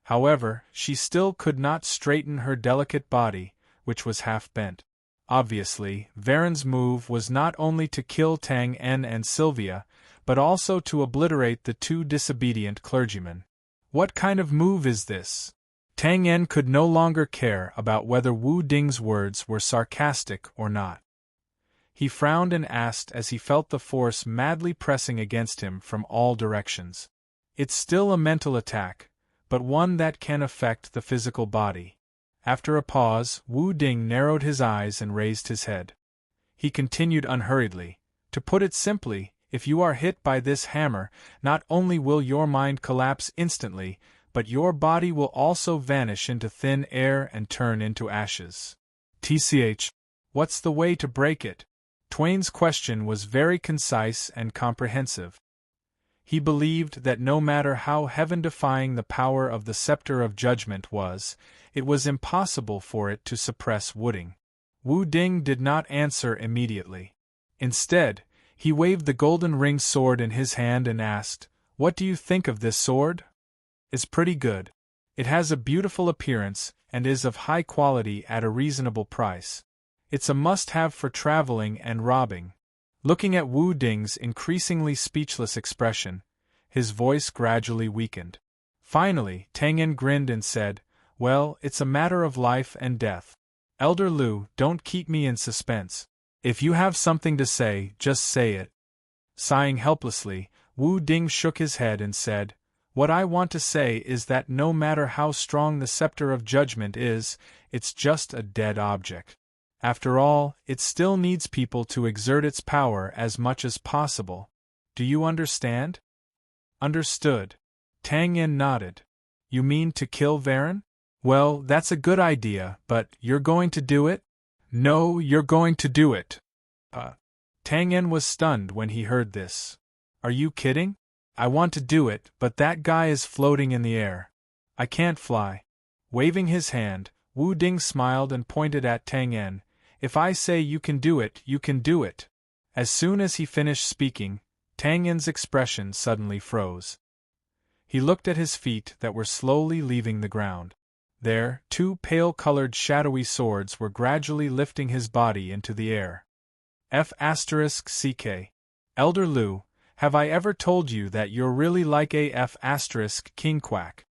S1: However, she still could not straighten her delicate body, which was half bent. Obviously, Varen's move was not only to kill Tang En and Sylvia, but also to obliterate the two disobedient clergymen. What kind of move is this? Tang En could no longer care about whether Wu Ding's words were sarcastic or not. He frowned and asked as he felt the force madly pressing against him from all directions. It's still a mental attack, but one that can affect the physical body. After a pause, Wu Ding narrowed his eyes and raised his head. He continued unhurriedly, "To put it simply, if you are hit by this hammer, not only will your mind collapse instantly, but your body will also vanish into thin air and turn into ashes." "Tch, what's the way to break it?" Twain's question was very concise and comprehensive. He believed that no matter how heaven-defying the power of the scepter of judgment was, it was impossible for it to suppress Wooding. Wu Ding did not answer immediately. Instead, He waved the golden-ringed sword in his hand and asked, "What do you think of this sword?" "It's pretty good. It has a beautiful appearance and is of high quality at a reasonable price. It's a must-have for traveling and robbing." Looking at Wu Ding's increasingly speechless expression, his voice gradually weakened. Finally, Tang En grinned and said, "Well, it's a matter of life and death. Elder Lu, don't keep me in suspense. If you have something to say, just say it." Sighing helplessly, Wu Ding shook his head and said, "What I want to say is that no matter how strong the scepter of judgment is, it's just a dead object. After all, it still needs people to exert its power as much as possible. Do you understand?" "Understood." Tang En nodded. "You mean to kill Varen? Well, that's a good idea, but you're going to do it?" "No, you're going to do it." Tang En was stunned when he heard this. "Are you kidding? I want to do it, but that guy is floating in the air. I can't fly." Waving his hand, Wu Ding smiled and pointed at Tang En. "If I say you can do it, you can do it." As soon as he finished speaking, Tang En's expression suddenly froze. He looked at his feet that were slowly leaving the ground. There, two pale-colored shadowy swords were gradually lifting his body into the air. F***CK. Elder Lu, have I ever told you that you're really like a F***King Quack?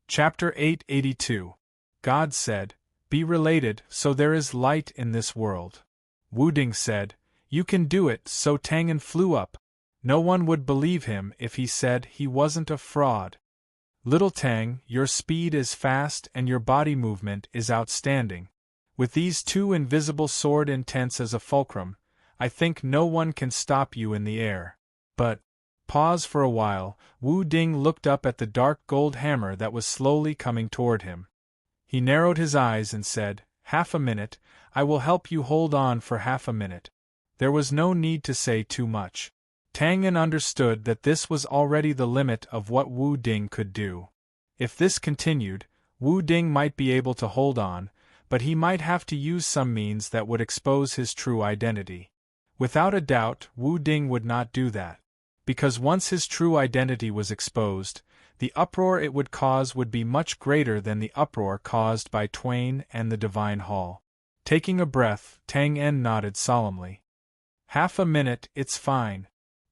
S1: Chapter 882. God said, "Be related, so there is light in this world." Wu Ding said, "You can do it," so Tang En flew up. No one would believe him if he said he wasn't a fraud. "Little Tang, your speed is fast and your body movement is outstanding. With these two invisible sword intents as a fulcrum, I think no one can stop you in the air. But—" Pause for a while. Wu Ding looked up at the dark gold hammer that was slowly coming toward him. He narrowed his eyes and said, "Half a minute, I will help you hold on for half a minute." There was no need to say too much. Tang En understood that this was already the limit of what Wu Ding could do. If this continued, Wu Ding might be able to hold on, but he might have to use some means that would expose his true identity. Without a doubt, Wu Ding would not do that. Because once his true identity was exposed, the uproar it would cause would be much greater than the uproar caused by Twain and the Divine Hall. Taking a breath, Tang En nodded solemnly. "Half a minute, it's fine."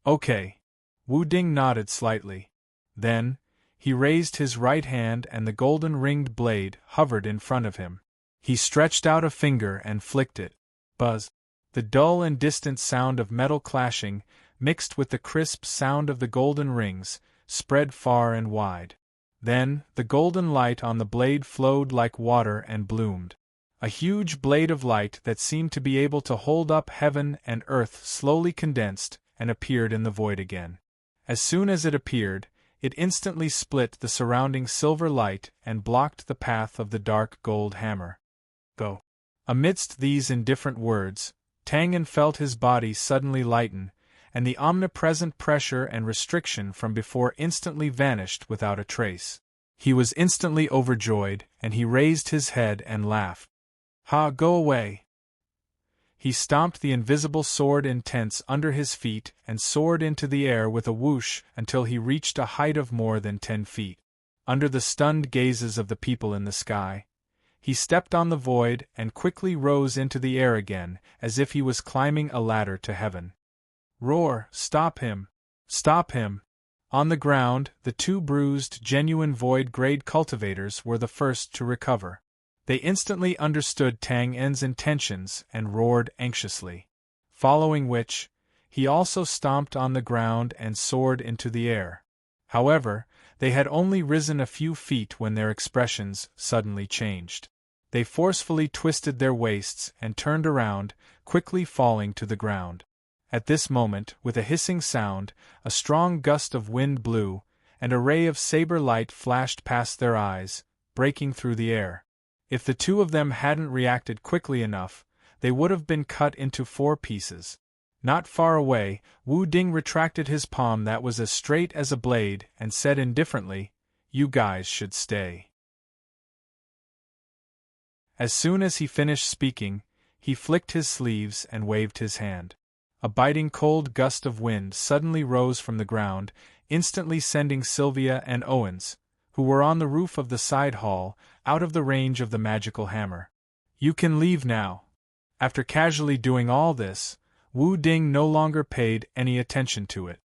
S1: "Okay." Wu Ding nodded slightly. Then, he raised his right hand and the golden-ringed blade hovered in front of him. He stretched out a finger and flicked it. Buzz! The dull and distant sound of metal clashing, mixed with the crisp sound of the golden rings, spread far and wide. Then, the golden light on the blade flowed like water and bloomed. A huge blade of light that seemed to be able to hold up heaven and earth slowly condensed and appeared in the void again. As soon as it appeared, it instantly split the surrounding silver light and blocked the path of the dark gold hammer. "Go." Amidst these indifferent words, Tang En felt his body suddenly lighten, and the omnipresent pressure and restriction from before instantly vanished without a trace. He was instantly overjoyed, and he raised his head and laughed. "Ha, go away!" He stomped the invisible sword intents under his feet and soared into the air with a whoosh until he reached a height of more than 10 feet. Under the stunned gazes of the people in the sky, he stepped on the void and quickly rose into the air again, as if he was climbing a ladder to heaven. "Roar, stop him! Stop him!" On the ground, the two bruised, genuine void-grade cultivators were the first to recover. They instantly understood Tang En's intentions and roared anxiously. Following which, he also stomped on the ground and soared into the air. However, they had only risen a few feet when their expressions suddenly changed. They forcefully twisted their waists and turned around, quickly falling to the ground. At this moment, with a hissing sound, a strong gust of wind blew, and a ray of saber light flashed past their eyes, breaking through the air. If the two of them hadn't reacted quickly enough, they would have been cut into 4 pieces. Not far away, Wu Ding retracted his palm that was as straight as a blade and said indifferently, "You guys should stay." As soon as he finished speaking, he flicked his sleeves and waved his hand. A biting cold gust of wind suddenly rose from the ground, instantly sending Sylvia and Owens, who were on the roof of the side hall, out of the range of the magical hammer. "You can leave now." After casually doing all this, Wu Ding no longer paid any attention to it.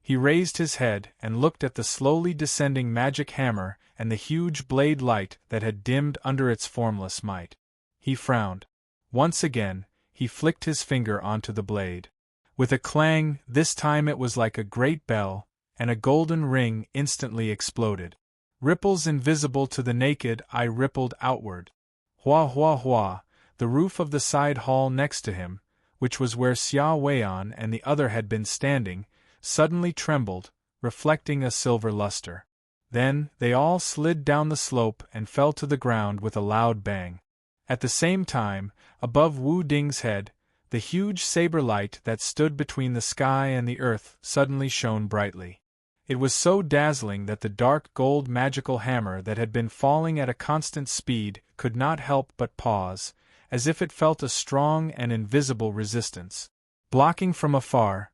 S1: He raised his head and looked at the slowly descending magic hammer and the huge blade light that had dimmed under its formless might. He frowned. Once again, he flicked his finger onto the blade. With a clang, this time it was like a great bell, and a golden ring instantly exploded. Ripples invisible to the naked eye rippled outward. Hua hua hua, the roof of the side hall next to him, which was where Xia Weian and the other had been standing, suddenly trembled, reflecting a silver luster. Then, they all slid down the slope and fell to the ground with a loud bang. At the same time, above Wu Ding's head, the huge saber light that stood between the sky and the earth suddenly shone brightly. It was so dazzling that the dark gold magical hammer that had been falling at a constant speed could not help but pause, as if it felt a strong and invisible resistance. Blocking from afar.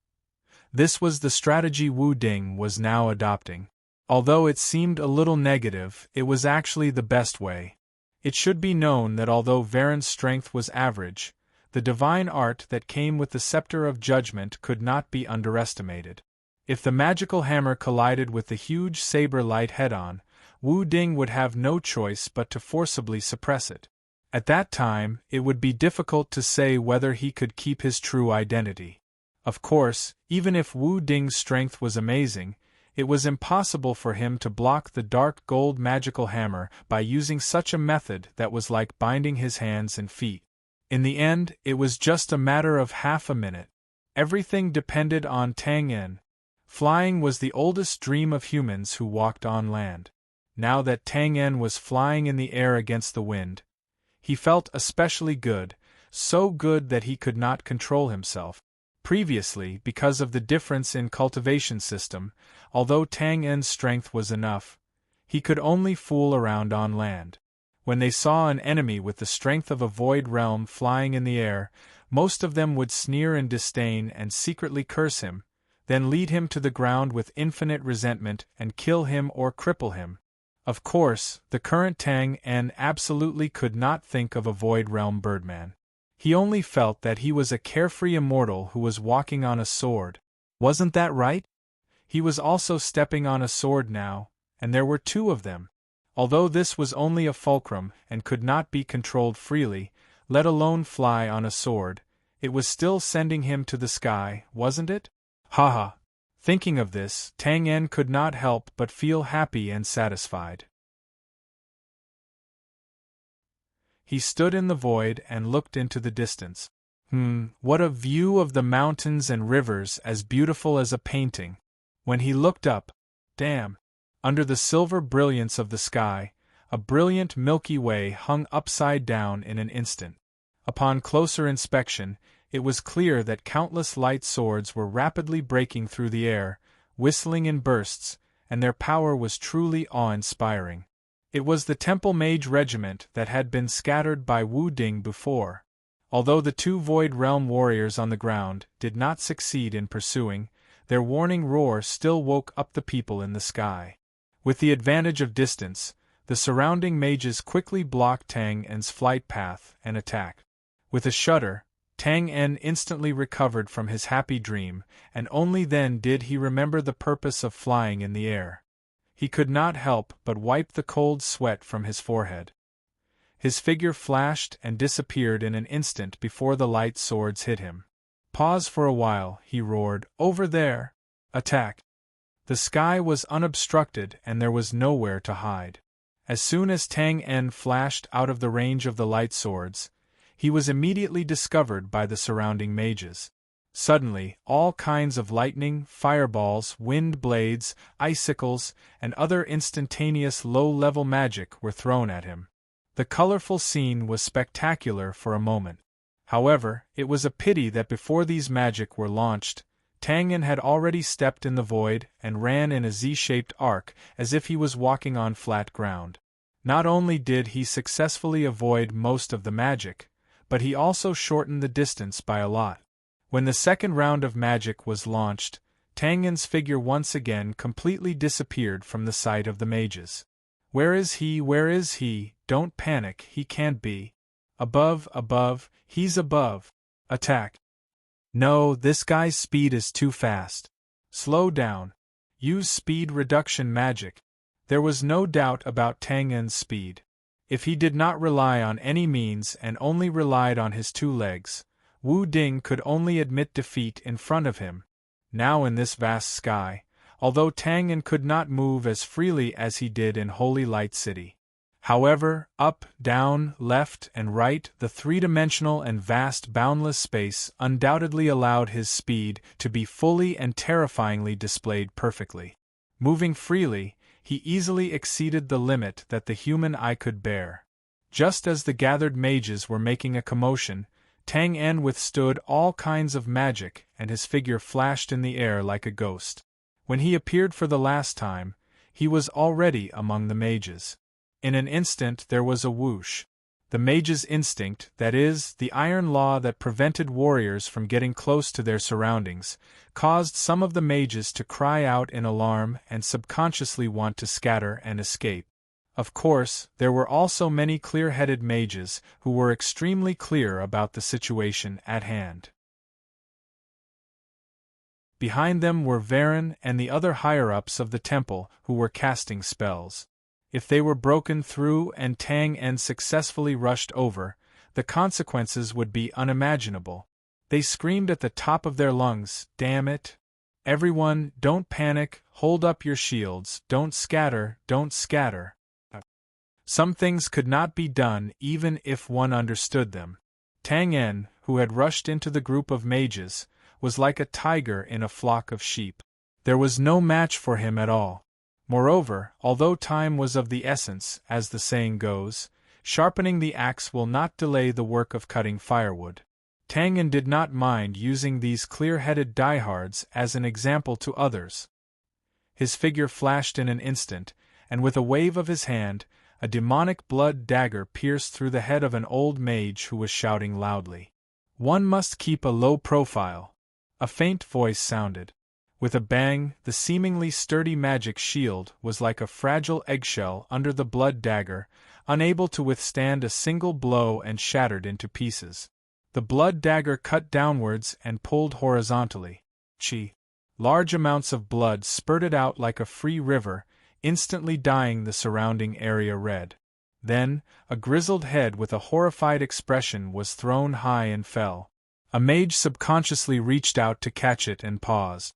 S1: This was the strategy Wu Ding was now adopting. Although it seemed a little negative, it was actually the best way. It should be known that although Varen's strength was average, the divine art that came with the scepter of judgment could not be underestimated. If the magical hammer collided with the huge saber light head-on, Wu Ding would have no choice but to forcibly suppress it. At that time, it would be difficult to say whether he could keep his true identity. Of course, even if Wu Ding's strength was amazing, it was impossible for him to block the dark gold magical hammer by using such a method that was like binding his hands and feet. In the end, it was just a matter of half a minute. Everything depended on Tang En. Flying was the oldest dream of humans who walked on land. Now that Tang En was flying in the air against the wind, he felt especially good, so good that he could not control himself. Previously, because of the difference in cultivation system, although Tang En's strength was enough, he could only fool around on land. When they saw an enemy with the strength of a void realm flying in the air, most of them would sneer in disdain and secretly curse him, then lead him to the ground with infinite resentment and kill him or cripple him. Of course, the current Tang En absolutely could not think of a void realm birdman. He only felt that he was a carefree immortal who was walking on a sword. Wasn't that right? He was also stepping on a sword now, and there were two of them. Although this was only a fulcrum and could not be controlled freely, let alone fly on a sword, it was still sending him to the sky, wasn't it? Haha. Thinking of this, Tang En could not help but feel happy and satisfied. He stood in the void and looked into the distance. What a view of the mountains and rivers, as beautiful as a painting. When he looked up, damn! Under the silver brilliance of the sky, a brilliant Milky Way hung upside down in an instant. Upon closer inspection, it was clear that countless light swords were rapidly breaking through the air, whistling in bursts, and their power was truly awe-inspiring. It was the Temple Mage Regiment that had been scattered by Wu Ding before. Although the two Void Realm warriors on the ground did not succeed in pursuing, their warning roar still woke up the people in the sky. With the advantage of distance, the surrounding mages quickly blocked Tang En's flight path and attacked. With a shudder, Tang En instantly recovered from his happy dream, and only then did he remember the purpose of flying in the air. He could not help but wipe the cold sweat from his forehead. His figure flashed and disappeared in an instant before the light swords hit him. "Pause for a while," he roared. "Over there! Attack!" The sky was unobstructed and there was nowhere to hide. As soon as Tang En flashed out of the range of the light swords, he was immediately discovered by the surrounding mages. Suddenly, all kinds of lightning, fireballs, wind blades, icicles, and other instantaneous low-level magic were thrown at him. The colorful scene was spectacular for a moment. However, it was a pity that before these magic were launched, Tang En had already stepped in the void and ran in a Z-shaped arc as if he was walking on flat ground. Not only did he successfully avoid most of the magic, but he also shortened the distance by a lot. When the second round of magic was launched, Tang En's figure once again completely disappeared from the sight of the mages. Where is he? Where is he? Don't panic, he can't be. Above, he's above. Attack. No, this guy's speed is too fast. Slow down. Use speed reduction magic. There was no doubt about Tang En's speed. If he did not rely on any means and only relied on his two legs, Wu Ding could only admit defeat in front of him. Now in this vast sky, although Tang En could not move as freely as he did in Holy Light City. However, up, down, left, and right, the three-dimensional and vast boundless space undoubtedly allowed his speed to be fully and terrifyingly displayed perfectly. Moving freely, he easily exceeded the limit that the human eye could bear. Just as the gathered mages were making a commotion, Tang En withstood all kinds of magic and his figure flashed in the air like a ghost. When he appeared for the last time, he was already among the mages. In an instant there was a whoosh. The mage's instinct, that is, the iron law that prevented warriors from getting close to their surroundings, caused some of the mages to cry out in alarm and subconsciously want to scatter and escape. Of course, there were also many clear-headed mages who were extremely clear about the situation at hand. Behind them were Varen and the other higher-ups of the temple who were casting spells. If they were broken through and Tang En successfully rushed over, the consequences would be unimaginable. They screamed at the top of their lungs, "Damn it! Everyone, don't panic, hold up your shields, don't scatter, don't scatter." Some things could not be done even if one understood them. Tang En, who had rushed into the group of mages, was like a tiger in a flock of sheep. There was no match for him at all. Moreover, although time was of the essence, as the saying goes, sharpening the axe will not delay the work of cutting firewood. Tang En did not mind using these clear-headed diehards as an example to others. His figure flashed in an instant, and with a wave of his hand, a demonic blood dagger pierced through the head of an old mage who was shouting loudly. "One must keep a low profile." A faint voice sounded. With a bang, the seemingly sturdy magic shield was like a fragile eggshell under the blood dagger, unable to withstand a single blow and shattered into pieces. The blood dagger cut downwards and pulled horizontally. Large amounts of blood spurted out like a free river, instantly dyeing the surrounding area red. Then, a grizzled head with a horrified expression was thrown high and fell. A mage subconsciously reached out to catch it and paused.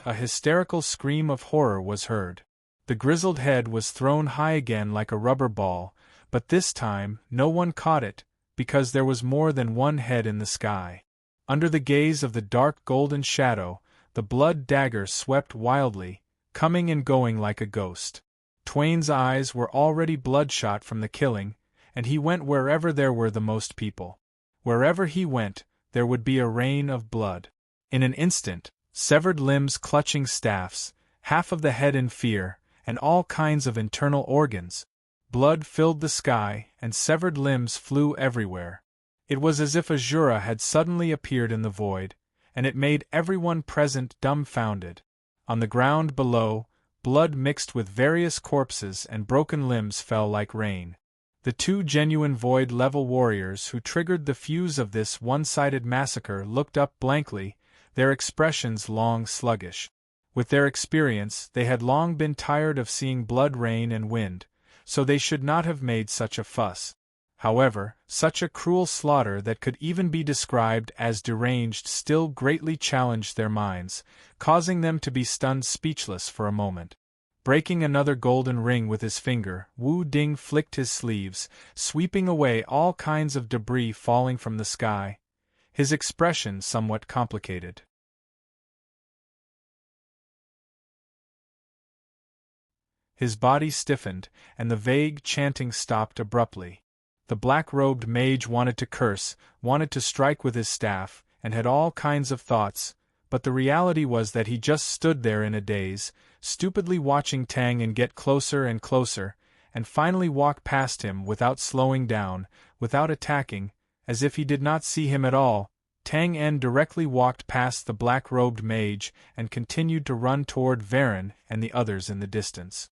S1: A hysterical scream of horror was heard. The grizzled head was thrown high again like a rubber ball, but this time no one caught it, because there was more than one head in the sky. Under the gaze of the dark golden shadow, the blood dagger swept wildly, coming and going like a ghost. Twain's eyes were already bloodshot from the killing, and he went wherever there were the most people. Wherever he went, there would be a rain of blood. In an instant, severed limbs clutching staffs, half of the head in fear, and all kinds of internal organs. Blood filled the sky, and severed limbs flew everywhere. It was as if Azura had suddenly appeared in the void, and it made everyone present dumbfounded. On the ground below, blood mixed with various corpses and broken limbs fell like rain. The two genuine void-level warriors who triggered the fuse of this one-sided massacre looked up blankly, their expressions long sluggish. With their experience, they had long been tired of seeing blood rain and wind, so they should not have made such a fuss. However, such a cruel slaughter that could even be described as deranged still greatly challenged their minds, causing them to be stunned speechless for a moment. Breaking another golden ring with his finger, Wu Ding flicked his sleeves, sweeping away all kinds of debris falling from the sky, his expression somewhat complicated. His body stiffened, and the vague chanting stopped abruptly. The black-robed mage wanted to curse, wanted to strike with his staff, and had all kinds of thoughts, but the reality was that he just stood there in a daze, stupidly watching Tang En get closer and closer, and finally walked past him without slowing down, without attacking, as if he did not see him at all. Tang En directly walked past the black-robed mage and continued to run toward Varen and the others in the distance.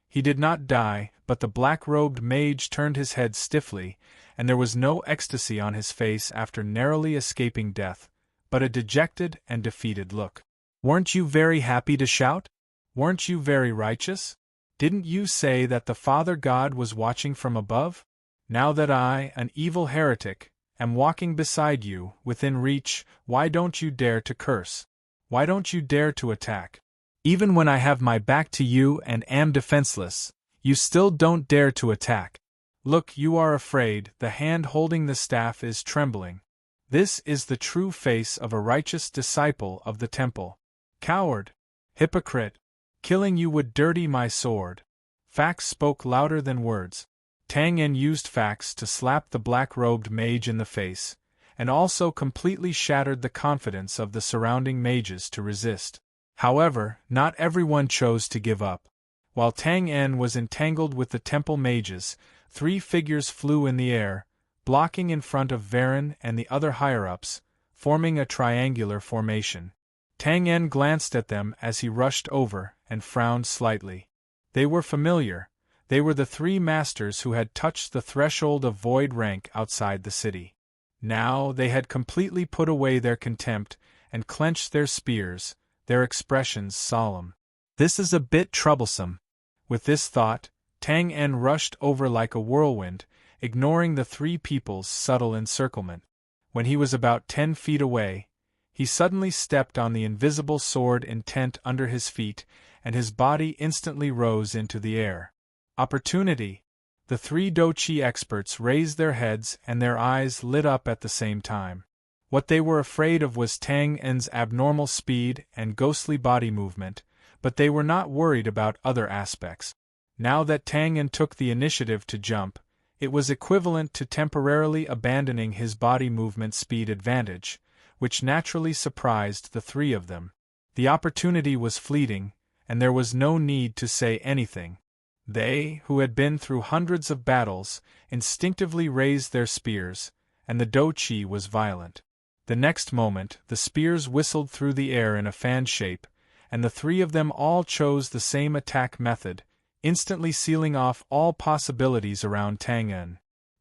S1: He did not die, but the black-robed mage turned his head stiffly, and there was no ecstasy on his face after narrowly escaping death, but a dejected and defeated look. "Weren't you very happy to shout? Weren't you very righteous? Didn't you say that the Father God was watching from above? Now that I, an evil heretic, am walking beside you, within reach, why don't you dare to curse? Why don't you dare to attack? Even when I have my back to you and am defenseless, you still don't dare to attack. Look, you are afraid, the hand holding the staff is trembling. This is the true face of a righteous disciple of the temple. Coward! Hypocrite! Killing you would dirty my sword." Facts spoke louder than words. Tang En used facts to slap the black-robed mage in the face, and also completely shattered the confidence of the surrounding mages to resist. However, not everyone chose to give up. While Tang En was entangled with the temple mages, 3 figures flew in the air, blocking in front of Varen and the other higher-ups, forming a triangular formation. Tang En glanced at them as he rushed over and frowned slightly. They were familiar. They were the 3 masters who had touched the threshold of void rank outside the city. Now they had completely put away their contempt and clenched their spears, their expressions solemn. "This is a bit troublesome." With this thought, Tang En rushed over like a whirlwind, ignoring the 3 people's subtle encirclement. When he was about 10 feet away, he suddenly stepped on the invisible sword intent under his feet, and his body instantly rose into the air. Opportunity! The 3 Dochi experts raised their heads and their eyes lit up at the same time. What they were afraid of was Tang En's abnormal speed and ghostly body movement, but they were not worried about other aspects. Now that Tang En took the initiative to jump, it was equivalent to temporarily abandoning his body movement speed advantage, which naturally surprised the 3 of them. The opportunity was fleeting, and there was no need to say anything. They, who had been through hundreds of battles, instinctively raised their spears, and the Dochi was violent. The next moment, the spears whistled through the air in a fan shape, and the 3 of them all chose the same attack method, instantly sealing off all possibilities around Tang En.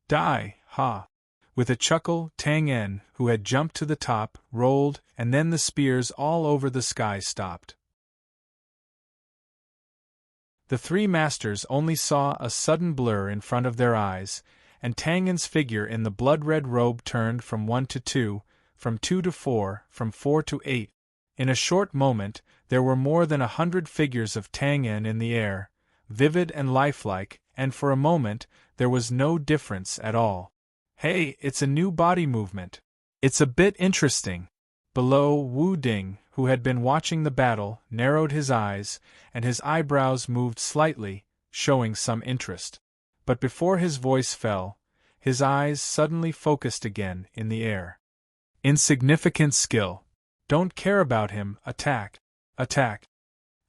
S1: "Die, ha!" With a chuckle, Tang En, who had jumped to the top, rolled, and then the spears all over the sky stopped. The 3 masters only saw a sudden blur in front of their eyes, and Tang En's figure in the blood-red robe turned from 1 to 2, from 2 to 4, from 4 to 8. In a short moment, there were more than 100 figures of Tang En in the air, vivid and lifelike, and for a moment, there was no difference at all. "Hey, it's a new body movement. It's a bit interesting." Below, Wu Ding, who had been watching the battle, narrowed his eyes, and his eyebrows moved slightly, showing some interest. But before his voice fell, his eyes suddenly focused again in the air. "Insignificant skill. Don't care about him, attack. Attack."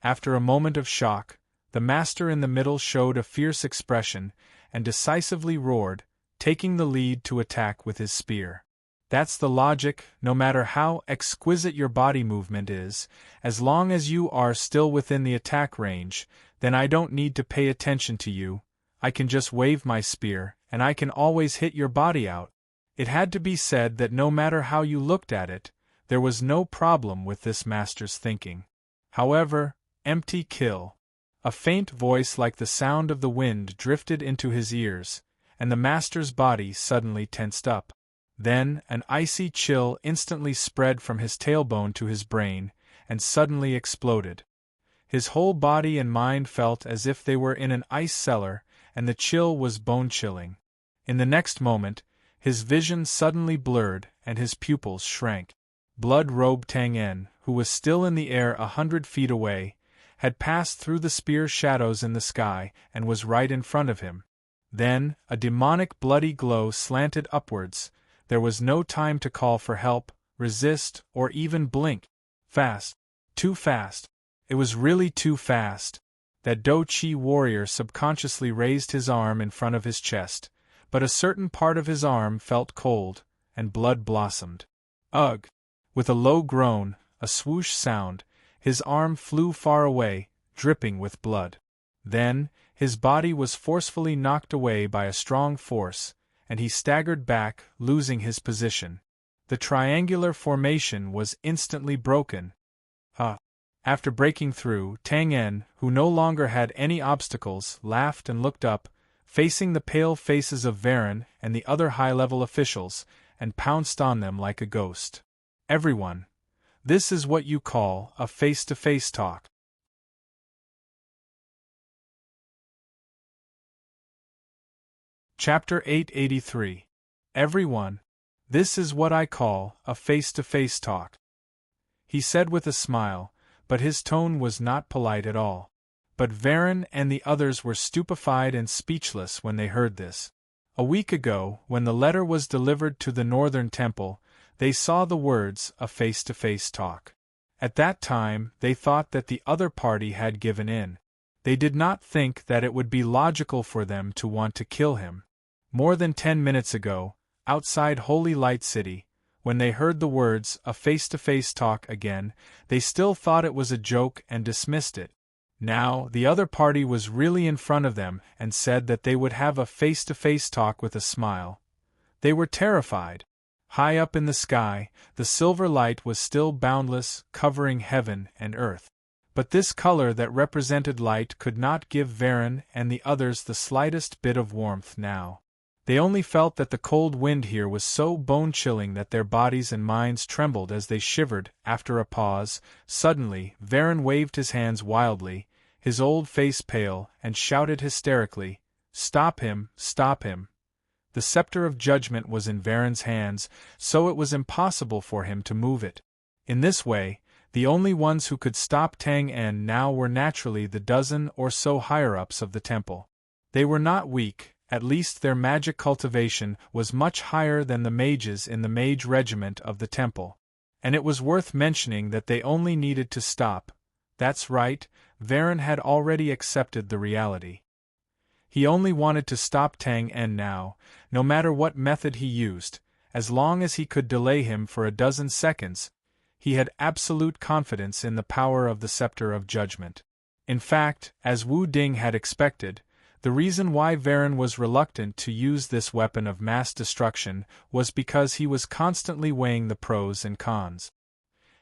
S1: After a moment of shock, the master in the middle showed a fierce expression, and decisively roared, taking the lead to attack with his spear. "That's the logic, no matter how exquisite your body movement is, as long as you are still within the attack range, then I don't need to pay attention to you, I can just wave my spear, and I can always hit your body out." It had to be said that no matter how you looked at it, there was no problem with this master's thinking. However, empty kill. A faint voice like the sound of the wind drifted into his ears, and the master's body suddenly tensed up. Then, an icy chill instantly spread from his tailbone to his brain, and suddenly exploded. His whole body and mind felt as if they were in an ice cellar, and the chill was bone-chilling. In the next moment, his vision suddenly blurred, and his pupils shrank. Blood-robed Tang En, who was still in the air 100 feet away, had passed through the spear shadows in the sky, and was right in front of him. Then, a demonic bloody glow slanted upwards. There was no time to call for help, resist, or even blink. Fast. Too fast. It was really too fast. That Do-Chi warrior subconsciously raised his arm in front of his chest, but a certain part of his arm felt cold, and blood blossomed. Ugh! With a low groan, a swoosh sound, his arm flew far away, dripping with blood. Then, his body was forcefully knocked away by a strong force, and he staggered back, losing his position. The triangular formation was instantly broken. After breaking through, Tang En, who no longer had any obstacles, laughed and looked up, facing the pale faces of Varen and the other high-level officials, and pounced on them like a ghost. Everyone, this is what you call a face-to-face talk. Chapter 883. Everyone, this is what I call a face-to-face talk. He said with a smile, but his tone was not polite at all. But Varen and the others were stupefied and speechless when they heard this. A week ago, when the letter was delivered to the Northern Temple, they saw the words, a face-to-face talk. At that time, they thought that the other party had given in. They did not think that it would be logical for them to want to kill him. More than 10 minutes ago, outside Holy Light City, when they heard the words, a face-to-face talk again, they still thought it was a joke and dismissed it. Now, the other party was really in front of them and said that they would have a face-to-face talk with a smile. They were terrified. High up in the sky, the silver light was still boundless, covering heaven and earth. But this color that represented light could not give Varen and the others the slightest bit of warmth now. They only felt that the cold wind here was so bone-chilling that their bodies and minds trembled as they shivered. After a pause, suddenly, Varen waved his hands wildly, his old face pale, and shouted hysterically, "Stop him, stop him!" The scepter of judgment was in Varen's hands, so it was impossible for him to move it. In this way, the only ones who could stop Tang En now were naturally the dozen or so higher-ups of the temple. They were not weak. At least their magic cultivation was much higher than the mages in the mage regiment of the temple. And it was worth mentioning that they only needed to stop. That's right, Varen had already accepted the reality. He only wanted to stop Tang En now, no matter what method he used, as long as he could delay him for a dozen seconds. He had absolute confidence in the power of the scepter of judgment. In fact, as Wu Ding had expected, the reason why Varen was reluctant to use this weapon of mass destruction was because he was constantly weighing the pros and cons.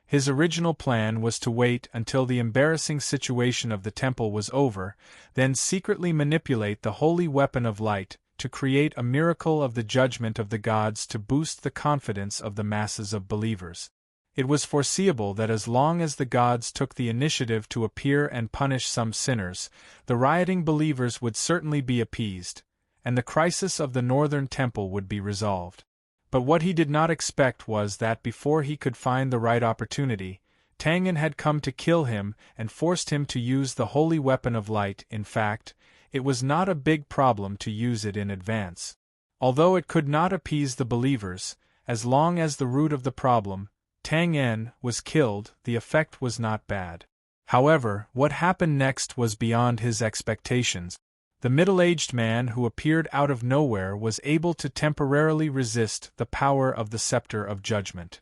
S1: His original plan was to wait until the embarrassing situation of the temple was over, then secretly manipulate the holy weapon of light to create a miracle of the judgment of the gods to boost the confidence of the masses of believers. It was foreseeable that as long as the gods took the initiative to appear and punish some sinners, the rioting believers would certainly be appeased, and the crisis of the Northern Temple would be resolved. But what he did not expect was that before he could find the right opportunity, Tang En had come to kill him and forced him to use the holy weapon of light. In fact, it was not a big problem to use it in advance. Although it could not appease the believers, as long as the root of the problem, Tang En, was killed, the effect was not bad. However, what happened next was beyond his expectations. The middle-aged man who appeared out of nowhere was able to temporarily resist the power of the scepter of judgment.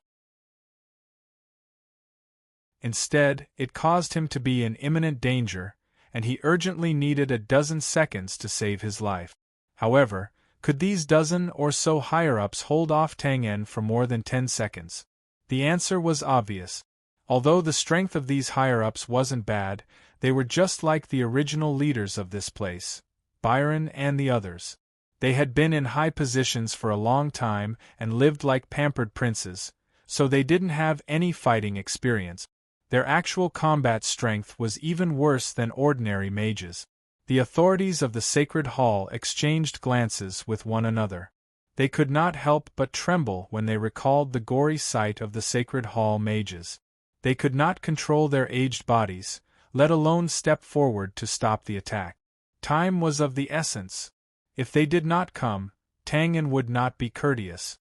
S1: Instead, it caused him to be in imminent danger, and he urgently needed a dozen seconds to save his life. However, could these dozen or so higher-ups hold off Tang En for more than 10 seconds? The answer was obvious. Although the strength of these higher-ups wasn't bad, they were just like the original leaders of this place, Byron and the others. They had been in high positions for a long time and lived like pampered princes, so they didn't have any fighting experience. Their actual combat strength was even worse than ordinary mages. The authorities of the Sacred Hall exchanged glances with one another. They could not help but tremble when they recalled the gory sight of the Sacred Hall mages. They could not control their aged bodies, let alone step forward to stop the attack. Time was of the essence. If they did not come, Tang En would not be courteous.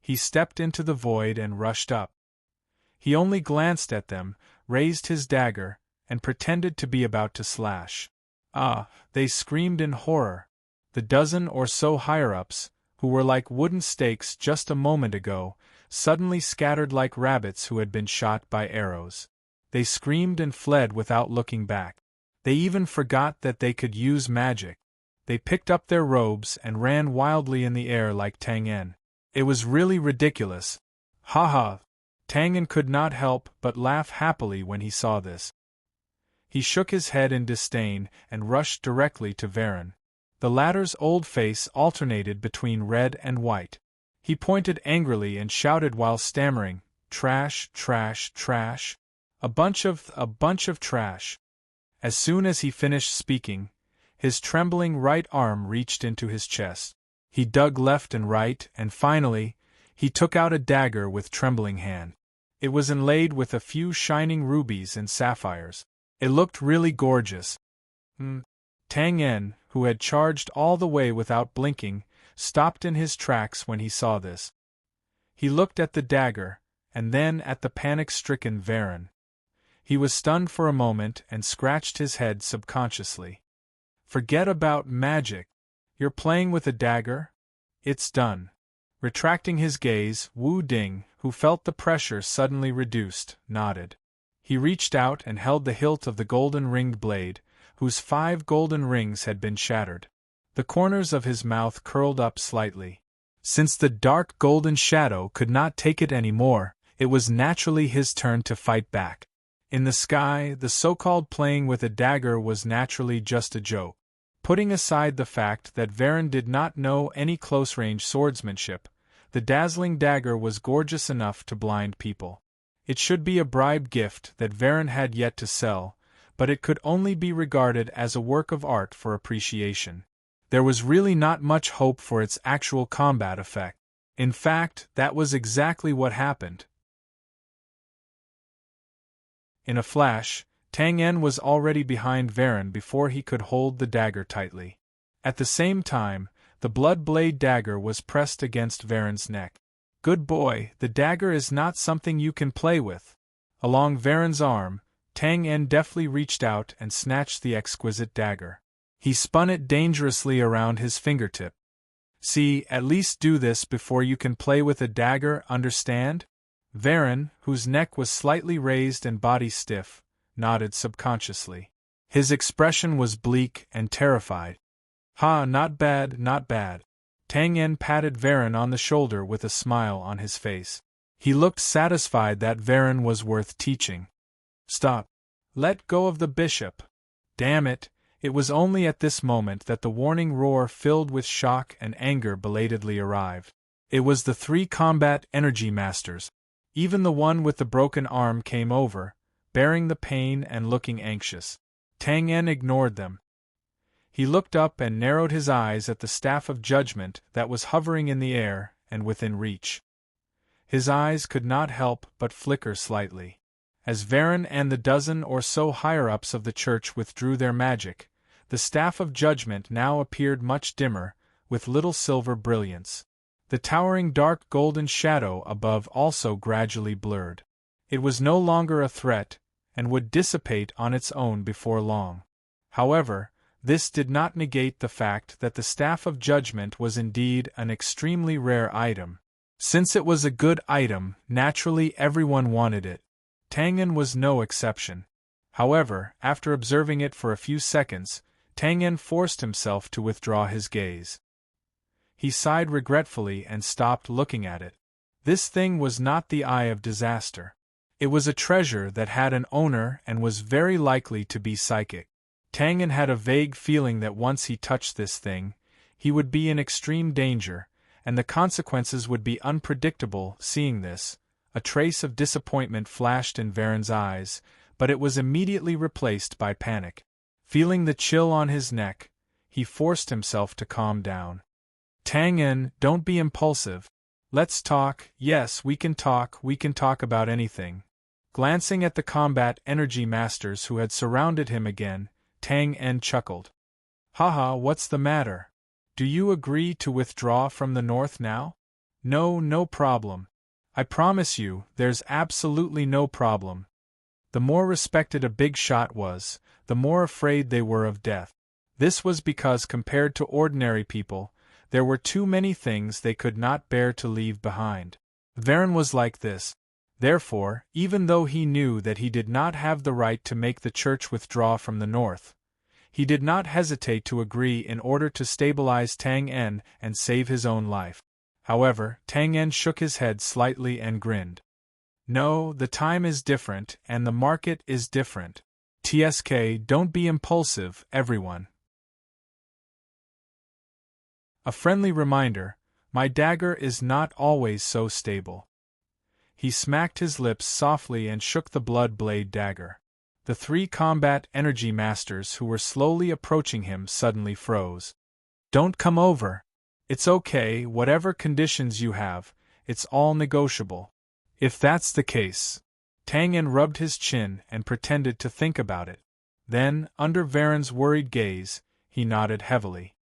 S1: He stepped into the void and rushed up. He only glanced at them, raised his dagger, and pretended to be about to slash. Ah, they screamed in horror. The dozen or so higher-ups, who were like wooden stakes just a moment ago, suddenly scattered like rabbits who had been shot by arrows. They screamed and fled without looking back. They even forgot that they could use magic. They picked up their robes and ran wildly in the air like Tang En. It was really ridiculous. Ha ha! Tang En could not help but laugh happily when he saw this. He shook his head in disdain and rushed directly to Varen. The latter's old face alternated between red and white. He pointed angrily and shouted while stammering, "Trash, trash, trash. A bunch of trash." As soon as he finished speaking, his trembling right arm reached into his chest. He dug left and right, and finally, he took out a dagger with trembling hand. It was inlaid with a few shining rubies and sapphires. It looked really gorgeous. Tang En, who had charged all the way without blinking, stopped in his tracks when he saw this. He looked at the dagger, and then at the panic-stricken Varen. He was stunned for a moment and scratched his head subconsciously. Forget about magic. You're playing with a dagger? It's done. Retracting his gaze, Wu Ding, who felt the pressure suddenly reduced, nodded. He reached out and held the hilt of the golden-ringed blade, whose 5 golden rings had been shattered. The corners of his mouth curled up slightly. Since the dark golden shadow could not take it any more, it was naturally his turn to fight back. In the sky, the so-called playing with a dagger was naturally just a joke. Putting aside the fact that Varen did not know any close-range swordsmanship, the dazzling dagger was gorgeous enough to blind people. It should be a bribe gift that Varen had yet to sell, but it could only be regarded as a work of art for appreciation. There was really not much hope for its actual combat effect. In fact, that was exactly what happened. In a flash, Tang En was already behind Varen before he could hold the dagger tightly. At the same time, the blood blade dagger was pressed against Varen's neck. Good boy, the dagger is not something you can play with. Along Varen's arm, Tang En deftly reached out and snatched the exquisite dagger. He spun it dangerously around his fingertip. See, at least do this before you can play with a dagger, understand? Varen, whose neck was slightly raised and body stiff, nodded subconsciously. His expression was bleak and terrified. Ha, not bad, not bad. Tang En patted Varen on the shoulder with a smile on his face. He looked satisfied that Varen was worth teaching. Stop. Let go of the bishop. Damn it, it was only at this moment that the warning roar filled with shock and anger belatedly arrived. It was the 3 combat energy masters. Even the one with the broken arm came over, bearing the pain and looking anxious. Tang En ignored them. He looked up and narrowed his eyes at the staff of judgment that was hovering in the air and within reach. His eyes could not help but flicker slightly. As Varen and the dozen or so higher-ups of the church withdrew their magic, the staff of judgment now appeared much dimmer, with little silver brilliance. The towering dark golden shadow above also gradually blurred. It was no longer a threat, and would dissipate on its own before long. However, this did not negate the fact that the staff of judgment was indeed an extremely rare item. Since it was a good item, naturally everyone wanted it. Tang En was no exception. However, after observing it for a few seconds, Tang En forced himself to withdraw his gaze. He sighed regretfully and stopped looking at it. This thing was not the eye of disaster. It was a treasure that had an owner and was very likely to be psychic. Tang En had a vague feeling that once he touched this thing, he would be in extreme danger, and the consequences would be unpredictable. Seeing this, a trace of disappointment flashed in Varen's eyes, but it was immediately replaced by panic. Feeling the chill on his neck, he forced himself to calm down. Tang En, don't be impulsive. Let's talk. Yes, we can talk about anything. Glancing at the combat energy masters who had surrounded him again, Tang En chuckled. Haha, what's the matter? Do you agree to withdraw from the north now? No problem. I promise you, there's absolutely no problem. The more respected a big shot was, the more afraid they were of death. This was because compared to ordinary people, there were too many things they could not bear to leave behind. Varen was like this. Therefore, even though he knew that he did not have the right to make the church withdraw from the north, he did not hesitate to agree in order to stabilize Tang En and save his own life. However, Tang En shook his head slightly and grinned. No, the time is different and the market is different. TSK, don't be impulsive, everyone. A friendly reminder, my dagger is not always so stable. He smacked his lips softly and shook the blood blade dagger. The 3 combat energy masters who were slowly approaching him suddenly froze. Don't come over. It's okay, whatever conditions you have, it's all negotiable. If that's the case. Tang En rubbed his chin and pretended to think about it. Then, under Varen's worried gaze, he nodded heavily.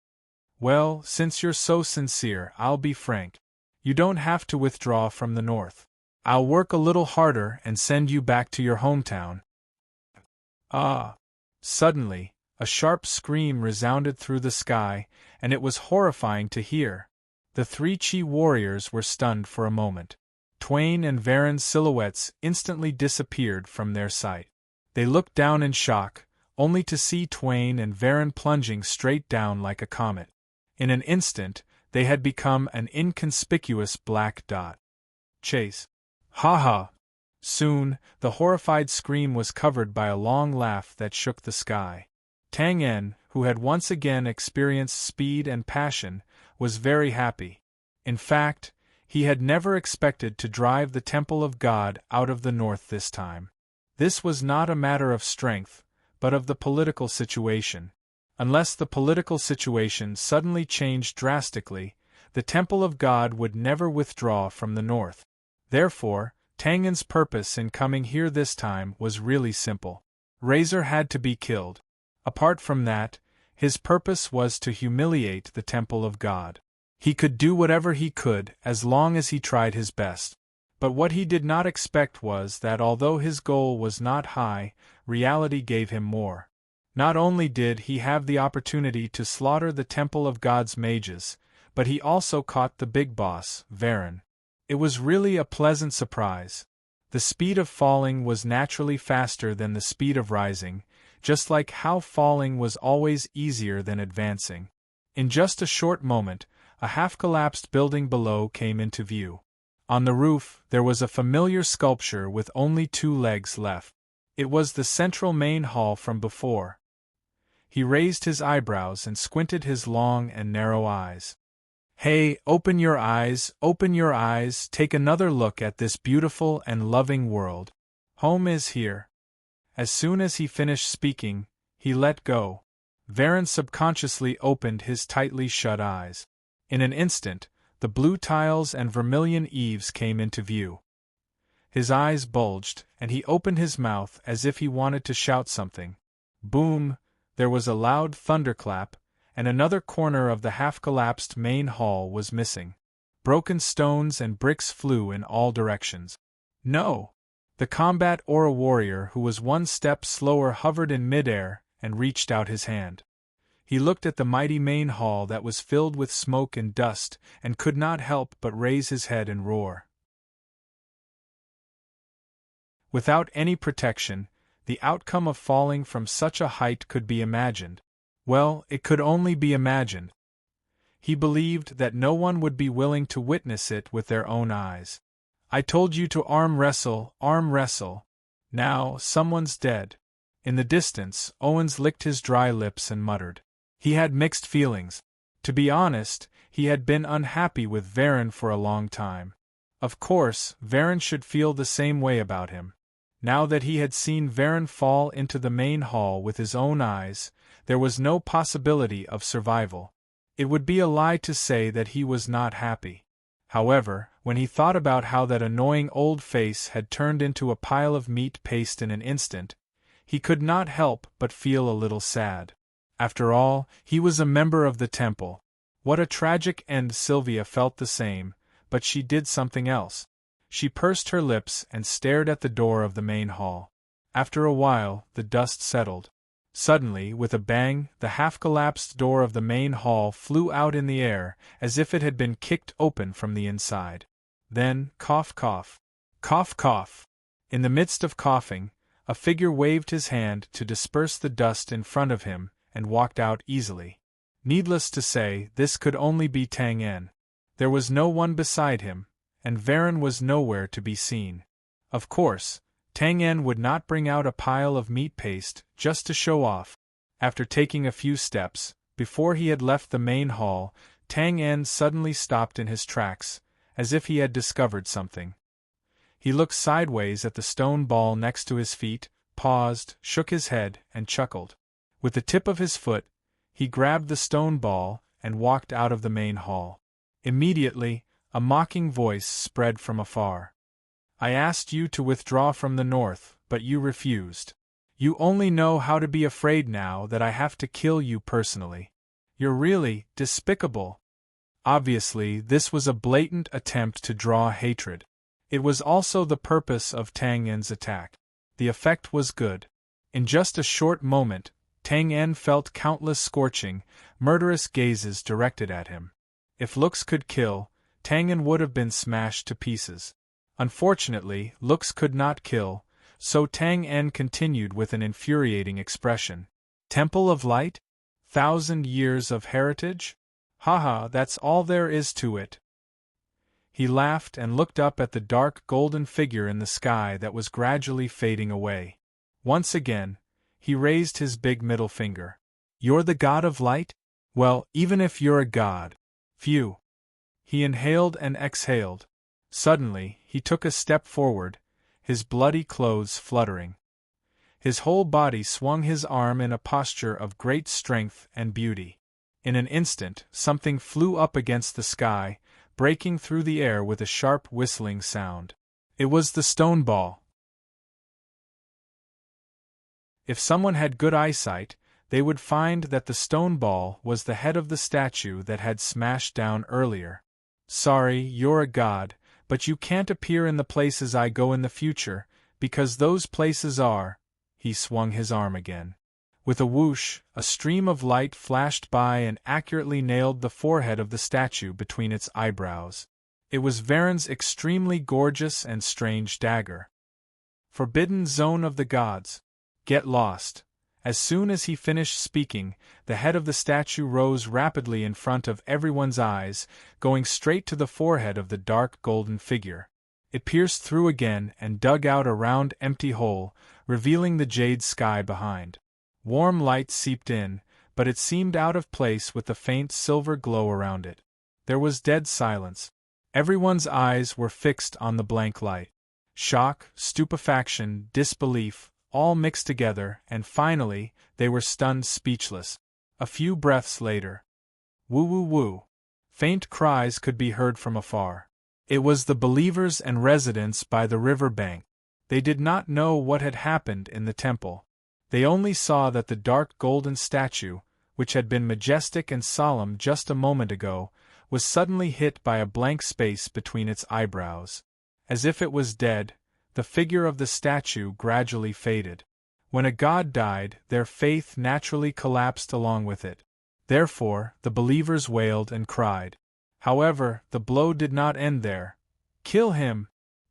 S1: Well, since you're so sincere, I'll be frank. You don't have to withdraw from the north. I'll work a little harder and send you back to your hometown. Ah! Suddenly, a sharp scream resounded through the sky, and it was horrifying to hear. The 3 Chi warriors were stunned for a moment. Twain and Varen's silhouettes instantly disappeared from their sight. They looked down in shock, only to see Twain and Varen plunging straight down like a comet. In an instant, they had become an inconspicuous black dot. Chase. Ha ha! Soon, the horrified scream was covered by a long laugh that shook the sky. Tang En, who had once again experienced speed and passion, was very happy. In fact, he had never expected to drive the Temple of God out of the north this time. This was not a matter of strength, but of the political situation. Unless the political situation suddenly changed drastically, the Temple of God would never withdraw from the north. Therefore, Tang En's purpose in coming here this time was really simple. Razor had to be killed. Apart from that, his purpose was to humiliate the Temple of God. He could do whatever he could as long as he tried his best. But what he did not expect was that although his goal was not high, reality gave him more. Not only did he have the opportunity to slaughter the Temple of God's mages, but he also caught the big boss, Varen. It was really a pleasant surprise. The speed of falling was naturally faster than the speed of rising, just like how falling was always easier than advancing. In just a short moment, a half-collapsed building below came into view. On the roof, there was a familiar sculpture with only 2 legs left. It was the central main hall from before. He raised his eyebrows and squinted his long and narrow eyes. Hey, open your eyes, take another look at this beautiful and loving world. Home is here. As soon as he finished speaking, he let go. Varen subconsciously opened his tightly shut eyes. In an instant, the blue tiles and vermilion eaves came into view. His eyes bulged, and he opened his mouth as if he wanted to shout something. Boom! There was a loud thunderclap, and another corner of the half-collapsed main hall was missing. Broken stones and bricks flew in all directions. No! The combat aura warrior who was 1 step slower hovered in midair and reached out his hand. He looked at the mighty main hall that was filled with smoke and dust, and could not help but raise his head and roar. Without any protection, the outcome of falling from such a height could be imagined. Well, it could only be imagined. He believed that no one would be willing to witness it with their own eyes. I told you to arm wrestle. Now, someone's dead. In the distance, Owens licked his dry lips and muttered. He had mixed feelings. To be honest, he had been unhappy with Varen for a long time. Of course, Varen should feel the same way about him. Now that he had seen Varen fall into the main hall with his own eyes, there was no possibility of survival. It would be a lie to say that he was not happy. However, when he thought about how that annoying old face had turned into a pile of meat paste in an instant, he could not help but feel a little sad. After all, he was a member of the temple. What a tragic end. Sylvia felt the same, but she did something else. She pursed her lips and stared at the door of the main hall. After a while, the dust settled. Suddenly, with a bang, the half-collapsed door of the main hall flew out in the air, as if it had been kicked open from the inside. Then, cough cough. Cough cough. In the midst of coughing, a figure waved his hand to disperse the dust in front of him, and walked out easily. Needless to say, this could only be Tang En. There was no one beside him, and Varen was nowhere to be seen. Of course, Tang En would not bring out a pile of meat paste just to show off. After taking a few steps, before he had left the main hall, Tang En suddenly stopped in his tracks, as if he had discovered something. He looked sideways at the stone ball next to his feet, paused, shook his head, and chuckled. With the tip of his foot, he grabbed the stone ball and walked out of the main hall. Immediately, a mocking voice spread from afar. I asked you to withdraw from the north, but you refused. You only know how to be afraid now that I have to kill you personally. You're really despicable. Obviously, this was a blatant attempt to draw hatred. It was also the purpose of Tang En's attack. The effect was good. In just a short moment, Tang En felt countless scorching, murderous gazes directed at him. If looks could kill, Tang En would have been smashed to pieces. Unfortunately, looks could not kill, so Tang En continued with an infuriating expression. Temple of Light? 1,000 years of heritage? Haha, that's all there is to it. He laughed and looked up at the dark golden figure in the sky that was gradually fading away. Once again, he raised his big middle finger. You're the god of light? Well, even if you're a god. Phew. He inhaled and exhaled. Suddenly, he took a step forward, his bloody clothes fluttering. His whole body swung his arm in a posture of great strength and beauty. In an instant, something flew up against the sky, breaking through the air with a sharp whistling sound. It was the stone ball. If someone had good eyesight, they would find that the stone ball was the head of the statue that had smashed down earlier. Sorry, you're a god, but you can't appear in the places I go in the future, because those places are— He swung his arm again. With a whoosh, a stream of light flashed by and accurately nailed the forehead of the statue between its eyebrows. It was Varen's extremely gorgeous and strange dagger. Forbidden Zone of the Gods. Get lost. As soon as he finished speaking, the head of the statue rose rapidly in front of everyone's eyes, going straight to the forehead of the dark golden figure. It pierced through again and dug out a round empty hole, revealing the jade sky behind. Warm light seeped in, but it seemed out of place with the faint silver glow around it. There was dead silence. Everyone's eyes were fixed on the blank light. Shock, stupefaction, disbelief, all mixed together, and finally, they were stunned speechless. A few breaths later. Woo woo woo. Faint cries could be heard from afar. It was the believers and residents by the river bank. They did not know what had happened in the temple. They only saw that the dark golden statue, which had been majestic and solemn just a moment ago, was suddenly hit by a blank space between its eyebrows. As if it was dead, the figure of the statue gradually faded. When a god died, their faith naturally collapsed along with it. Therefore, the believers wailed and cried. However, the blow did not end there. Kill him!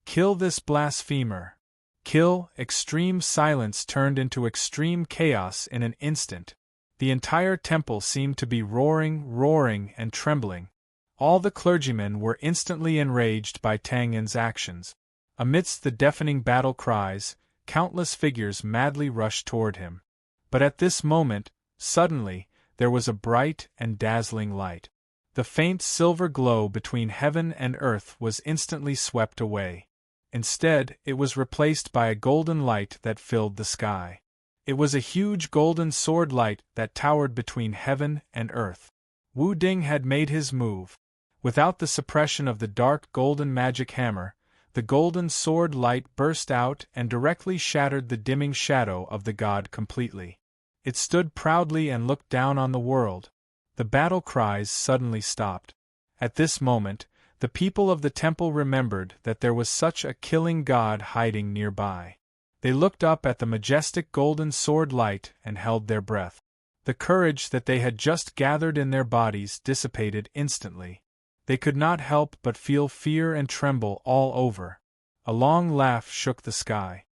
S1: Kill this blasphemer! Kill! Extreme silence turned into extreme chaos in an instant. The entire temple seemed to be roaring, and trembling. All the clergymen were instantly enraged by Tang En's actions. Amidst the deafening battle cries, countless figures madly rushed toward him. But at this moment, suddenly, there was a bright and dazzling light. The faint silver glow between heaven and earth was instantly swept away. Instead, it was replaced by a golden light that filled the sky. It was a huge golden sword light that towered between heaven and earth. Wu Ding had made his move. Without the suppression of the dark golden magic hammer, the golden sword light burst out and directly shattered the dimming shadow of the god completely. It stood proudly and looked down on the world. The battle cries suddenly stopped. At this moment, the people of the temple remembered that there was such a killing god hiding nearby. They looked up at the majestic golden sword light and held their breath. The courage that they had just gathered in their bodies dissipated instantly. They could not help but feel fear and tremble all over. A long laugh shook the sky.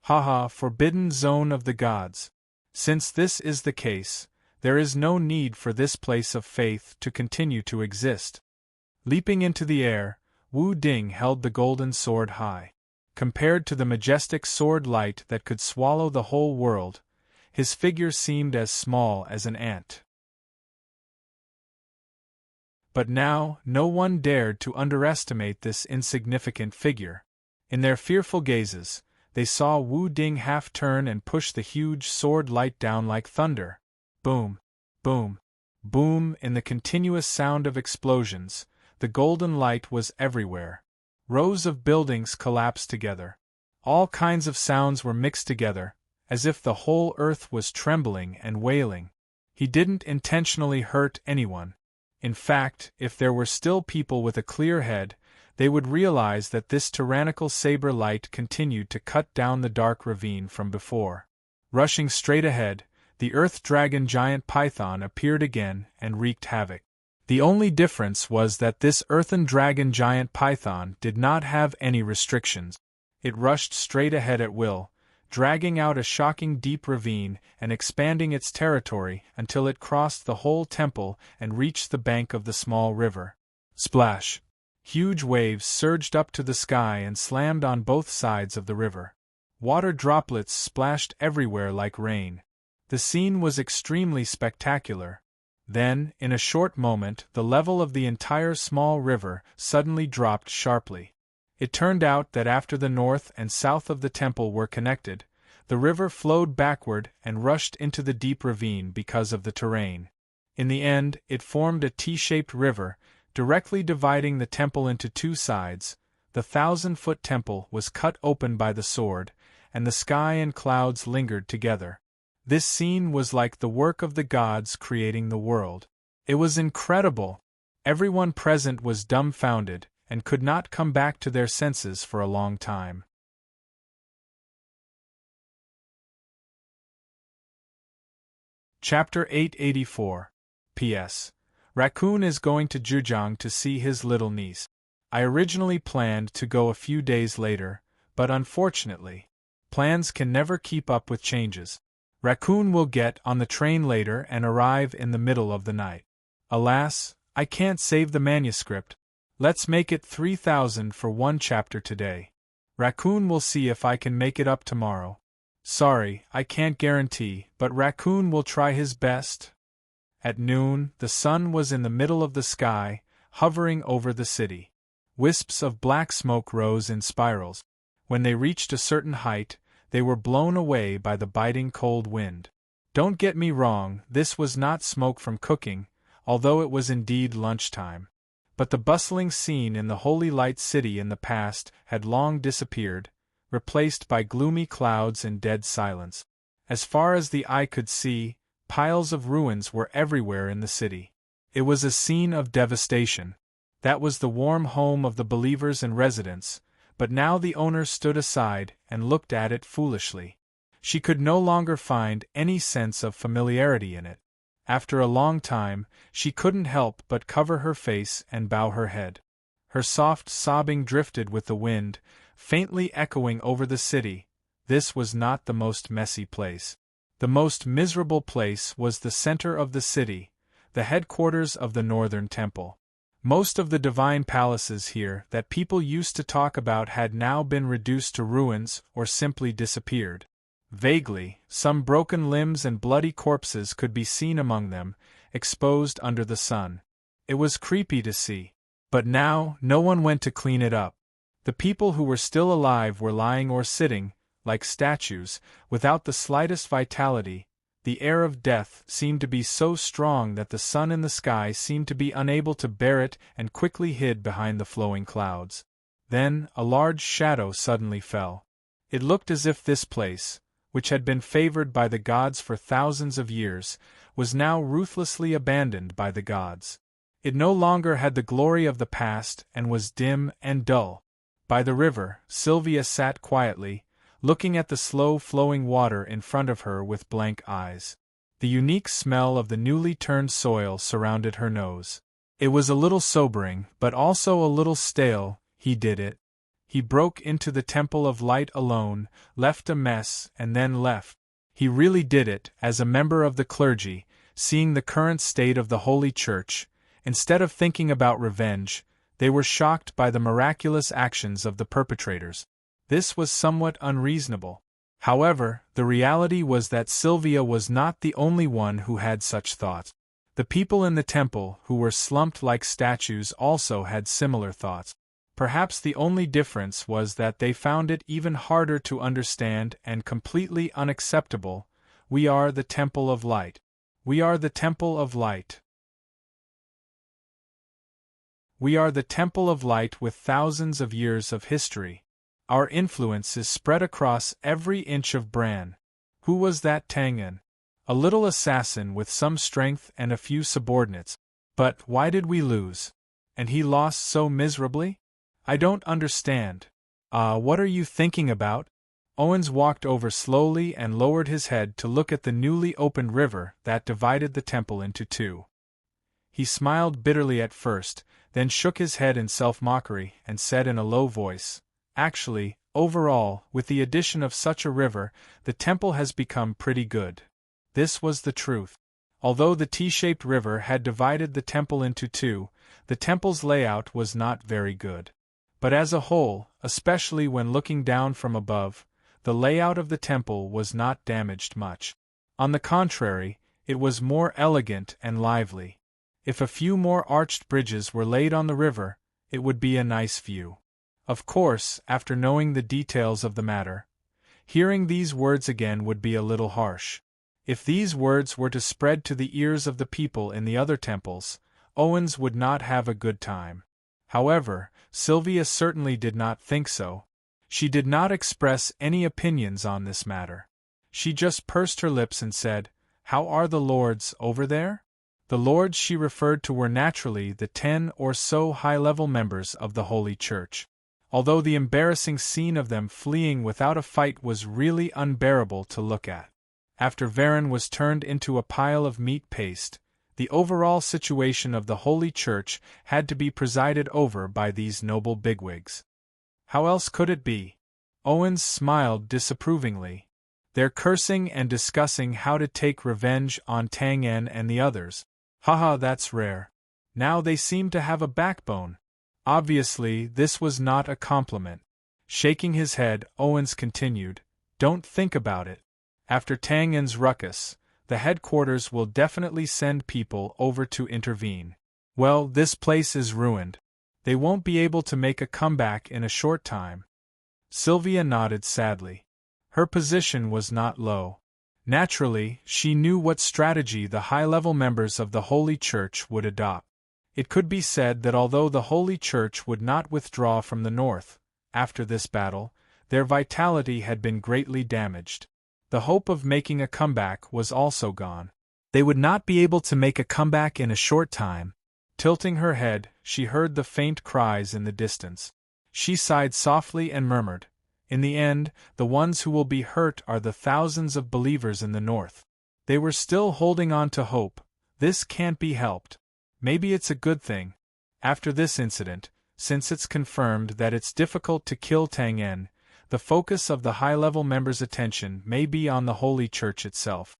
S1: Ha ha, forbidden zone of the gods! Since this is the case, there is no need for this place of faith to continue to exist. Leaping into the air, Wu Ding held the golden sword high. Compared to the majestic sword light that could swallow the whole world, his figure seemed as small as an ant. But now, no one dared to underestimate this insignificant figure. In their fearful gazes, they saw Wu Ding half turn and push the huge sword light down like thunder. Boom, boom, boom. In the continuous sound of explosions, the golden light was everywhere. Rows of buildings collapsed together. All kinds of sounds were mixed together, as if the whole earth was trembling and wailing. He didn't intentionally hurt anyone. In fact, if there were still people with a clear head, they would realize that this tyrannical saber light continued to cut down the dark ravine from before. Rushing straight ahead, the earth dragon giant python appeared again and wreaked havoc. The only difference was that this earthen dragon giant python did not have any restrictions. It rushed straight ahead at will, dragging out a shocking deep ravine and expanding its territory until it crossed the whole temple and reached the bank of the small river. Splash! Huge waves surged up to the sky and slammed on both sides of the river. Water droplets splashed everywhere like rain. The scene was extremely spectacular. Then, in a short moment, the level of the entire small river suddenly dropped sharply. It turned out that after the north and south of the temple were connected, the river flowed backward and rushed into the deep ravine because of the terrain. In the end, it formed a T-shaped river, directly dividing the temple into two sides. The 1,000-foot temple was cut open by the sword, and the sky and clouds lingered together. This scene was like the work of the gods creating the world. It was incredible. Everyone present was dumbfounded, and could not come back to their senses for a long time. Chapter 884. P.S. Raccoon is going to Zhejiang to see his little niece. I originally planned to go a few days later, but unfortunately, plans can never keep up with changes. Raccoon will get on the train later and arrive in the middle of the night. Alas, I can't save the manuscript. Let's make it 3,000 for one chapter today. Raccoon will see if I can make it up tomorrow. Sorry, I can't guarantee, but Raccoon will try his best. At noon, the sun was in the middle of the sky, hovering over the city. Wisps of black smoke rose in spirals. When they reached a certain height, they were blown away by the biting cold wind. Don't get me wrong, this was not smoke from cooking, although it was indeed lunchtime. But the bustling scene in the Holy Light City in the past had long disappeared, replaced by gloomy clouds and dead silence. As far as the eye could see, piles of ruins were everywhere in the city. It was a scene of devastation. That was the warm home of the believers and residents, but now the owner stood aside and looked at it foolishly. She could no longer find any sense of familiarity in it. After a long time, she couldn't help but cover her face and bow her head. Her soft sobbing drifted with the wind, faintly echoing over the city. This was not the most messy place. The most miserable place was the center of the city, the headquarters of the Northern Temple. Most of the divine palaces here that people used to talk about had now been reduced to ruins or simply disappeared. Vaguely, some broken limbs and bloody corpses could be seen among them, exposed under the sun. It was creepy to see. But now, no one went to clean it up. The people who were still alive were lying or sitting, like statues, without the slightest vitality. The air of death seemed to be so strong that the sun in the sky seemed to be unable to bear it and quickly hid behind the flowing clouds. Then, a large shadow suddenly fell. It looked as if this place, which had been favored by the gods for thousands of years, was now ruthlessly abandoned by the gods. It no longer had the glory of the past and was dim and dull. By the river, Sylvia sat quietly, looking at the slow-flowing water in front of her with blank eyes. The unique smell of the newly turned soil surrounded her nose. It was a little sobering, but also a little stale. He did it. He broke into the Temple of Light alone, left a mess, and then left. He really did it, as a member of the clergy, seeing the current state of the Holy Church. Instead of thinking about revenge, they were shocked by the miraculous actions of the perpetrators. This was somewhat unreasonable. However, the reality was that Sylvia was not the only one who had such thoughts. The people in the temple, who were slumped like statues, also had similar thoughts. Perhaps the only difference was that they found it even harder to understand and completely unacceptable. We are the Temple of Light. We are the Temple of Light. We are the Temple of Light with thousands of years of history. Our influence is spread across every inch of Bran. Who was that Tangan? A little assassin with some strength and a few subordinates. But why did we lose? And he lost so miserably? I don't understand. What are you thinking about? Owens walked over slowly and lowered his head to look at the newly opened river that divided the temple into two. He smiled bitterly at first, then shook his head in self-mockery and said in a low voice, "Actually, overall, with the addition of such a river, the temple has become pretty good." This was the truth. Although the T-shaped river had divided the temple into two, the temple's layout was not very good. But as a whole, especially when looking down from above, the layout of the temple was not damaged much. On the contrary, it was more elegant and lively. If a few more arched bridges were laid on the river, it would be a nice view. Of course, after knowing the details of the matter, hearing these words again would be a little harsh. If these words were to spread to the ears of the people in the other temples, Owens would not have a good time. However, Sylvia certainly did not think so. She did not express any opinions on this matter. She just pursed her lips and said, "How are the lords over there?" The lords she referred to were naturally the 10 or so high-level members of the Holy Church. Although the embarrassing scene of them fleeing without a fight was really unbearable to look at. After Varen was turned into a pile of meat paste, the overall situation of the Holy Church had to be presided over by these noble bigwigs. How else could it be? Owens smiled disapprovingly. They're cursing and discussing how to take revenge on Tangan and the others. Haha, that's rare. Now they seem to have a backbone. Obviously, this was not a compliment. Shaking his head, Owens continued, "Don't think about it. After Tangan's ruckus, the headquarters will definitely send people over to intervene. Well, this place is ruined. They won't be able to make a comeback in a short time." Sylvia nodded sadly. Her position was not low. Naturally, she knew what strategy the high-level members of the Holy Church would adopt. It could be said that although the Holy Church would not withdraw from the north, after this battle, their vitality had been greatly damaged. The hope of making a comeback was also gone. They would not be able to make a comeback in a short time. Tilting her head, she heard the faint cries in the distance. She sighed softly and murmured, "In the end, the ones who will be hurt are the thousands of believers in the north." They were still holding on to hope. This can't be helped. Maybe it's a good thing. After this incident, since it's confirmed that it's difficult to kill Tangan, the focus of the high-level members' attention may be on the Holy Church itself.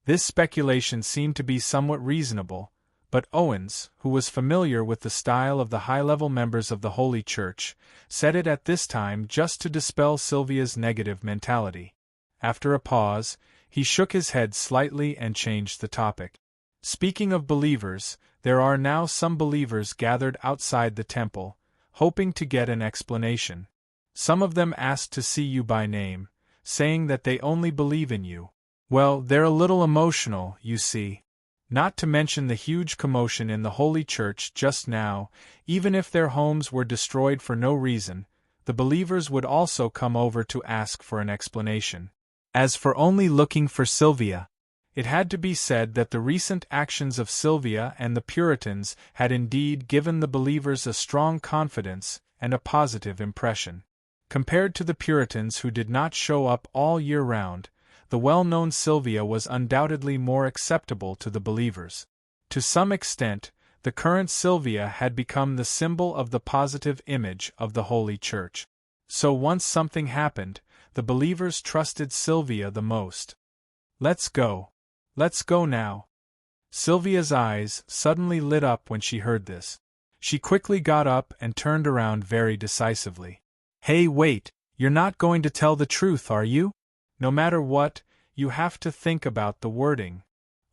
S1: This speculation seemed to be somewhat reasonable, but Owens, who was familiar with the style of the high-level members of the Holy Church, said it at this time just to dispel Sylvia's negative mentality. After a pause, he shook his head slightly and changed the topic. "Speaking of believers, there are now some believers gathered outside the temple, hoping to get an explanation. Some of them asked to see you by name, saying that they only believe in you. Well, they're a little emotional, you see. Not to mention the huge commotion in the Holy Church just now. Even if their homes were destroyed for no reason, the believers would also come over to ask for an explanation. As for only looking for Sylvia, it had to be said that the recent actions of Sylvia and the Puritans had indeed given the believers a strong confidence, and a positive impression. Compared to the Puritans who did not show up all year round, the well-known Sylvia was undoubtedly more acceptable to the believers. To some extent, the current Sylvia had become the symbol of the positive image of the Holy Church. So once something happened, the believers trusted Sylvia the most. "Let's go. Let's go now." Sylvia's eyes suddenly lit up when she heard this. She quickly got up and turned around very decisively. "Hey, wait, you're not going to tell the truth, are you? No matter what, you have to think about the wording."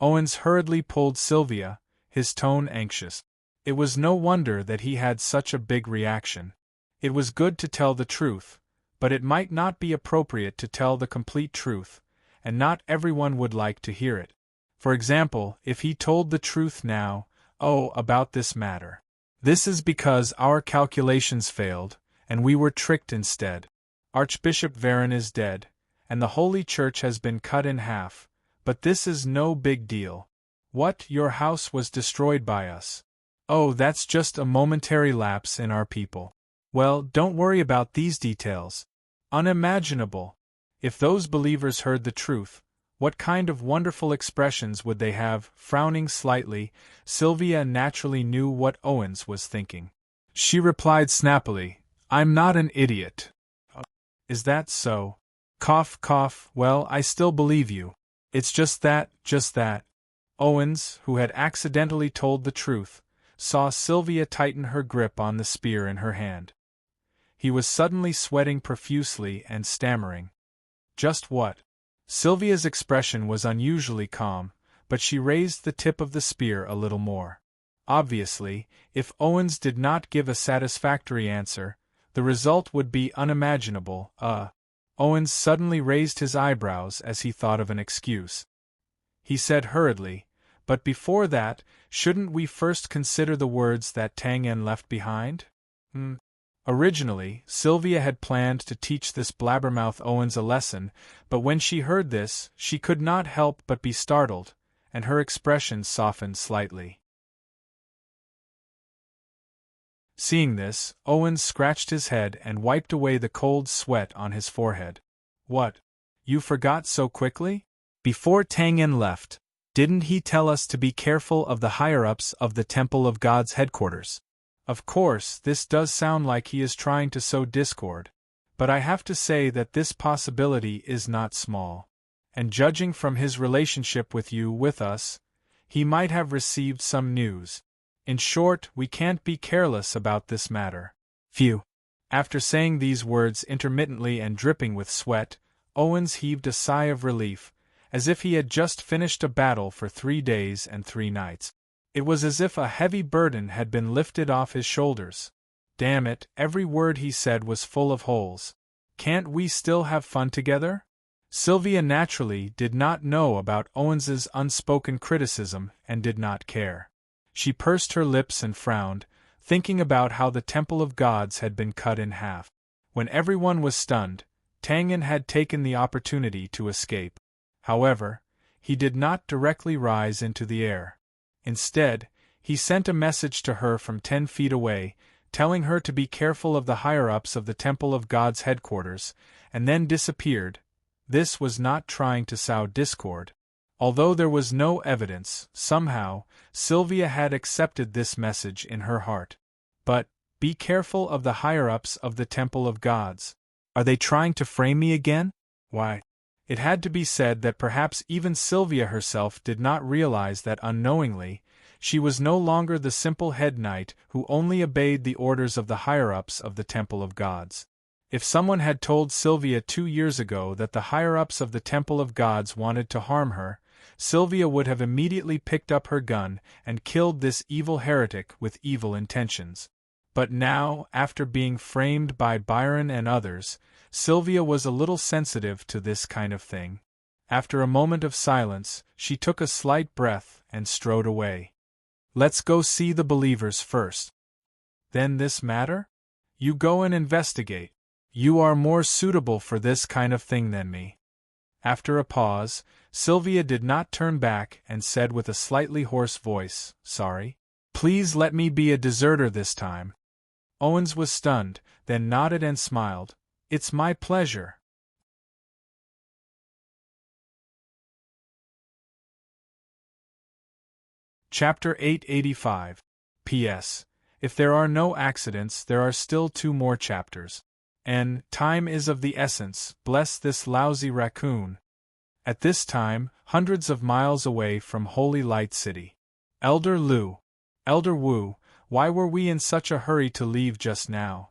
S1: Owens hurriedly pulled Sylvia, his tone anxious. It was no wonder that he had such a big reaction. It was good to tell the truth, but it might not be appropriate to tell the complete truth, and not everyone would like to hear it. For example, if he told the truth now, about this matter. This is because our calculations failed, and we were tricked instead. Archbishop Varron is dead, and the Holy Church has been cut in half, but this is no big deal. What, your house was destroyed by us? Oh, that's just a momentary lapse in our people. Well, don't worry about these details. Unimaginable. If those believers heard the truth, what kind of wonderful expressions would they have? Frowning slightly, Sylvia naturally knew what Owens was thinking. She replied snappily, "I'm not an idiot." "Is that so?" Cough, cough. "Well, I still believe you. It's just that. Owens, who had accidentally told the truth, saw Sylvia tighten her grip on the spear in her hand. He was suddenly sweating profusely and stammering. "Just what?" Sylvia's expression was unusually calm, but she raised the tip of the spear a little more. Obviously, if Owens did not give a satisfactory answer, the result would be unimaginable. Owens suddenly raised his eyebrows as he thought of an excuse. He said hurriedly, "But before that, shouldn't we first consider the words that Tang En left behind?" Originally, Sylvia had planned to teach this blabbermouth Owens a lesson, but when she heard this, she could not help but be startled, and her expression softened slightly. Seeing this, Owens scratched his head and wiped away the cold sweat on his forehead. "What? You forgot so quickly? Before Tang En left, didn't he tell us to be careful of the higher-ups of the Temple of God's headquarters? Of course, this does sound like he is trying to sow discord, but I have to say that this possibility is not small. And judging from his relationship with us, he might have received some news. In short, we can't be careless about this matter." Phew! After saying these words intermittently and dripping with sweat, Owens heaved a sigh of relief, as if he had just finished a battle for 3 days and 3 nights. It was as if a heavy burden had been lifted off his shoulders. Damn it, every word he said was full of holes. Can't we still have fun together? Sylvia naturally did not know about Owens's unspoken criticism and did not care. She pursed her lips and frowned, thinking about how the Temple of Gods had been cut in half. When everyone was stunned, Tang En had taken the opportunity to escape. However, he did not directly rise into the air. Instead, he sent a message to her from 10 feet away, telling her to be careful of the higher-ups of the Temple of God's headquarters, and then disappeared. This was not trying to sow discord. Although there was no evidence, somehow, Sylvia had accepted this message in her heart. But, be careful of the higher-ups of the Temple of Gods. Are they trying to frame me again? Why? It had to be said that perhaps even Sylvia herself did not realize that unknowingly, she was no longer the simple head knight who only obeyed the orders of the higher-ups of the Temple of Gods. If someone had told Sylvia 2 years ago that the higher-ups of the Temple of Gods wanted to harm her, Sylvia would have immediately picked up her gun and killed this evil heretic with evil intentions. But now, after being framed by Byron and others, Sylvia was a little sensitive to this kind of thing. After a moment of silence, she took a slight breath and strode away. "Let's go see the believers first." "Then this matter? You go and investigate. You are more suitable for this kind of thing than me." After a pause, Sylvia did not turn back and said with a slightly hoarse voice, "Sorry. Please let me be a deserter this time." Owens was stunned, then nodded and smiled. It's my pleasure. Chapter 885. P.S. If there are no accidents, there are still 2 more chapters. N. Time is of the essence, bless this lousy raccoon. At this time, hundreds of miles away from Holy Light City. Elder Wu, why were we in such a hurry to leave just now?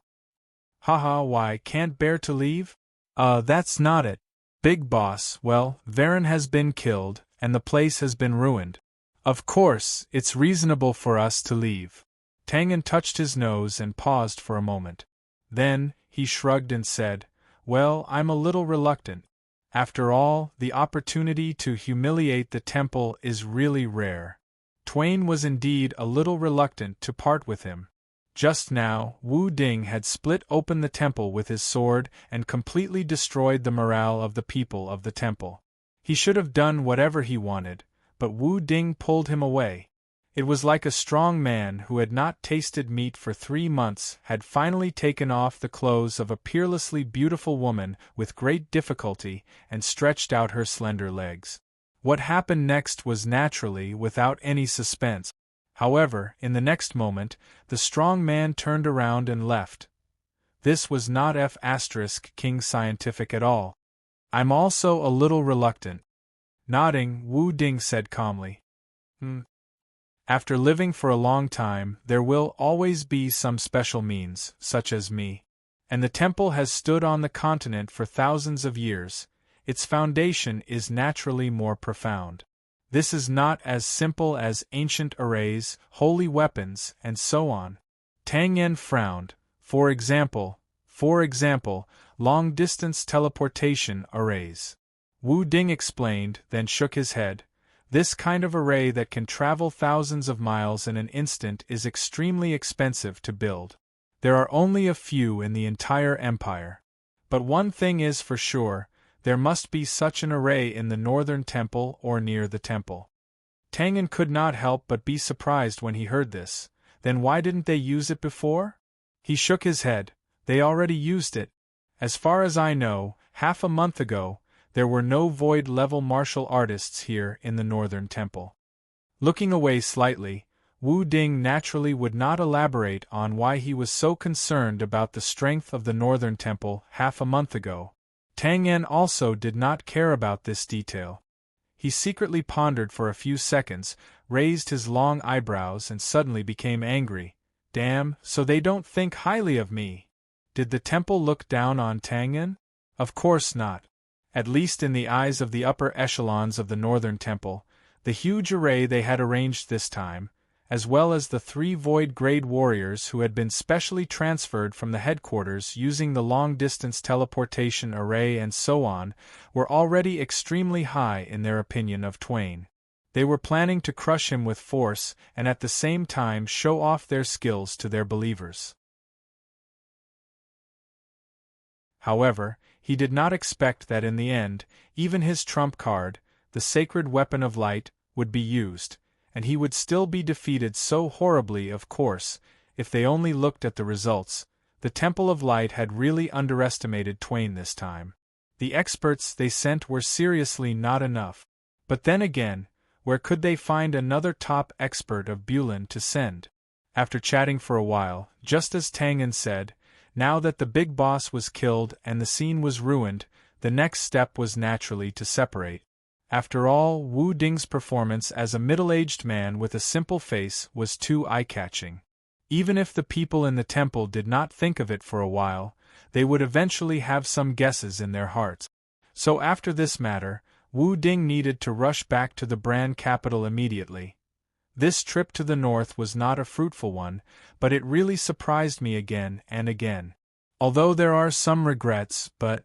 S1: Haha, why, can't bear to leave? That's not it. Big boss, well, Varen has been killed, and the place has been ruined. Of course, it's reasonable for us to leave. Tangan touched his nose and paused for a moment. Then, he shrugged and said, well, I'm a little reluctant. After all, the opportunity to humiliate the temple is really rare. Twain was indeed a little reluctant to part with him. Just now, Wu Ding had split open the temple with his sword and completely destroyed the morale of the people of the temple. He should have done whatever he wanted, but Wu Ding pulled him away. It was like a strong man who had not tasted meat for 3 months had finally taken off the clothes of a peerlessly beautiful woman with great difficulty and stretched out her slender legs. What happened next was naturally without any suspense. However, in the next moment, the strong man turned around and left. This was not King scientific at all. I'm also a little reluctant. Nodding, Wu Ding said calmly. After living for a long time, there will always be some special means, such as me. And the temple has stood on the continent for thousands of years. Its foundation is naturally more profound. This is not as simple as ancient arrays, holy weapons, and so on. Tang Yen frowned. For example, long-distance teleportation arrays. Wu Ding explained, then shook his head. This kind of array that can travel thousands of miles in an instant is extremely expensive to build. There are only a few in the entire empire. But one thing is for sure, there must be such an array in the northern temple or near the temple. Tangan could not help but be surprised when he heard this. Then why didn't they use it before? He shook his head. They already used it. As far as I know, half a month ago, there were no void-level martial artists here in the northern temple. Looking away slightly, Wu Ding naturally would not elaborate on why he was so concerned about the strength of the northern temple half a month ago. Tang Yen also did not care about this detail. He secretly pondered for a few seconds, raised his long eyebrows and suddenly became angry. Damn, so they don't think highly of me. Did the temple look down on Tang Yen? Of course not. At least in the eyes of the upper echelons of the northern temple, the huge array they had arranged this time, as well as the 3 void-grade warriors who had been specially transferred from the headquarters using the long-distance teleportation array and so on, were already extremely high in their opinion of Twain. They were planning to crush him with force and at the same time show off their skills to their believers. However, he did not expect that in the end, even his trump card, the sacred weapon of light, would be used, and he would still be defeated so horribly. Of course, if they only looked at the results, the Temple of Light had really underestimated Twain this time. The experts they sent were seriously not enough. But then again, where could they find another top expert of Bulin to send? After chatting for a while, just as Tangan said, now that the big boss was killed and the scene was ruined, the next step was naturally to separate. After all, Wu Ding's performance as a middle-aged man with a simple face was too eye-catching. Even if the people in the temple did not think of it for a while, they would eventually have some guesses in their hearts. So after this matter, Wu Ding needed to rush back to the Bran capital immediately. This trip to the north was not a fruitful one, but it really surprised me again and again. Although there are some regrets, but...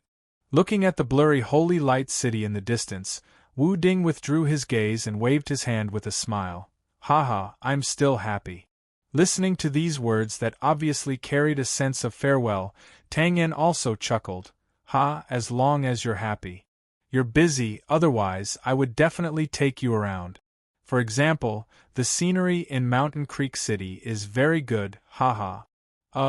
S1: Looking at the blurry Holy Light City in the distance, Wu Ding withdrew his gaze and waved his hand with a smile. Haha, I'm still happy. Listening to these words that obviously carried a sense of farewell, Tang Yen also chuckled. Ha, as long as you're happy. You're busy, otherwise I would definitely take you around. For example, the scenery in Mountain Creek City is very good, haha.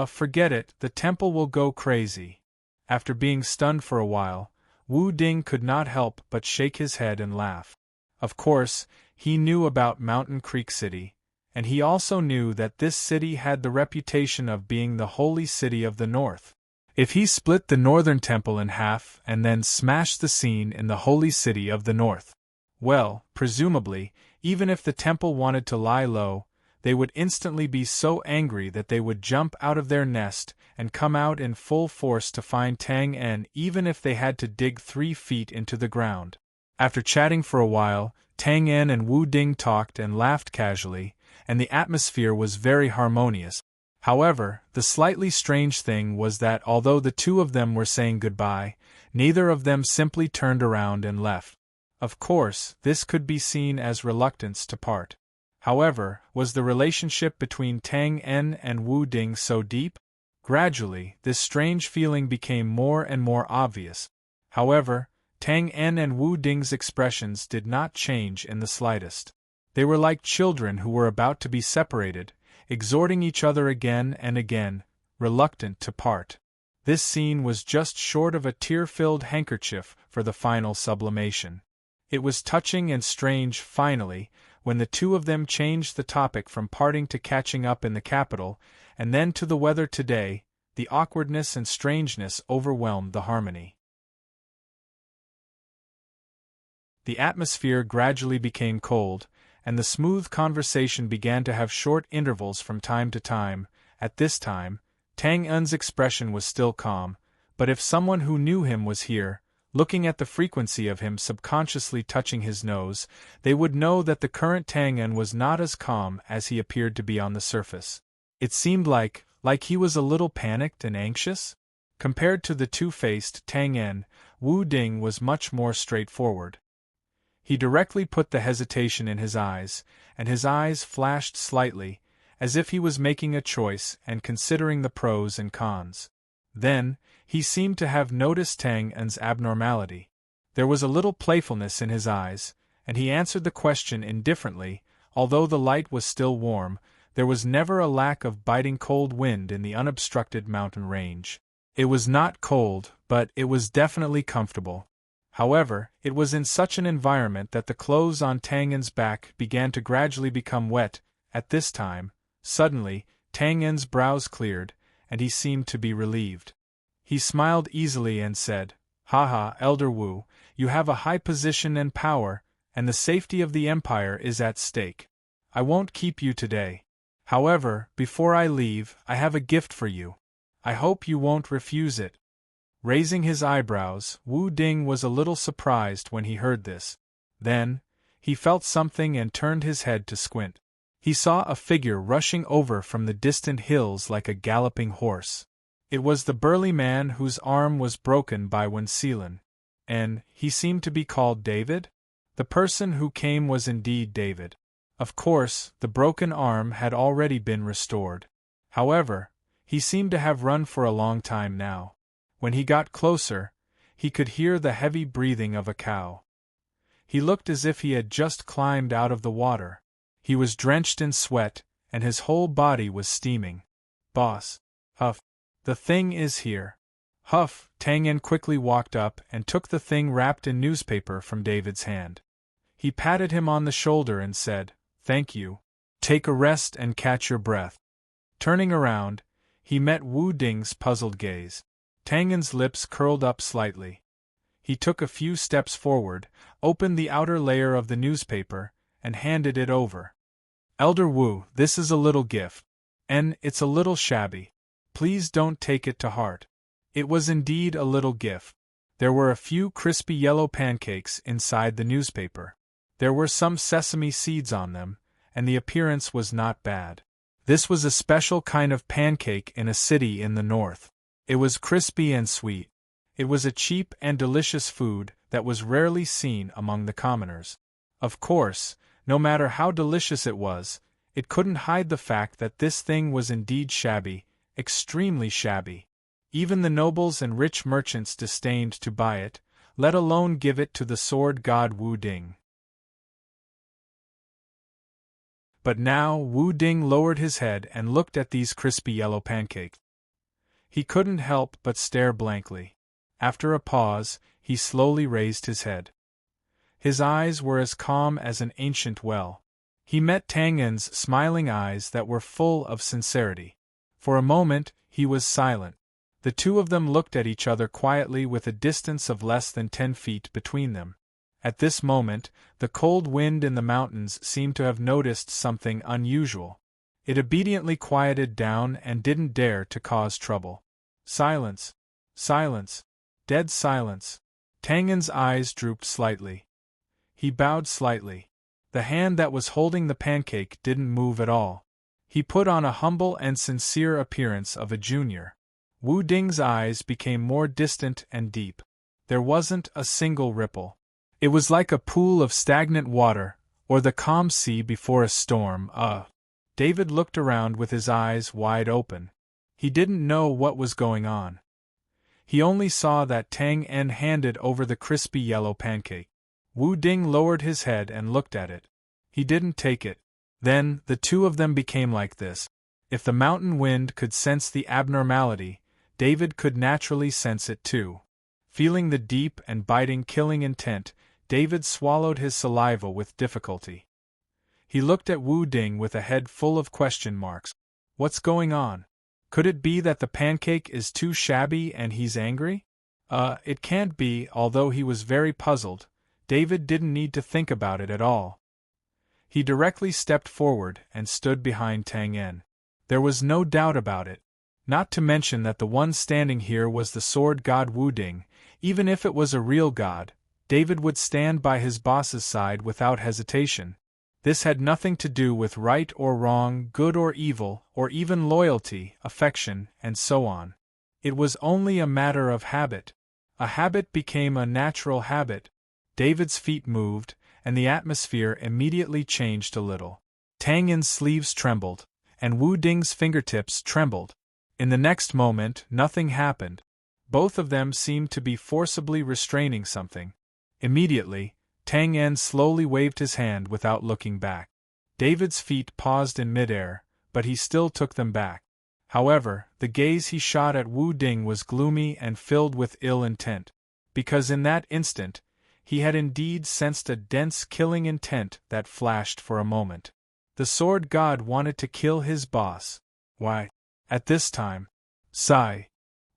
S1: Forget it, the temple will go crazy." After being stunned for a while, Wu Ding could not help but shake his head and laugh. Of course, he knew about Mountain Creek City, and he also knew that this city had the reputation of being the holy city of the north. If he split the northern temple in half and then smashed the scene in the holy city of the north, well, presumably, even if the temple wanted to lie low, they would instantly be so angry that they would jump out of their nest and come out in full force to find Tang En, even if they had to dig 3 feet into the ground. After chatting for a while, Tang En and Wu Ding talked and laughed casually, and the atmosphere was very harmonious. However, the slightly strange thing was that although the two of them were saying goodbye, neither of them simply turned around and left. Of course, this could be seen as reluctance to part. However, was the relationship between Tang En and Wu Ding so deep? Gradually, this strange feeling became more and more obvious. However, Tang En and Wu Ding's expressions did not change in the slightest. They were like children who were about to be separated, exhorting each other again and again, reluctant to part. This scene was just short of a tear-filled handkerchief for the final sublimation. It was touching and strange, finally, when the two of them changed the topic from parting to catching up in the capital, and then to the weather today. The awkwardness and strangeness overwhelmed the harmony. The atmosphere gradually became cold, and the smooth conversation began to have short intervals from time to time. At this time, Tang En's expression was still calm, but if someone who knew him was here, looking at the frequency of him subconsciously touching his nose, they would know that the current Tang En was not as calm as he appeared to be on the surface. It seemed like he was a little panicked and anxious. Compared to the two-faced Tang En, Wu Ding was much more straightforward. He directly put the hesitation in his eyes, and his eyes flashed slightly, as if he was making a choice and considering the pros and cons. Then, he seemed to have noticed Tang En's abnormality. There was a little playfulness in his eyes, and he answered the question indifferently. Although the light was still warm, there was never a lack of biting cold wind in the unobstructed mountain range. It was not cold, but it was definitely comfortable. However, it was in such an environment that the clothes on Tang En's back began to gradually become wet. At this time, suddenly, Tang En's brows cleared, and he seemed to be relieved. He smiled easily and said, "Haha, Elder Wu, you have a high position and power, and the safety of the Empire is at stake. I won't keep you today. However, before I leave, I have a gift for you. I hope you won't refuse it." Raising his eyebrows, Wu Ding was a little surprised when he heard this. Then, he felt something and turned his head to squint. He saw a figure rushing over from the distant hills like a galloping horse. It was the burly man whose arm was broken by Wencelan. And he seemed to be called David? The person who came was indeed David. Of course, the broken arm had already been restored. However, he seemed to have run for a long time now. When he got closer, he could hear the heavy breathing of a cow. He looked as if he had just climbed out of the water. He was drenched in sweat, and his whole body was steaming. "Boss." Huff. "The thing is here." Huff. Tang En quickly walked up and took the thing wrapped in newspaper from David's hand. He patted him on the shoulder and said, "Thank you. Take a rest and catch your breath." Turning around, he met Wu Ding's puzzled gaze. Tang En's lips curled up slightly. He took a few steps forward, opened the outer layer of the newspaper, and handed it over. "Elder Wu, this is a little gift. And it's a little shabby. Please don't take it to heart." It was indeed a little gift. There were a few crispy yellow pancakes inside the newspaper. There were some sesame seeds on them, and the appearance was not bad. This was a special kind of pancake in a city in the north. It was crispy and sweet. It was a cheap and delicious food that was rarely seen among the commoners. Of course, no matter how delicious it was, it couldn't hide the fact that this thing was indeed shabby, extremely shabby. Even the nobles and rich merchants disdained to buy it, let alone give it to the sword god Wu Ding. But now Wu Ding lowered his head and looked at these crispy yellow pancakes. He couldn't help but stare blankly. After a pause, he slowly raised his head. His eyes were as calm as an ancient well. He met Tang En's smiling eyes that were full of sincerity. For a moment, he was silent. The two of them looked at each other quietly with a distance of less than 10 feet between them. At this moment, the cold wind in the mountains seemed to have noticed something unusual. It obediently quieted down and didn't dare to cause trouble. Silence. Silence. Dead silence. Tang En's eyes drooped slightly. He bowed slightly. The hand that was holding the pancake didn't move at all. He put on a humble and sincere appearance of a junior. Wu Ding's eyes became more distant and deep. There wasn't a single ripple. It was like a pool of stagnant water, or the calm sea before a storm. David looked around with his eyes wide open. He didn't know what was going on. He only saw that Tang En handed over the crispy yellow pancake. Wu Ding lowered his head and looked at it. He didn't take it. Then, the two of them became like this. If the mountain wind could sense the abnormality, David could naturally sense it too. Feeling the deep and biting killing intent, David swallowed his saliva with difficulty. He looked at Wu Ding with a head full of question marks. What's going on? Could it be that the pancake is too shabby and he's angry? It can't be. Although he was very puzzled, David didn't need to think about it at all. He directly stepped forward and stood behind Tang En. There was no doubt about it. Not to mention that the one standing here was the sword god Wu Ding. Even if it was a real god, David would stand by his boss's side without hesitation. This had nothing to do with right or wrong, good or evil, or even loyalty, affection, and so on. It was only a matter of habit. A habit became a natural habit. David's feet moved, and the atmosphere immediately changed a little. Tang En's sleeves trembled, and Wu Ding's fingertips trembled. In the next moment, nothing happened. Both of them seemed to be forcibly restraining something. Immediately, Tang En slowly waved his hand without looking back. David's feet paused in midair, but he still took them back. However, the gaze he shot at Wu Ding was gloomy and filled with ill intent. Because in that instant, he had indeed sensed a dense killing intent that flashed for a moment. The sword god wanted to kill his boss. Why? At this time. Sigh.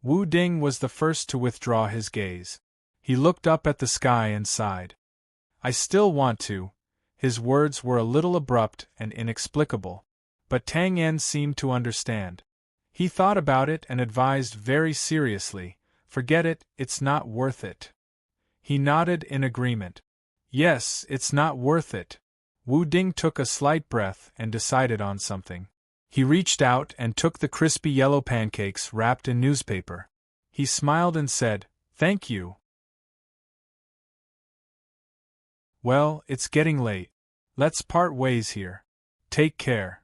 S1: Wu Ding was the first to withdraw his gaze. He looked up at the sky and sighed. I still want to. His words were a little abrupt and inexplicable. But Tang En seemed to understand. He thought about it and advised very seriously, forget it, it's not worth it. He nodded in agreement. Yes, it's not worth it. Wu Ding took a slight breath and decided on something. He reached out and took the crispy yellow pancakes wrapped in newspaper. He smiled and said, Thank you. Well, it's getting late. Let's part ways here. Take care.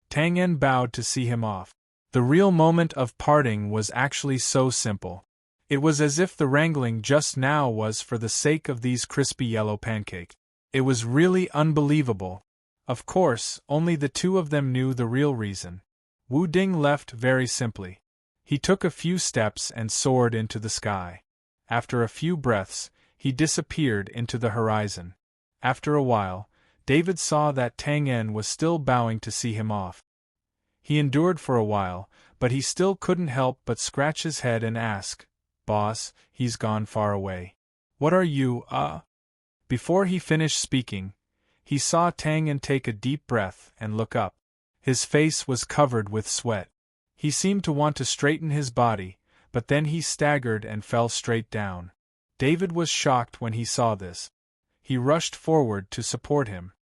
S1: Tang En bowed to see him off. The real moment of parting was actually so simple. It was as if the wrangling just now was for the sake of these crispy yellow pancakes. It was really unbelievable. Of course, only the two of them knew the real reason. Wu Ding left very simply. He took a few steps and soared into the sky. After a few breaths, he disappeared into the horizon. After a while, David saw that Tang En was still bowing to see him off. He endured for a while, but he still couldn't help but scratch his head and ask, Boss, he's gone far away. What are you, Before he finished speaking, he saw Tang En take a deep breath and look up. His face was covered with sweat. He seemed to want to straighten his body, but then he staggered and fell straight down. David was shocked when he saw this. He rushed forward to support him.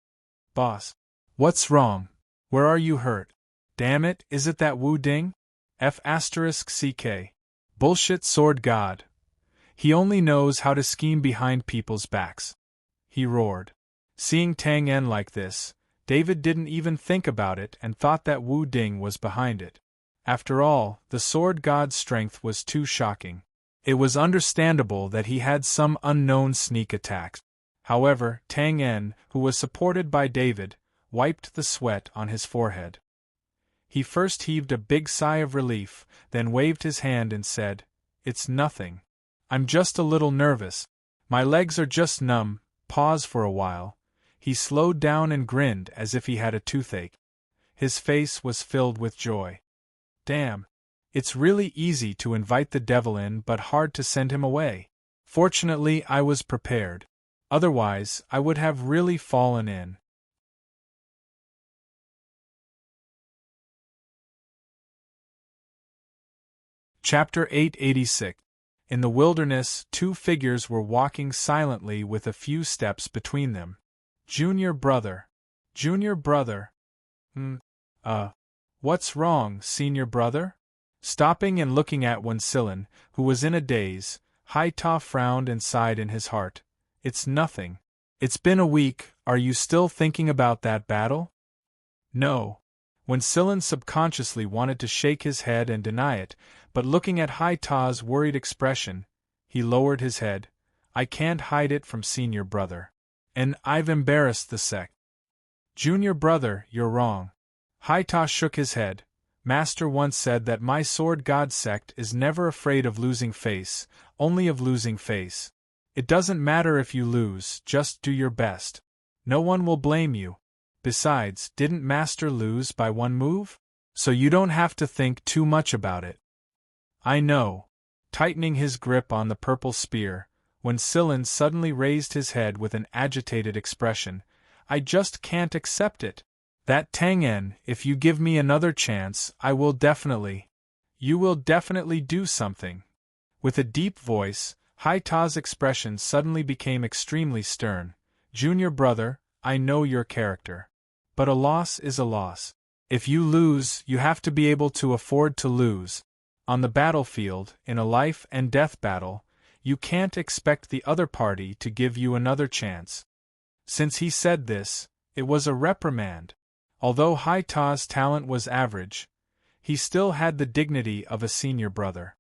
S1: Boss. What's wrong? Where are you hurt? Damn it, is it that Wu Ding? F***ck. Bullshit sword god. He only knows how to scheme behind people's backs. He roared. Seeing Tang En like this, David didn't even think about it and thought that Wu Ding was behind it. After all, the sword god's strength was too shocking. It was understandable that he had some unknown sneak attacks. However, Tang En, who was supported by David, wiped the sweat on his forehead. He first heaved a big sigh of relief, then waved his hand and said, "It's nothing. I'm just a little nervous. My legs are just numb." Pause for a while. He slowed down and grinned as if he had a toothache. His face was filled with joy. "Damn. It's really easy to invite the devil in but hard to send him away. Fortunately, I was prepared. Otherwise, I would have really fallen in." Chapter 886. In the wilderness, two figures were walking silently with a few steps between them. Junior brother. Junior brother. What's wrong, senior brother? Stopping and looking at Wensilin, who was in a daze, Haita frowned and sighed in his heart. "It's nothing. It's been a week. Are you still thinking about that battle?" "No." Wensilin subconsciously wanted to shake his head and deny it, but looking at Haita's worried expression, he lowered his head. "I can't hide it from senior brother. And I've embarrassed the sect." "Junior brother, you're wrong." Haita shook his head. "Master once said that my sword god sect is never afraid of losing face, only of losing face. It doesn't matter if you lose, just do your best. No one will blame you. Besides, didn't Master lose by one move? So you don't have to think too much about it." "I know." Tightening his grip on the purple spear, Wensilin suddenly raised his head with an agitated expression. "I just can't accept it. That Tang-en, if you give me another chance, I will definitely. You will definitely do something." With a deep voice, Haita's expression suddenly became extremely stern. "Junior brother, I know your character. But a loss is a loss. If you lose, you have to be able to afford to lose. On the battlefield, in a life and death battle, you can't expect the other party to give you another chance." Since he said this, it was a reprimand. Although Haita's talent was average, he still had the dignity of a senior brother.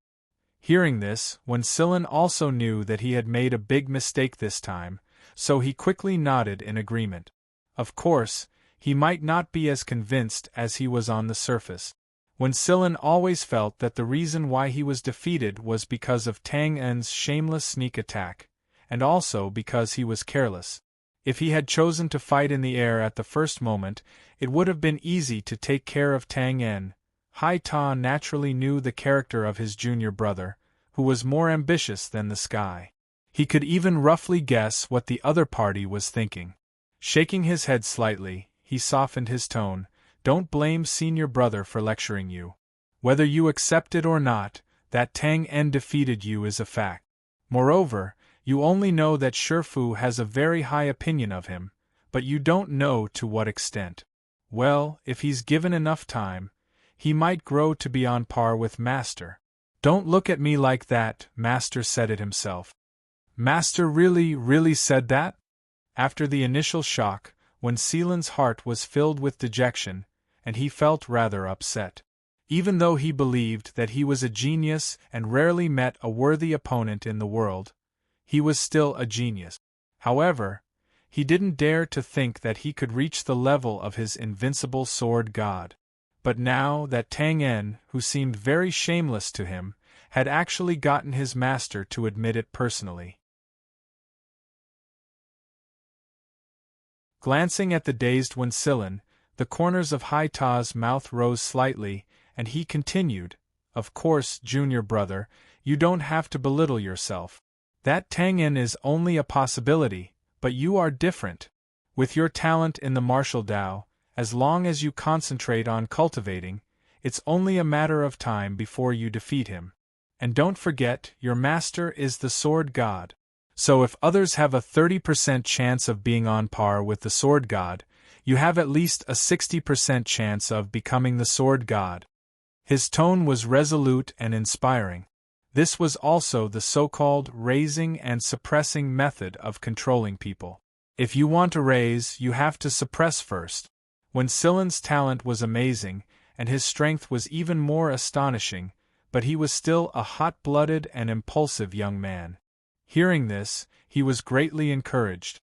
S1: Hearing this, Wensilin also knew that he had made a big mistake this time, so he quickly nodded in agreement. Of course, he might not be as convinced as he was on the surface. Wensilin always felt that the reason why he was defeated was because of Tang-en's shameless sneak attack, and also because he was careless. If he had chosen to fight in the air at the first moment, it would have been easy to take care of Tang-en. Haita naturally knew the character of his junior brother, who was more ambitious than the sky. He could even roughly guess what the other party was thinking. Shaking his head slightly, he softened his tone. "Don't blame senior brother for lecturing you. Whether you accept it or not, that Tang-en defeated you is a fact. Moreover, you only know that Shifu has a very high opinion of him, but you don't know to what extent. Well, if he's given enough time, he might grow to be on par with Master." "Don't look at me like that," Master said it himself. "Master really said that?" After the initial shock, Wensilin's heart was filled with dejection, and he felt rather upset. Even though he believed that he was a genius and rarely met a worthy opponent in the world, he was still a genius. However, he didn't dare to think that he could reach the level of his invincible sword god. But now that Tang-en, who seemed very shameless to him, had actually gotten his master to admit it personally. Glancing at the dazed Wensilin, the corners of Haita's mouth rose slightly, and he continued, "Of course, junior brother, you don't have to belittle yourself. That Tang-en is only a possibility, but you are different. With your talent in the martial Tao, as long as you concentrate on cultivating, it's only a matter of time before you defeat him. And don't forget, your master is the sword god. So if others have a 30% chance of being on par with the sword god, you have at least a 60% chance of becoming the sword god." His tone was resolute and inspiring. This was also the so-called raising and suppressing method of controlling people. If you want to raise, you have to suppress first. Wensilin's talent was amazing, and his strength was even more astonishing, but he was still a hot-blooded and impulsive young man. Hearing this, he was greatly encouraged.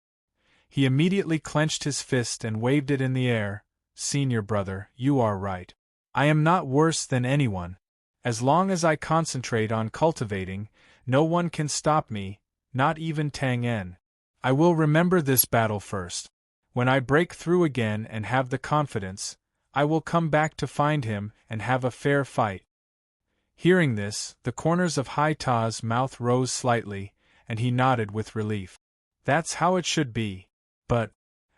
S1: He immediately clenched his fist and waved it in the air. Senior brother, you are right. I am not worse than anyone. As long as I concentrate on cultivating, no one can stop me, not even Tang En. I will remember this battle first. When I break through again and have the confidence, I will come back to find him and have a fair fight. Hearing this, the corners of Hai Ta's mouth rose slightly, and he nodded with relief. That's how it should be. But,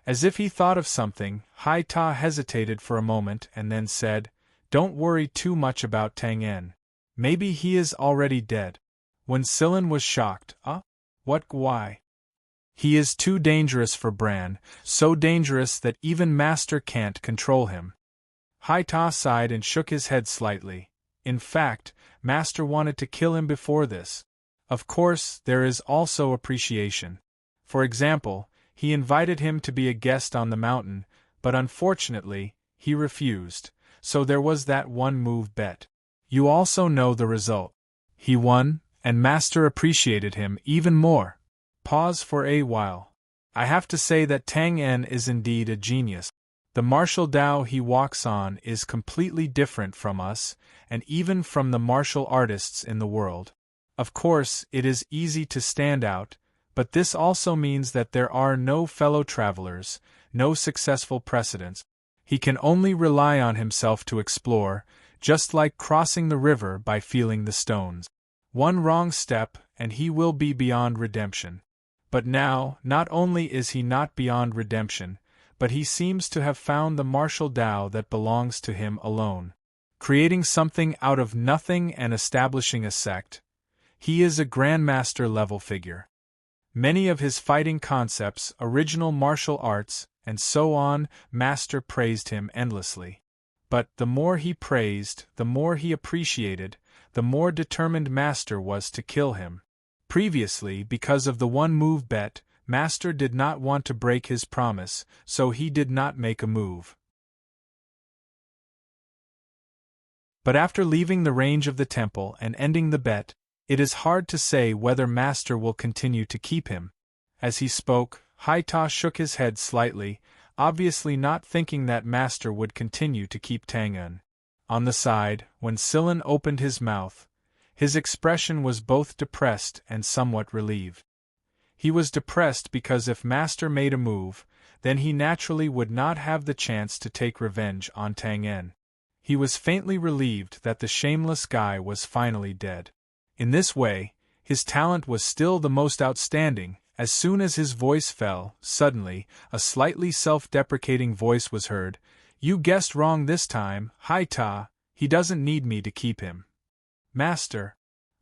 S1: as if he thought of something, Hai Ta hesitated for a moment and then said, Don't worry too much about Tang En. Maybe he is already dead. When Silen was shocked, What? Why? He is too dangerous for Bran, so dangerous that even Master can't control him. Hai Ta sighed and shook his head slightly. In fact, Master wanted to kill him before this. Of course, there is also appreciation. For example, he invited him to be a guest on the mountain, but unfortunately, he refused, so there was that one-move bet. You also know the result. He won, and Master appreciated him even more. Pause for a while. I have to say that Tang En is indeed a genius. The martial Tao he walks on is completely different from us, and even from the martial artists in the world. Of course, it is easy to stand out, but this also means that there are no fellow travelers, no successful precedents. He can only rely on himself to explore, just like crossing the river by feeling the stones. One wrong step, and he will be beyond redemption. But now, not only is he not beyond redemption, but he seems to have found the martial Tao that belongs to him alone. Creating something out of nothing and establishing a sect. He is a grandmaster level figure. Many of his fighting concepts, original martial arts, and so on, Master praised him endlessly. But the more he praised, the more he appreciated, the more determined Master was to kill him. Previously, because of the one-move bet, Master did not want to break his promise, so he did not make a move. But after leaving the range of the temple and ending the bet, it is hard to say whether Master will continue to keep him. As he spoke, Hai Ta shook his head slightly, obviously not thinking that Master would continue to keep Tang En. On the side, when Silen opened his mouth, his expression was both depressed and somewhat relieved. He was depressed because if Master made a move, then he naturally would not have the chance to take revenge on Tang En. He was faintly relieved that the shameless guy was finally dead. In this way, his talent was still the most outstanding. As soon as his voice fell, suddenly, a slightly self-deprecating voice was heard. You guessed wrong this time, Hai Ta, he doesn't need me to keep him. Master.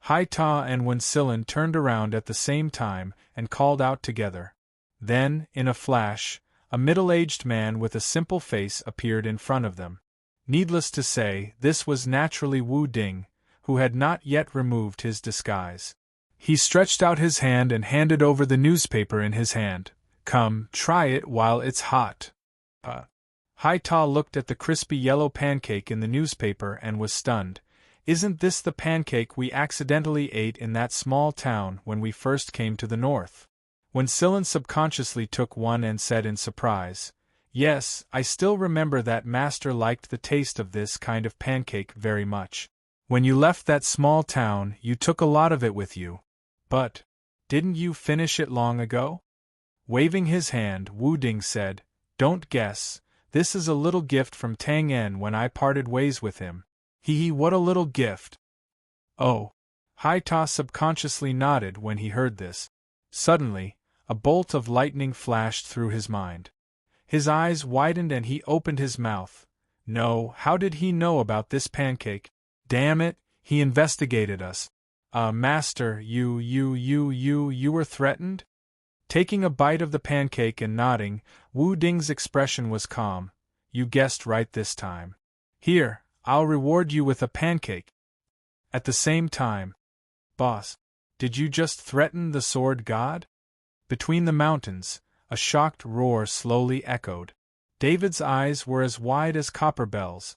S1: Hai Ta and Wen Silen turned around at the same time and called out together. Then, in a flash, a middle-aged man with a simple face appeared in front of them. Needless to say, this was naturally Wu Ding, who had not yet removed his disguise. He stretched out his hand and handed over the newspaper in his hand. Come, try it while it's hot. Hai Ta looked at the crispy yellow pancake in the newspaper and was stunned. Isn't this the pancake we accidentally ate in that small town when we first came to the north? Wen Silen subconsciously took one and said in surprise, Yes, I still remember that Master liked the taste of this kind of pancake very much. When you left that small town, you took a lot of it with you. But, didn't you finish it long ago? Waving his hand, Wu Ding said, Don't guess, this is a little gift from Tang En when I parted ways with him. Hee, what a little gift. Oh. Hai Ta subconsciously nodded when he heard this. Suddenly, a bolt of lightning flashed through his mind. His eyes widened and he opened his mouth. No, how did he know about this pancake? Damn it, he investigated us. Master, you were threatened? Taking a bite of the pancake and nodding, Wu Ding's expression was calm. You guessed right this time. Here, I'll reward you with a pancake. At the same time, Boss, did you just threaten the sword god? Between the mountains, a shocked roar slowly echoed. David's eyes were as wide as copper bells.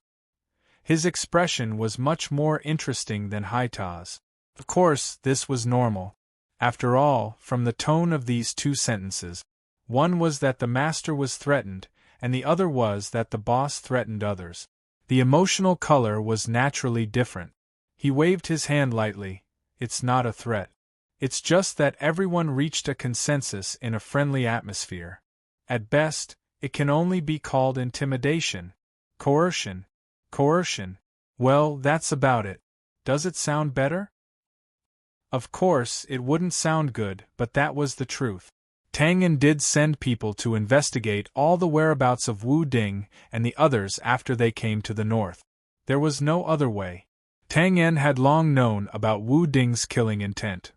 S1: His expression was much more interesting than Hai Ta's. Of course, this was normal. After all, from the tone of these two sentences, One was that the master was threatened, and the other was that the boss threatened others. The emotional color was naturally different. He waved his hand lightly. It's not a threat. It's just that everyone reached a consensus in a friendly atmosphere. At best, it can only be called intimidation. Coercion. Coercion. Well, that's about it. Does it sound better? Of course, it wouldn't sound good, but that was the truth. Tang En did send people to investigate all the whereabouts of Wu Ding and the others after they came to the north. There was no other way. Tang En had long known about Wu Ding's killing intent.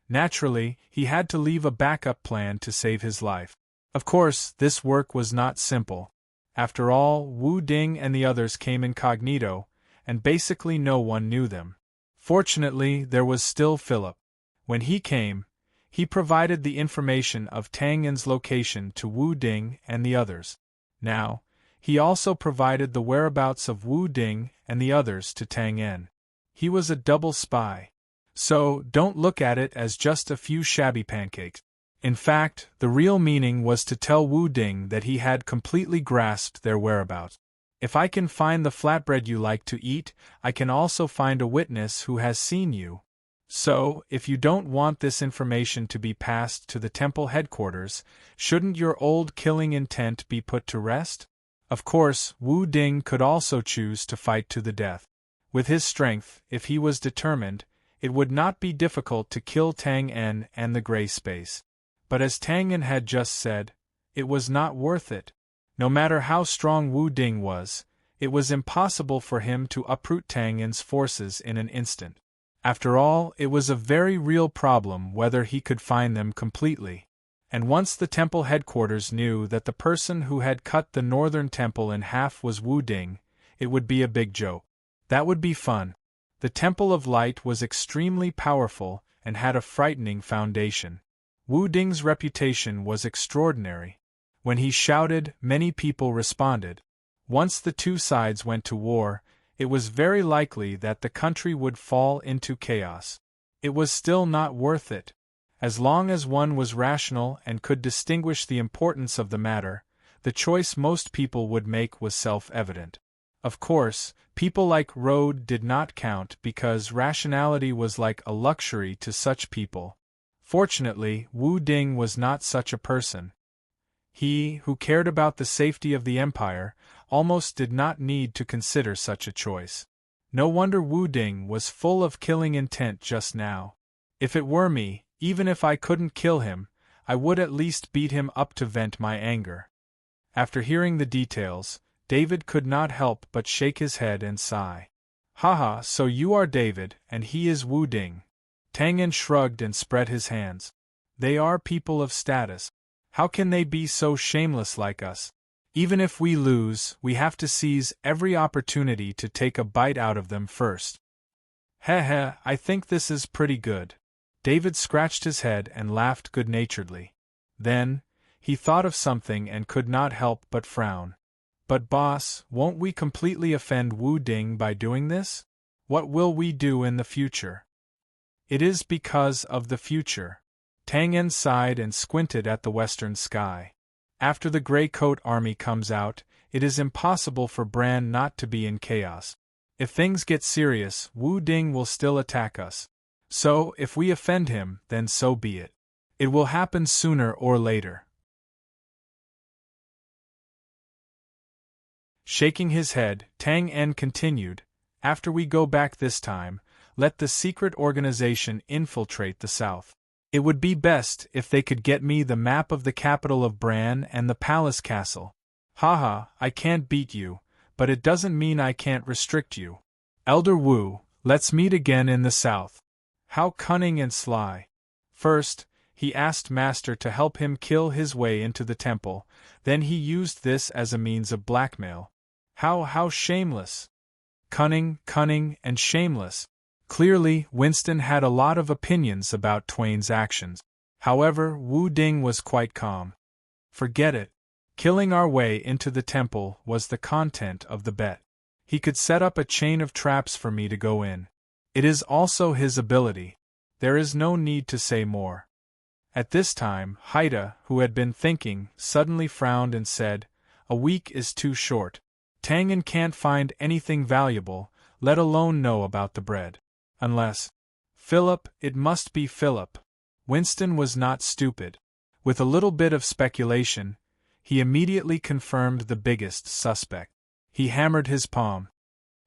S1: Naturally, he had to leave a backup plan to save his life. Of course, this work was not simple. After all, Wu Ding and the others came incognito, and basically no one knew them. Fortunately, there was still Philip. When he came, he provided the information of Tang En's location to Wu Ding and the others. Now, he also provided the whereabouts of Wu Ding and the others to Tang En. He was a double spy. So, don't look at it as just a few shabby pancakes. In fact, the real meaning was to tell Wu Ding that he had completely grasped their whereabouts. If I can find the flatbread you like to eat, I can also find a witness who has seen you. So, if you don't want this information to be passed to the temple headquarters, shouldn't your old killing intent be put to rest? Of course, Wu Ding could also choose to fight to the death. With his strength, if he was determined, it would not be difficult to kill Tang En and the gray space. But as Tang En had just said, it was not worth it. No matter how strong Wu Ding was, it was impossible for him to uproot Tang En's forces in an instant. After all, it was a very real problem whether he could find them completely. And once the temple headquarters knew that the person who had cut the northern temple in half was Wu Ding, it would be a big joke. That would be fun. The Temple of Light was extremely powerful and had a frightening foundation. Wu Ding's reputation was extraordinary. When he shouted, many people responded. Once the two sides went to war, it was very likely that the country would fall into chaos. It was still not worth it. As long as one was rational and could distinguish the importance of the matter, the choice most people would make was self-evident. Of course, people like Rode did not count because rationality was like a luxury to such people. Fortunately, Wu Ding was not such a person. He, who cared about the safety of the empire, almost did not need to consider such a choice. No wonder Wu Ding was full of killing intent just now. If it were me, even if I couldn't kill him, I would at least beat him up to vent my anger. After hearing the details, David could not help but shake his head and sigh. Haha, so you are David, and he is Wu Ding. Tang En shrugged and spread his hands. They are people of status. How can they be so shameless like us? Even if we lose, we have to seize every opportunity to take a bite out of them first. Heh, I think this is pretty good. David scratched his head and laughed good-naturedly. Then, he thought of something and could not help but frown. But boss, won't we completely offend Wu Ding by doing this? What will we do in the future? It is because of the future. Tang En sighed and squinted at the western sky. After the Grey Coat Army comes out, it is impossible for Bran not to be in chaos. If things get serious, Wu Ding will still attack us. So, if we offend him, then so be it. It will happen sooner or later. Shaking his head, Tang En continued, after we go back this time, let the secret organization infiltrate the south. It would be best if they could get me the map of the capital of Bran and the palace castle. Haha, I can't beat you, but it doesn't mean I can't restrict you. Elder Wu, let's meet again in the south. How cunning and sly. First, he asked Master to help him kill his way into the temple, then he used this as a means of blackmail. How shameless. Cunning, and shameless. Clearly, Winston had a lot of opinions about Twain's actions. However, Wu Ding was quite calm. Forget it. Killing our way into the temple was the content of the bet. He could set up a chain of traps for me to go in. It is also his ability. There is no need to say more. At this time, Haida, who had been thinking, suddenly frowned and said, "A week is too short. Tangan can't find anything valuable, let alone know about the bread. Unless… Philip, it must be Philip." Winston was not stupid. With a little bit of speculation, he immediately confirmed the biggest suspect. He hammered his palm.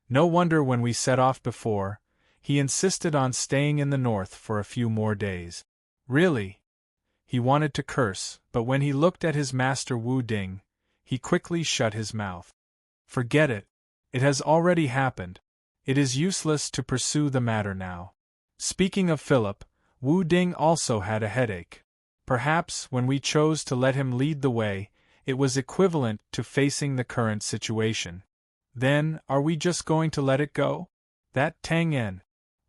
S1: No wonder when we set off before, he insisted on staying in the north for a few more days. Really? He wanted to curse, but when he looked at his master Wu Ding, he quickly shut his mouth. Forget it. It has already happened. It is useless to pursue the matter now. Speaking of Philip, Wu Ding also had a headache. Perhaps, when we chose to let him lead the way, it was equivalent to facing the current situation. Then, are we just going to let it go? That Tangan?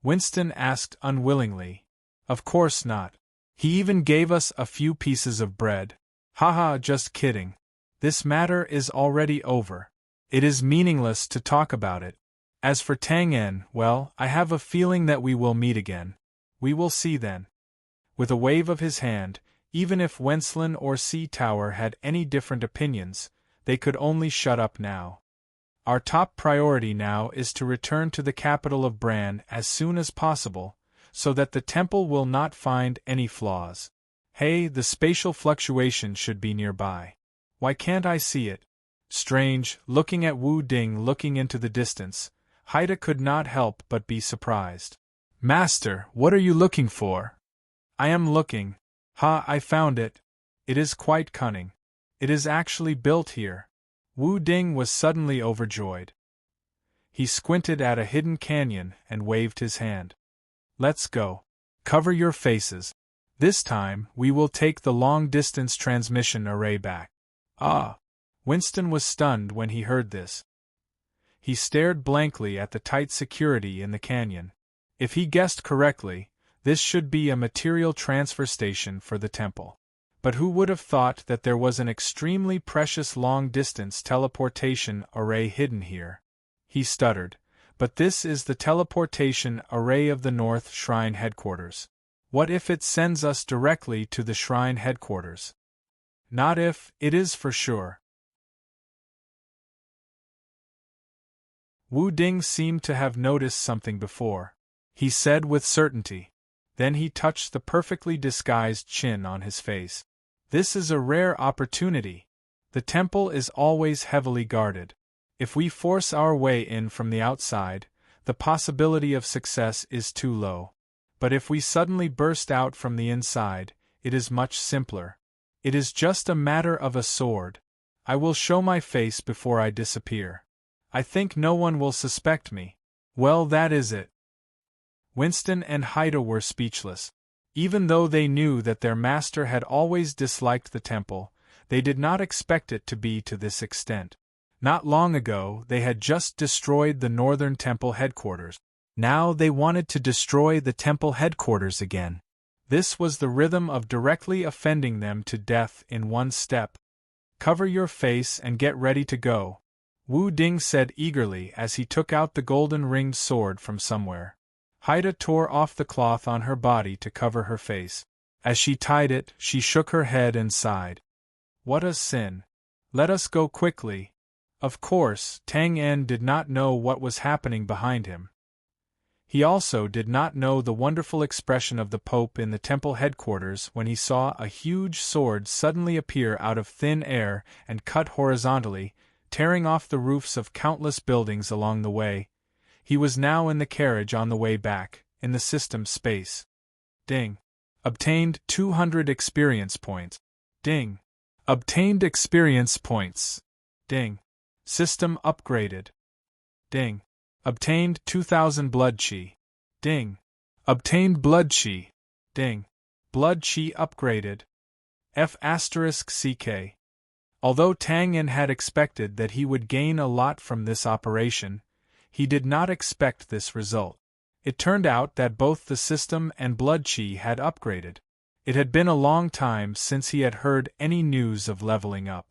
S1: Winston asked unwillingly. Of course not. He even gave us a few pieces of bread. Haha, just kidding. This matter is already over. It is meaningless to talk about it. As for Tangan, well, I have a feeling that we will meet again. We will see then. With a wave of his hand, even if Wenslin or Sea Tower had any different opinions, they could only shut up now. Our top priority now is to return to the capital of Bran as soon as possible, so that the temple will not find any flaws. Hey, the spatial fluctuation should be nearby. Why can't I see it? Strange, looking at Wu Ding looking into the distance, Haida could not help but be surprised. Master, what are you looking for? I am looking. Ha, I found it. It is quite cunning. It is actually built here. Wu Ding was suddenly overjoyed. He squinted at a hidden canyon and waved his hand. Let's go. Cover your faces. This time, we will take the long-distance transmission array back. Ah! Winston was stunned when he heard this. He stared blankly at the tight security in the canyon. If he guessed correctly, this should be a material transfer station for the temple. But who would have thought that there was an extremely precious long-distance teleportation array hidden here? He stuttered. But this is the teleportation array of the North Shrine headquarters. What if it sends us directly to the Shrine headquarters? Not if, it is for sure. Wu Ding seemed to have noticed something before. He said with certainty. Then he touched the perfectly disguised chin on his face. This is a rare opportunity. The temple is always heavily guarded. If we force our way in from the outside, the possibility of success is too low. But if we suddenly burst out from the inside, it is much simpler. It is just a matter of a sword. I will show my face before I disappear. I think no one will suspect me. Well, that is it. Winston and Haida were speechless. Even though they knew that their master had always disliked the temple, they did not expect it to be to this extent. Not long ago, they had just destroyed the Northern Temple headquarters. Now they wanted to destroy the temple headquarters again. This was the rhythm of directly offending them to death in one step. Cover your face and get ready to go, Wu Ding said eagerly as he took out the golden-ringed sword from somewhere. Haida tore off the cloth on her body to cover her face. As she tied it, she shook her head and sighed. What a sin! Let us go quickly. Of course, Tang En did not know what was happening behind him. He also did not know the wonderful expression of the Pope in the temple headquarters when he saw a huge sword suddenly appear out of thin air and cut horizontally, tearing off the roofs of countless buildings along the way. He was now in the carriage on the way back, in the system space. Ding. Obtained 200 experience points. Ding. Obtained experience points. Ding. System upgraded. Ding. Obtained 2000 blood chi. Ding. Obtained blood chi. Ding. Blood chi upgraded. F***CK. Although Tang En had expected that he would gain a lot from this operation, he did not expect this result. It turned out that both the system and blood chi had upgraded. It had been a long time since he had heard any news of leveling up.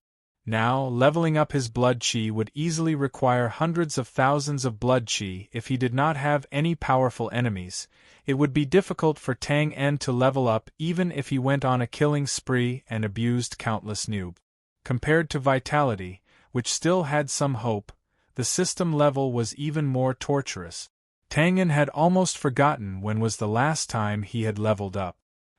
S1: Now, leveling up his blood chi would easily require hundreds of thousands of blood chi if he did not have any powerful enemies. It would be difficult for Tang En to level up even if he went on a killing spree and abused countless noob. Compared to vitality, which still had some hope, the system level was even more torturous. Tang En had almost forgotten when was the last time he had leveled up.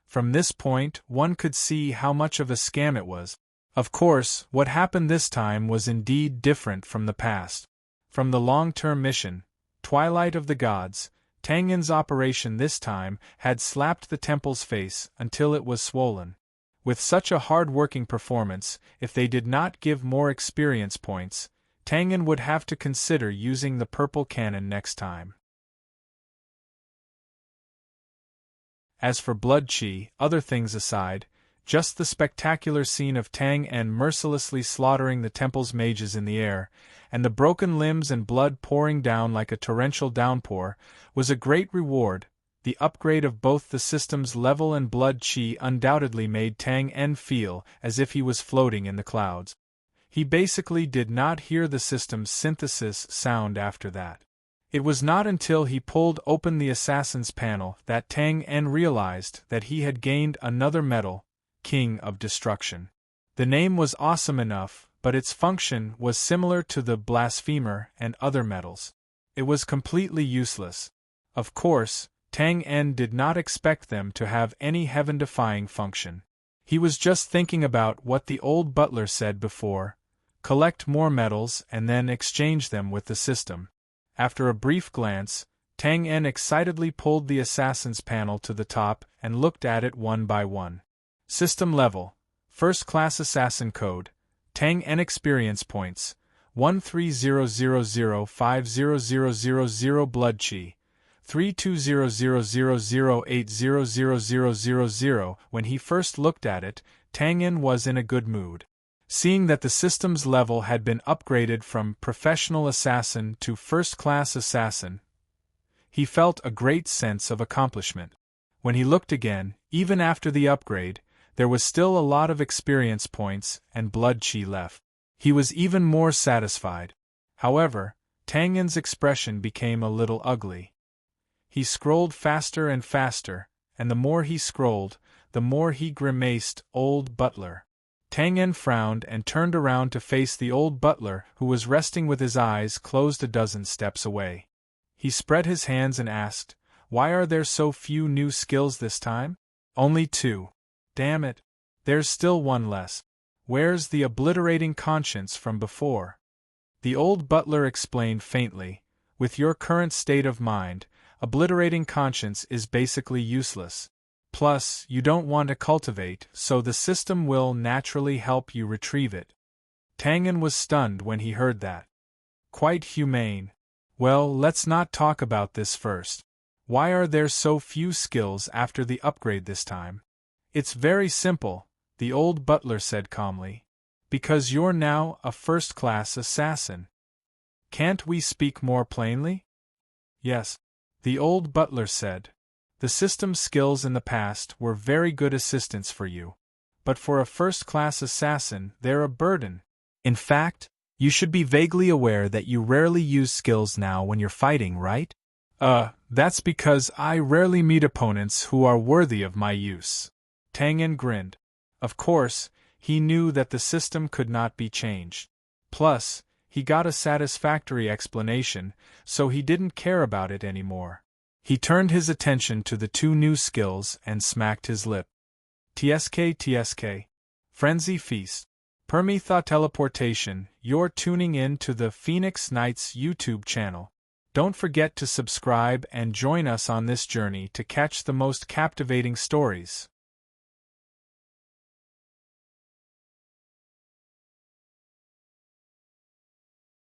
S1: From this point, one could see how much of a scam it was. Of course, what happened this time was indeed different from the past. From the long-term mission, Twilight of the Gods, Tang En's operation this time had slapped the temple's face until it was swollen. With such a hard-working performance, if they did not give more experience points, Tang En would have to consider using the purple cannon next time. As for blood chi, other things aside, just the spectacular scene of Tang En mercilessly slaughtering the temple's mages in the air, and the broken limbs and blood pouring down like a torrential downpour, was a great reward. The upgrade of both the system's level and blood chi undoubtedly made Tang En feel as if he was floating in the clouds. He basically did not hear the system's synthesis sound after that. It was not until he pulled open the assassin's panel that Tang En realized that he had gained another medal, King of Destruction. The name was awesome enough, but its function was similar to the Blasphemer and other medals. It was completely useless. Of course, Tang En did not expect them to have any heaven-defying function. He was just thinking about what the old butler said before: collect more medals and then exchange them with the system. After a brief glance, Tang En excitedly pulled the assassin's panel to the top and looked at it one by one. System level, First Class Assassin Code, Tang En Experience Points, 1300050000 Blood Chi, 320008000000. When he first looked at it, Tang En was in a good mood. Seeing that the system's level had been upgraded from Professional Assassin to First Class Assassin, he felt a great sense of accomplishment. When he looked again, even after the upgrade, there was still a lot of experience points and blood chi left. He was even more satisfied. However, Tang En's expression became a little ugly. He scrolled faster and faster, and the more he scrolled, the more he grimaced. Old butler. Tang En frowned and turned around to face the old butler, who was resting with his eyes closed a dozen steps away. He spread his hands and asked, "Why are there so few new skills this time?" "Only 2. Damn it. There's still one less. Where's the obliterating conscience from before?" The old butler explained faintly, "With your current state of mind, obliterating conscience is basically useless. Plus, you don't want to cultivate, so the system will naturally help you retrieve it." Tang En was stunned when he heard that. Quite humane. Well, let's not talk about this first. Why are there so few skills after the upgrade this time? "It's very simple," the old butler said calmly. "Because you're now a first-class assassin. Can't we speak more plainly?" "Yes," the old butler said. "The system's skills in the past were very good assistance for you. But for a first-class assassin, they're a burden. In fact, you should be vaguely aware that you rarely use skills now when you're fighting, right?" That's because I rarely meet opponents who are worthy of my use." Tang En grinned. Of course, he knew that the system could not be changed. Plus, he got a satisfactory explanation, so he didn't care about it anymore. He turned his attention to the 2 new skills and smacked his lip. TSK. Frenzy Feast. Permetha Teleportation. You're tuning in to the Phoenix Knights YouTube channel. Don't forget to subscribe and join us on this journey to catch the most captivating stories.